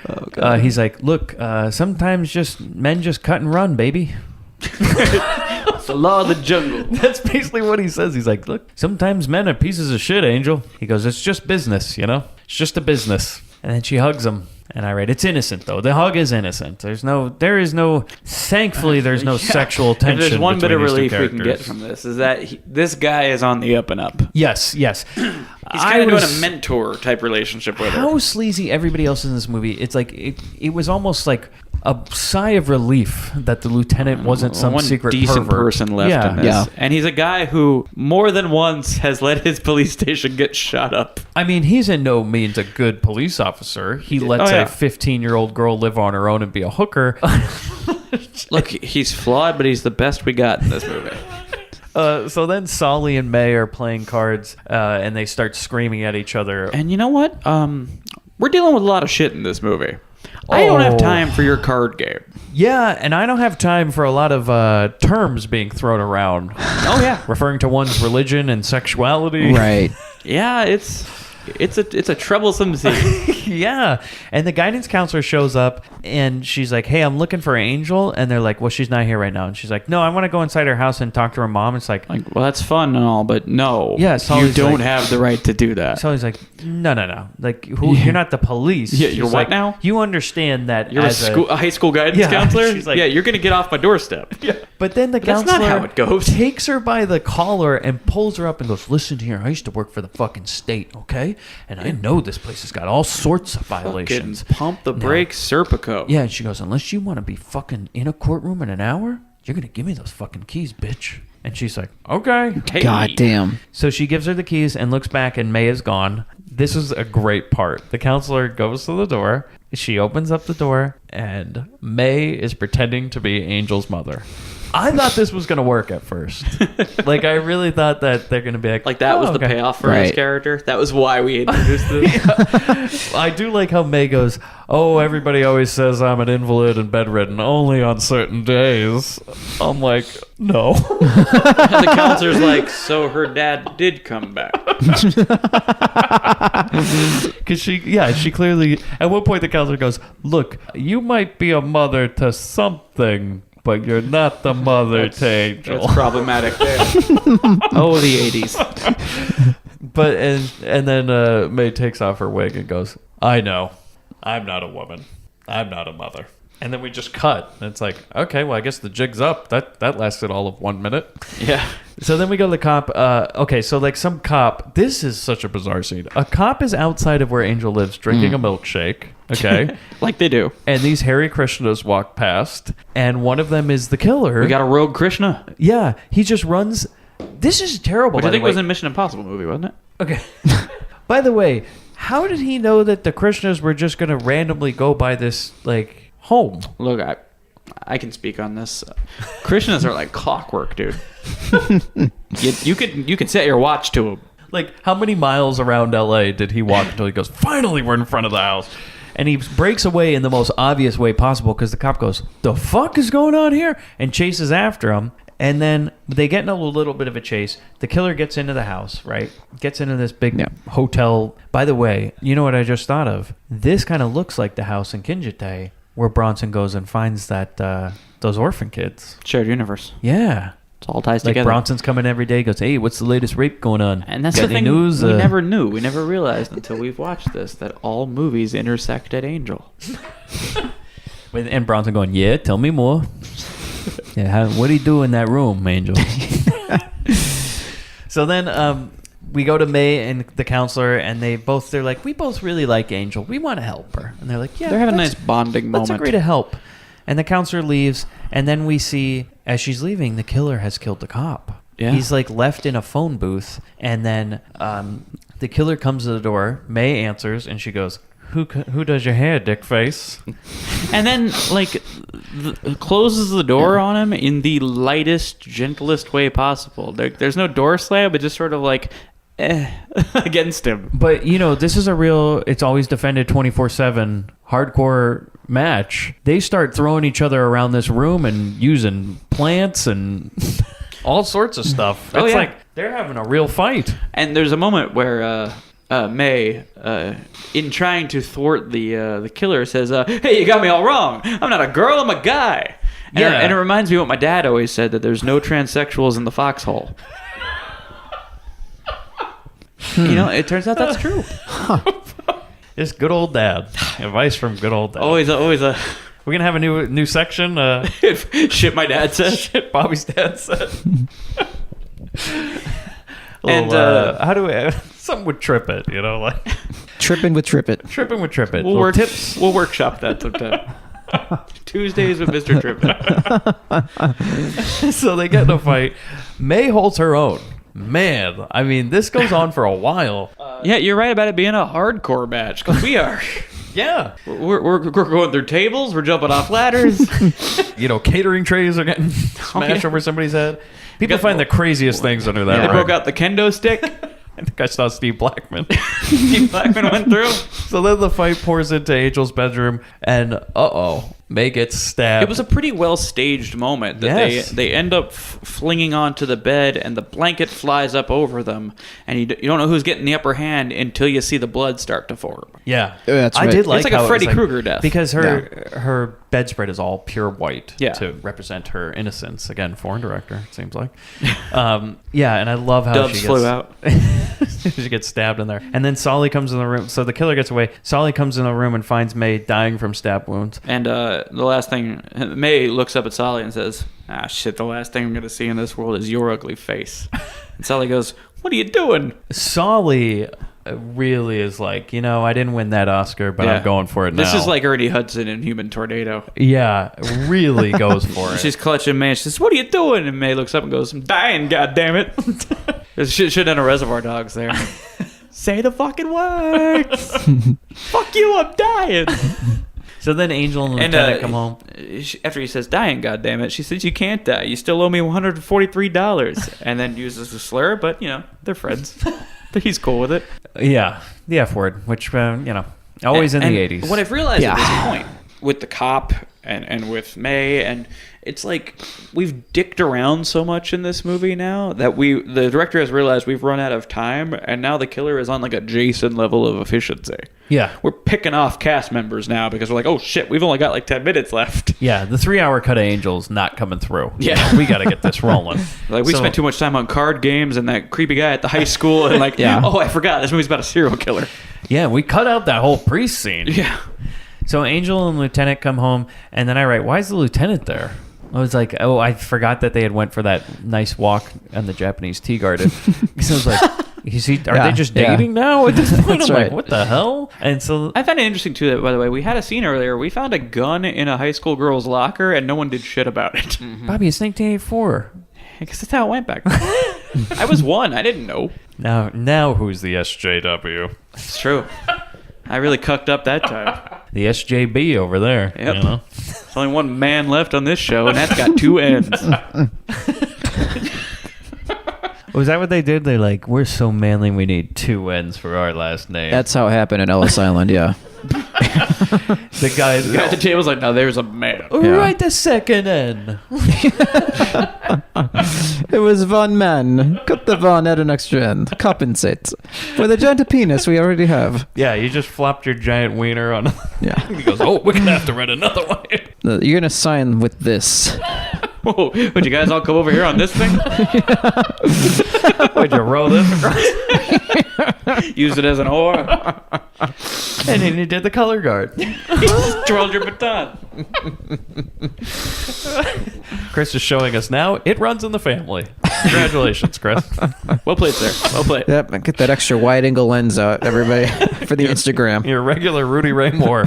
he's like, look, sometimes men just cut and run, baby. It's the law of the jungle. That's basically what he says. He's like, look, sometimes men are pieces of shit, Angel. He goes, it's just business, you know? It's just a business. And then she hugs him. And I write, it's innocent, though. The hug is innocent. Thankfully, there's no sexual tension. If there's one bit of between these two relief we can get characters. from this, is that this guy is on the up and up. Yes. He's kind of doing a mentor type relationship with her. How sleazy everybody else in this movie. It's like, it was almost like a sigh of relief that the lieutenant wasn't some one secret decent pervert. person left in this. Yeah. And he's a guy who more than once has let his police station get shot up. I mean, he's in no means a good police officer. He lets yeah. a 15-year-old girl live on her own and be a hooker. Look, he's flawed, but he's the best we got in this movie. So then Solly and May are playing cards, and they start screaming at each other. And you know what? We're dealing with a lot of shit in this movie. I don't have time for your card game. Yeah, and I don't have time for a lot of terms being thrown around. Oh, yeah. Referring to one's religion and sexuality. Right. Yeah, it's a troublesome scene. Yeah. And the guidance counselor shows up, and she's like, hey, I'm looking for Angel. And they're like, well, she's not here right now. And she's like, no, I want to go inside her house and talk to her mom. It's like, Like, well, that's fun and all, but no. Yeah, Solly's you don't like- have the right to do that. Solly's like, no. Like, you're not the police. Yeah, She's you're what like, now? You understand that You're as a high school guidance Yeah, counselor? she's like- yeah, you're going to get off my doorstep. Yeah. But then the That's counselor not how it goes. takes her by the collar and pulls her up and goes, listen here, I used to work for the fucking state, okay? And I know this place has got all sorts of violations. Pump the brakes, Serpico. Yeah, and she goes, unless you want to be fucking in a courtroom in an hour, you're going to give me those fucking keys, bitch. And she's like, okay. Hey. God damn. So she gives her the keys and looks back, and May is gone. This is a great part. The counselor goes to the door. She opens up the door, and May is pretending to be Angel's mother. I thought this was going to work at first. Like, I really thought that they're going to be like... That was "Oh, the okay." payoff for his Right. character. That was why we introduced this. I do like how May goes, oh, everybody always says I'm an invalid and bedridden, only on certain days. I'm like, no. And the counselor's like, so her dad did come back. Because she clearly... At one point, the counselor goes, look, you might be a mother to something, but you're not the mother to Angel. That's problematic there. Oh, the 80s. But and then May takes off her wig and goes, I know. I'm not a woman. I'm not a mother. And then we just cut. And it's like, okay, well, I guess the jig's up. That lasted all of 1 minute. Yeah. So then we go to the cop. Okay, so like some cop. This is such a bizarre scene. A cop is outside of where Angel lives drinking a milkshake. Okay. Like they do. And these Hare Krishnas walk past. And one of them is the killer. We got a rogue Krishna. Yeah. He just runs. This is terrible. Which by I think the way. was a Mission Impossible movie, wasn't it? Okay. By the way, how did he know that the Krishnas were just going to randomly go by this, like, home? Look, I can speak on this. Krishnas are like clockwork, dude. you could set your watch to them. Like, how many miles around L.A. did he walk until he goes, finally, we're in front of the house? And he breaks away in the most obvious way possible because the cop goes, "The fuck is going on here?" and chases after him. And then they get in a little bit of a chase. The killer gets into the house, right? Gets into this big hotel. By the way, you know what I just thought of? This kind of looks like the house in Kinjite where Bronson goes and finds that those orphan kids. Shared universe. Yeah. It all ties Like together. Bronson's coming every day, goes, "Hey, what's the latest rape going on?" And that's Got the any thing news? we never knew. We never realized until we've watched this that all movies intersect at Angel. And Bronson going, "Yeah, tell me more." Yeah, what do you do in that room, Angel? So then we go to May and the counselor, and they're like, "We both really like Angel. We want to help her." And they're like, "Yeah, They're having a nice bonding let's moment. agree to help." And the counselor leaves, and then we see, as she's leaving, the killer has killed the cop. Yeah. He's like left in a phone booth, and then the killer comes to the door. May answers, and she goes, Who does your hair, dick face?" And then, like, closes the door on him in the lightest, gentlest way possible. There's no door slam, but just sort of like, against him. But, this is a real, it's always defended 24/7 hardcore match. They start throwing each other around this room and using plants and all sorts of stuff. It's like they're having a real fight. And there's a moment where May, in trying to thwart the killer, says, "Hey, you got me all wrong. I'm not a girl, I'm a guy." And it reminds me of what my dad always said, that there's no transsexuals in the foxhole. It turns out that's true. It's good old dad. Advice from good old dad. Always a... We're gonna have a new section. Shit my dad said. Shit Bobby's dad said. And how do we? Something would trip it, like Tripping with Trip It. tripping would trip it. We'll Little tips. We'll workshop that sometime. Tuesdays with Mr. Trippin. So they get in a fight. May holds her own. Man, I mean, this goes on for a while. Yeah, you're right about it being a hardcore match, because we are. Yeah. We're going through tables. We're jumping off ladders. Catering trays are getting smashed over somebody's head. People find the craziest things under that. They rug. broke out the kendo stick. I think I saw Steve Blackman. Steve Blackman went through. So then the fight pours into Angel's bedroom, and May gets stabbed. It was a pretty well staged moment that they end up flinging onto the bed, and the blanket flies up over them, and you don't know who's getting the upper hand until you see the blood start to form. Yeah, that's right. I did like it's like how a Freddy it was Krueger death because her bedspread is all pure white to represent her innocence. Again, foreign director, it seems like. And I love how Doves she flew gets out. she gets stabbed in there, and then Solly comes in the room. So the killer gets away. Solly comes in the room and finds May dying from stab wounds. And the last thing, May looks up at Solly and says, "Ah, shit, the last thing I'm going to see in this world is your ugly face." And Solly goes, "What are you doing?" Solly really is like, I didn't win that Oscar, but I'm going for it now. This is like Ernie Hudson in Human Tornado. Yeah, really goes for it. She's clutching May. She says, "What are you doing?" And May looks up and goes, "I'm dying, goddammit." Should have a Reservoir Dogs there. Say the fucking words. Fuck you, I'm dying. So then Angel and Lieutenant come home. After he says, "Dying, goddammit," she says, "You can't die. You still owe me $143. And then uses a slur, but, they're friends. He's cool with it. Yeah, the F word, which, always in the 80s. What I've realized at this point, with the cop and with May, and it's like we've dicked around so much in this movie now that the director has realized we've run out of time, and now the killer is on like a Jason level of efficiency. Yeah. We're picking off cast members now because we're like, oh shit, we've only got like 10 minutes left. Yeah, the 3-hour cut of Angel's not coming through. Yeah. We got to get this rolling. Like we spent too much time on card games and that creepy guy at the high school, and like, oh, I forgot, this movie's about a serial killer. Yeah, we cut out that whole priest scene. Yeah. So Angel and Lieutenant come home, and then I write, why is the Lieutenant there? I was like, oh, I forgot that they had went for that nice walk in the Japanese tea garden. So I was like, are they just dating now at this point? I'm like, what the hell? And so I found it interesting too that, by the way, we had a scene earlier. We found a gun in a high school girl's locker, and no one did shit about it. Mm-hmm. Bobby, it's 1984. I guess that's how it went back then. I was 1. I didn't know. Now who's the SJW? It's true. I really cucked up that time. The SJB over there. Yep. There's only one man left on this show, and that's got 2 ends. Was that what they did? They're like, we're so manly, we need 2 ends for our last name. That's how it happened in Ellis Island, yeah. The guy At the table's like, now there's a man. right the second end. It was one man. Cut the one at an extra end. Compensate. For the giant penis we already have. Yeah, you just flopped your giant wiener on. Yeah. He goes, oh, we're gonna have to rent another one. You're gonna sign with this. Whoa, would you guys all come over here on this thing? Would you roll this across? Use it as an oar. And then you did the color guard. Twirled your baton. Chris is showing us now. It runs in the family. Congratulations, Chris. Well played, sir. Well played. Yep, get that extra wide angle lens out, everybody, for the Instagram. Your regular Rudy Ray Moore.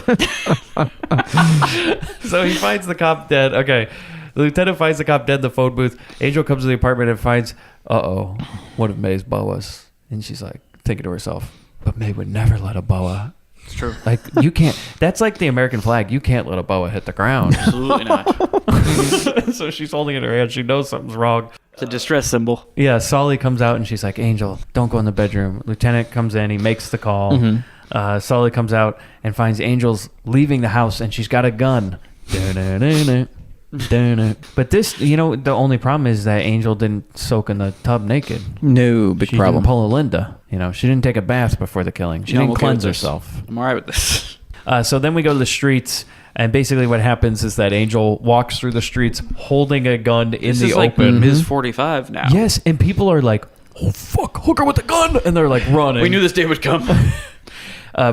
So he finds the cop dead. Okay. The lieutenant finds the cop dead in the phone booth. Angel comes to the apartment and finds, one of May's boas. And she's like, thinking to herself, but May would never let a boa. It's true. Like, you can't, that's like the American flag. You can't let a boa hit the ground. Absolutely not. So she's holding it in her hand. She knows something's wrong. It's a distress symbol. Yeah, Solly comes out and she's like, Angel, don't go in the bedroom. Lieutenant comes in. He makes the call. Solly comes out and finds Angel's leaving the house and she's got a gun. But this, the only problem is that Angel didn't soak in the tub naked. No, big She problem. didn't pull a Linda. She didn't take a bath before the killing. She didn't cleanse herself. I'm all right with this. So then we go to the streets, and basically what happens is that Angel walks through the streets holding a gun in This the is open. like Ms. 45 now. Yes, and people are like, oh, fuck, hooker with the gun! And they're like running. We knew this day would come.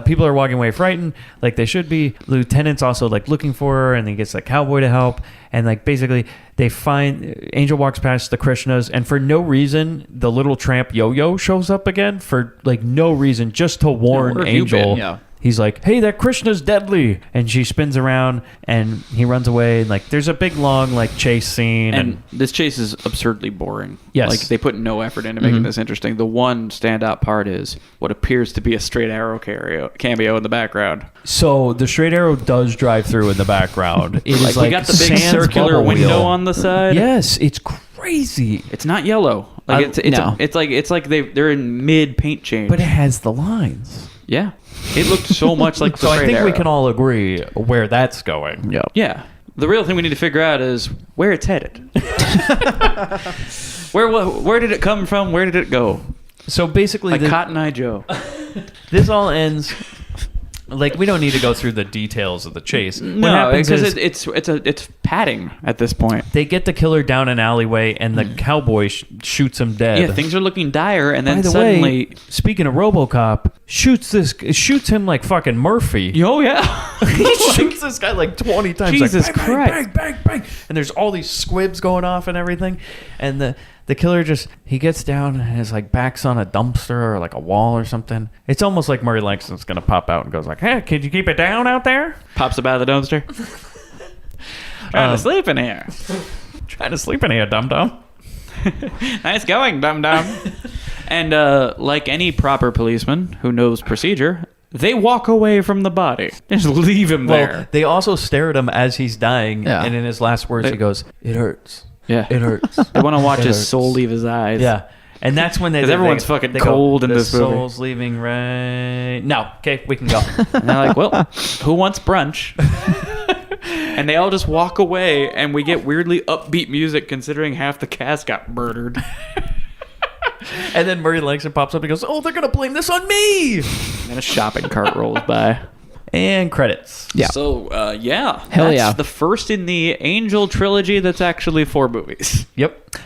People are walking away frightened, like they should be. Lieutenant's also like looking for her, and he gets the cowboy to help. And like basically, they find Angel walks past the Krishnas, and for no reason, the little tramp Yo-Yo shows up again for like no reason, just to warn where have you Angel. been? Yeah. He's like, hey, that Krishna's deadly. And she spins around and he runs away. And like, there's a big, long, like, chase scene. And this chase is absurdly boring. Yes. Like, they put no effort into making this interesting. The one standout part is what appears to be a straight arrow cameo in the background. So the straight arrow does drive through in the background. It is we got the big Sans circular bubble window wheel. on the side. Yes, it's crazy. It's not yellow. Like no. it's like they're in mid paint change. But it has the lines. Yeah. It looked so much like the So I straight think we arrow. can all agree where that's going. Yep. Yeah. The real thing we need to figure out is where it's headed. Where did it come from? Where did it go? So basically, Like Cotton Eye Joe. this all ends. Like, we don't need to go through the details of the chase. What No, happens because is it's padding at this point. they get the killer down an alleyway, and the cowboy shoots him dead. Yeah, things are looking dire, and then By the suddenly, way, speaking of RoboCop, shoots him like fucking Murphy. oh yeah, He shoots this guy like 20 times. Jesus like, bang, Christ. bang, bang, bang. And there's all these squibs going off and everything. And the killer he gets down and his like back's on a dumpster or like a wall or something. It's almost like Murray Langston's going to pop out and goes like, hey, could you keep it down out there? pops up out of the dumpster. Trying to sleep in here. Trying to sleep in here, dum-dum. Nice going, dum dum. And like any proper policeman who knows procedure, they walk away from the body. Just leave him there. Well, they also stare at him as he's dying. Yeah. And in his last words, he goes, it hurts. Yeah. It hurts. They want to watch It his hurts. soul leave his eyes. Yeah. And that's when 'Cause everyone's fucking go, cold in the this movie." soul's leaving right... No. Okay, we can go. And they're like, well, who wants brunch? And they all just walk away, and we get weirdly upbeat music considering half the cast got murdered. And then Murray Langston pops up and goes, oh, they're going to blame this on me. And a shopping cart rolls by. And credits. Yeah. So, yeah. Hell that's yeah. the first in the Angel trilogy that's actually 4 movies. Yep.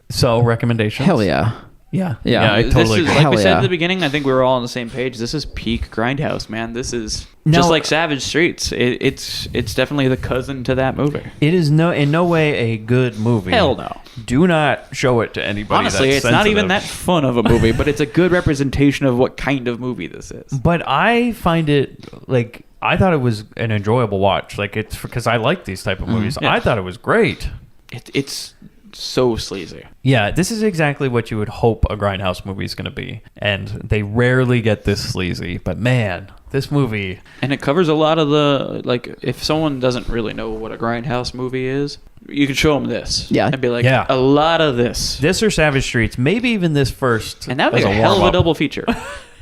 So, recommendations? Hell yeah. Yeah. Yeah. I This totally is, agree. like Hell we said yeah. at the beginning, I think we were all on the same page. This is peak Grindhouse, man. This is Now- just like Savage Streets. It's definitely the cousin to that movie. It is in no way a good movie. Hell no. Do not show it to anybody. Honestly, that's it's not even sensitive. that fun of a movie, but it's a good representation of what kind of movie this is. But I find it, like, I thought it was an enjoyable watch. Like, it's because I like these type of movies. Yeah. I thought it was great. It's so sleazy. Yeah, this is exactly what you would hope a Grindhouse movie is going to be. And they rarely get this sleazy. But man, this movie... And it covers a lot of the, like, if someone doesn't really know what a Grindhouse movie is, you can show them this. Yeah. And be like, Yeah. a lot of this. This or Savage Streets, maybe even this first. And that would be as a hell of a warm-up. double feature.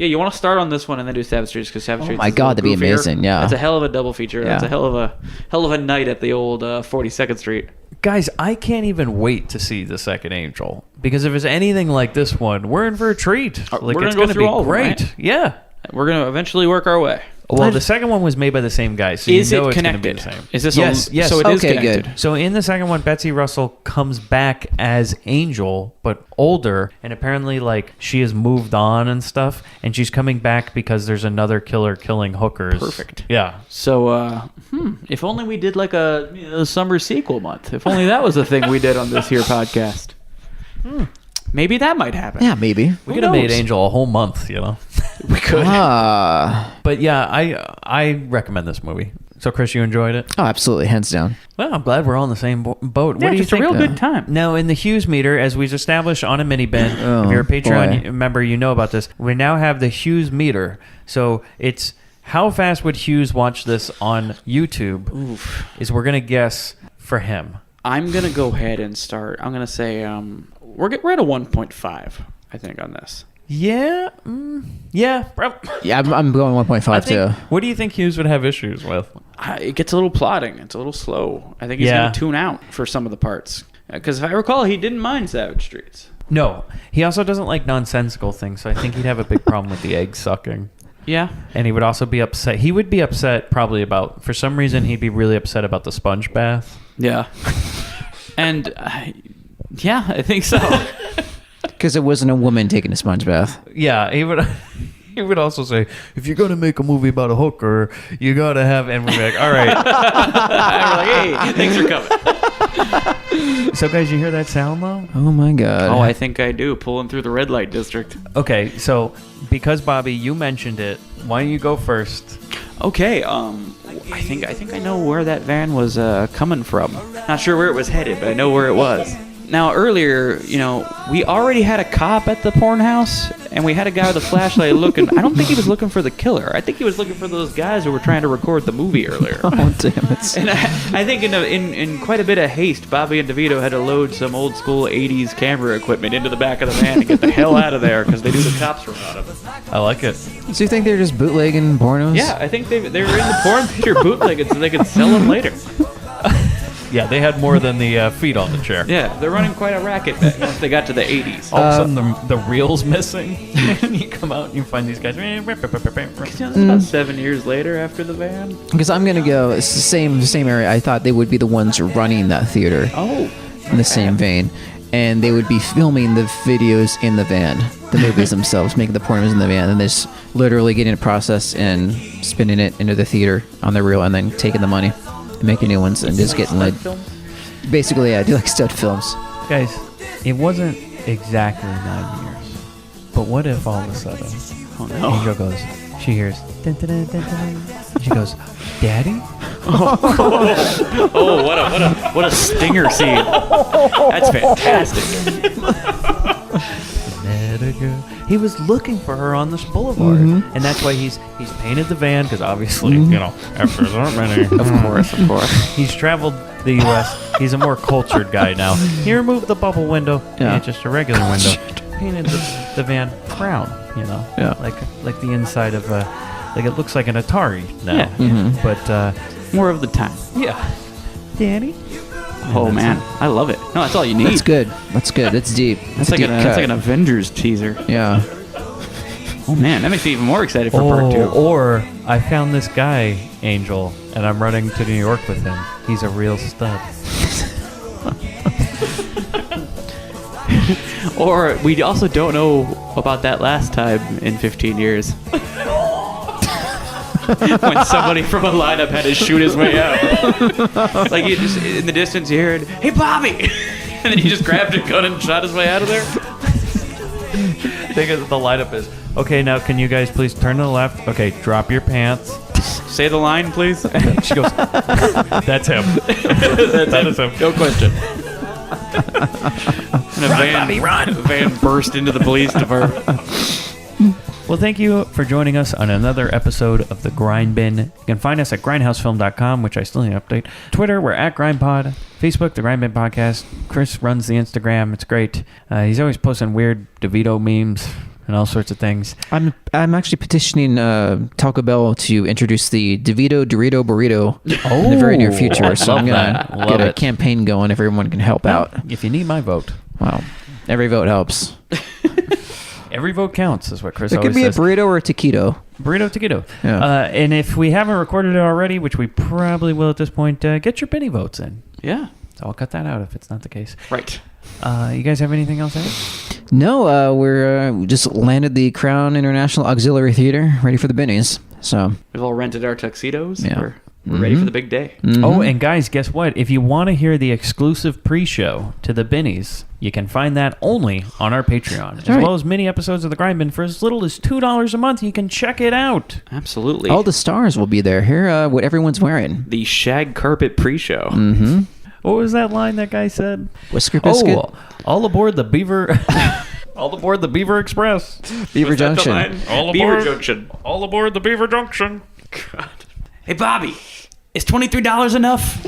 Yeah, you want to start on this one and then do Savage Streets because Savage Streets. my is a God, little that'd be goofier. amazing, yeah. It's a hell of a double feature. Yeah. It's a hell of a night at the old 42nd Street. Guys, I can't even wait to see the second Angel because if it's anything like this one, we're in for a treat. Like, we're gonna it's go gonna through be all of them, great. right? Yeah. We're gonna eventually work our way. Well, the second one was made by the same guy, so Is you know it it's going to connected? be the same. Is this yes? So it is Okay, connected. good. So in the second one, Betsy Russell comes back as Angel, but older, and apparently like she has moved on and stuff, and she's coming back because there's another killer killing hookers. Perfect. Yeah. So, if only we did like a summer sequel month. If only that was a thing we did on this here podcast. Maybe that might happen. Yeah, maybe. We could have made knows? Angel a whole month, you know. We could. But yeah, I recommend this movie. So Chris, you enjoyed it? Oh, absolutely, hands down. Well, I'm glad we're all in the same boat. Yeah, What do you just a think? real good time. Now, in the Hughes meter, as we've established on a mini bin, Oh, if you're a Patreon boy. member, you know about this. We now have the Hughes meter. So it's how fast would Hughes watch this on YouTube? Is we're gonna guess for him. I'm gonna go ahead and start. I'm gonna say we're at a 1.5. I think on this. Yeah, yeah. Yeah, I'm going 1.5 too. What do you think Hughes would have issues with? It gets a little plodding. It's a little slow. I think he's Yeah. gonna tune out for some of the parts. Because if I recall, he didn't mind Savage Streets. No, he also doesn't like nonsensical things. So I think he'd have a big problem with the egg sucking. Yeah. And he would also be upset. He would be upset probably about, for some reason, he'd be really upset about the sponge bath. Yeah. And yeah, I think so. Because it wasn't a woman taking a sponge bath. Yeah, he would. He would also say, if you're gonna make a movie about a hooker, you gotta have. And we're like, all right. I'm like, hey, thanks for coming. So, guys, you hear that sound though? Oh my God. Oh, I think I do. Pulling through the red light district. Okay, so because Bobby, you mentioned it, why don't you go first? Okay. I think I know where that van was coming from. Not sure where it was headed, but I know where it was. Now, earlier, we already had a cop at the porn house, and we had a guy with a flashlight looking. I don't think he was looking for the killer. I think he was looking for those guys who were trying to record the movie earlier. Oh, damn it. And I think in quite a bit of haste, Bobby and DeVito had to load some old school 80s camera equipment into the back of the van to get the hell out of there because they knew the cops were on them. I like it. So you think they're just bootlegging pornos? Yeah, I think they were in the porn picture bootlegging so they could sell them later. Yeah, they had more than the feet on the chair. Yeah, they're running quite a racket once they got to the 80s. All of a sudden, the reel's missing, and you come out and you find these guys. That's about 7 years later after the van. Because I'm going to go, it's the same area. I thought they would be the ones running that theater. Oh. In the same vein. And they would be filming the videos in the van. The movies themselves, making the pornos in the van. And they're just literally getting it processed and spinning it into the theater on the reel and then taking the money. Making new ones and just getting laid. Basically, yeah, I do like stud films. Guys, it wasn't exactly 9 years. But what if all of a sudden, Angel goes, she hears, dun, dun, dun, dun, dun. She goes, Daddy? Oh, what a stinger scene. That's fantastic. He was looking for her on this boulevard, and that's why he's painted the van because obviously, actors aren't many. Of course. He's traveled the U.S. He's a more cultured guy now. He removed the bubble window, just a regular window. Painted the van brown, like the inside of like it looks like an Atari now. Yeah. But More of the time. yeah, Danny. Oh, man. I love it. No, that's all you need. That's good. That's good. It's deep. That's a like, deep that's like cut. an Avengers teaser. Yeah. Oh, man. That makes me even more excited for part 2. Or I found this guy, Angel, and I'm running to New York with him. He's a real stud. Or we also don't know about that last time in 15 years. When somebody from a lineup had to shoot his way out. Like, you just, in the distance, you heard, "Hey, Bobby!" And then he just grabbed a gun and shot his way out of there. Think of the lineup is, okay, now can you guys please turn to the left? Okay, drop your pants. Say the line, please. She goes, that's him. That is him. No question. And a van burst into the police department. Well, thank you for joining us on another episode of The Grindbin. You can find us at grindhousefilm.com, which I still need to update. Twitter, we're at GrindPod. Facebook, The Grindbin Podcast. Chris runs the Instagram. It's great. He's always posting weird DeVito memes. and all sorts of things. I'm actually petitioning Taco Bell to introduce the DeVito Dorito burrito in the very near future. So I'm gonna get a campaign going if everyone can help out. If you need my vote. Wow, every vote helps. Every vote counts, is what Chris It always could be says. a burrito or a taquito. Burrito taquito. Yeah. And if we haven't recorded it already, which we probably will at this point, get your Benny votes in. Yeah. So I'll cut that out if it's not the case. Right. You guys have anything else to add? No, we just landed the Crown International Auxiliary Theater, ready for the Bennies. So We've all rented our tuxedos. Yeah. We're ready for the big day. Oh, and guys, guess what? If you want to hear the exclusive pre-show to the Bennies, you can find that only on our Patreon, as well as mini episodes of the Grindbin for as little as $2 a month. You can check it out. Absolutely. all the stars will be there. Here, what everyone's wearing. The shag carpet pre-show. What was that line that guy said? Whisker biscuit. Oh, all aboard the Beaver. All aboard the Beaver Express. Beaver Was that the Junction. line? All Beaver aboard. Junction. All aboard the Beaver Junction. God. Hey, Bobby, is $23 enough?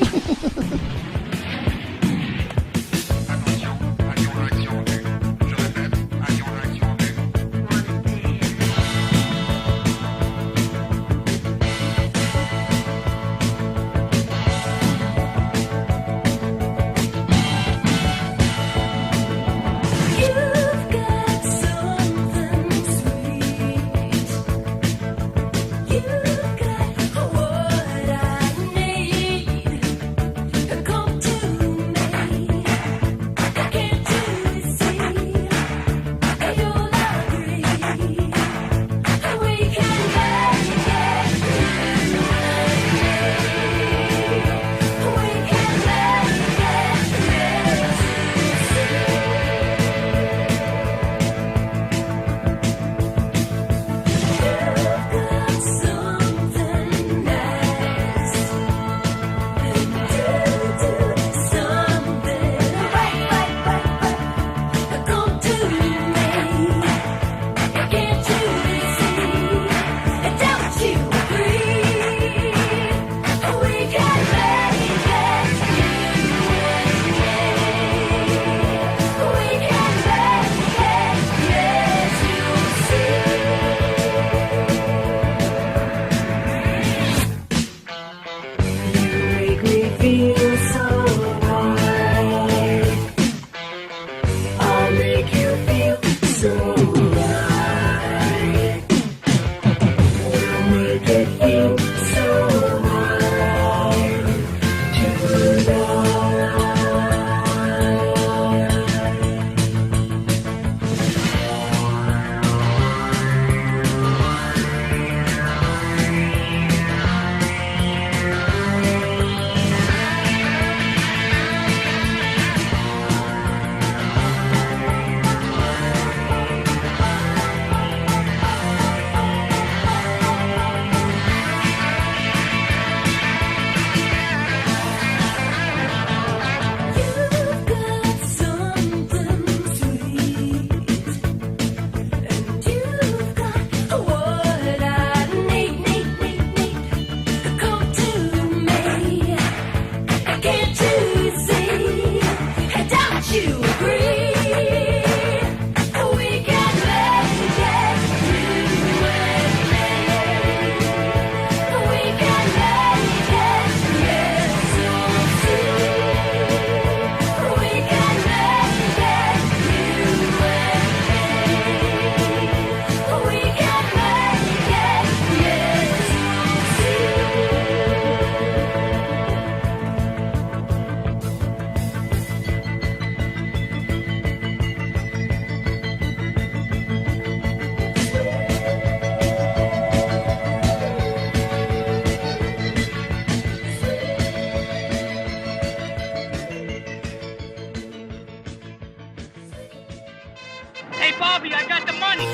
Hey, Bobby, I got the money.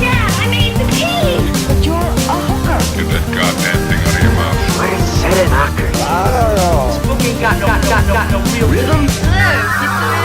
Yeah, I made the team. But you're a hooker. Get that goddamn thing out of your mouth. This book ain't got no real rhythm. Hello, sister.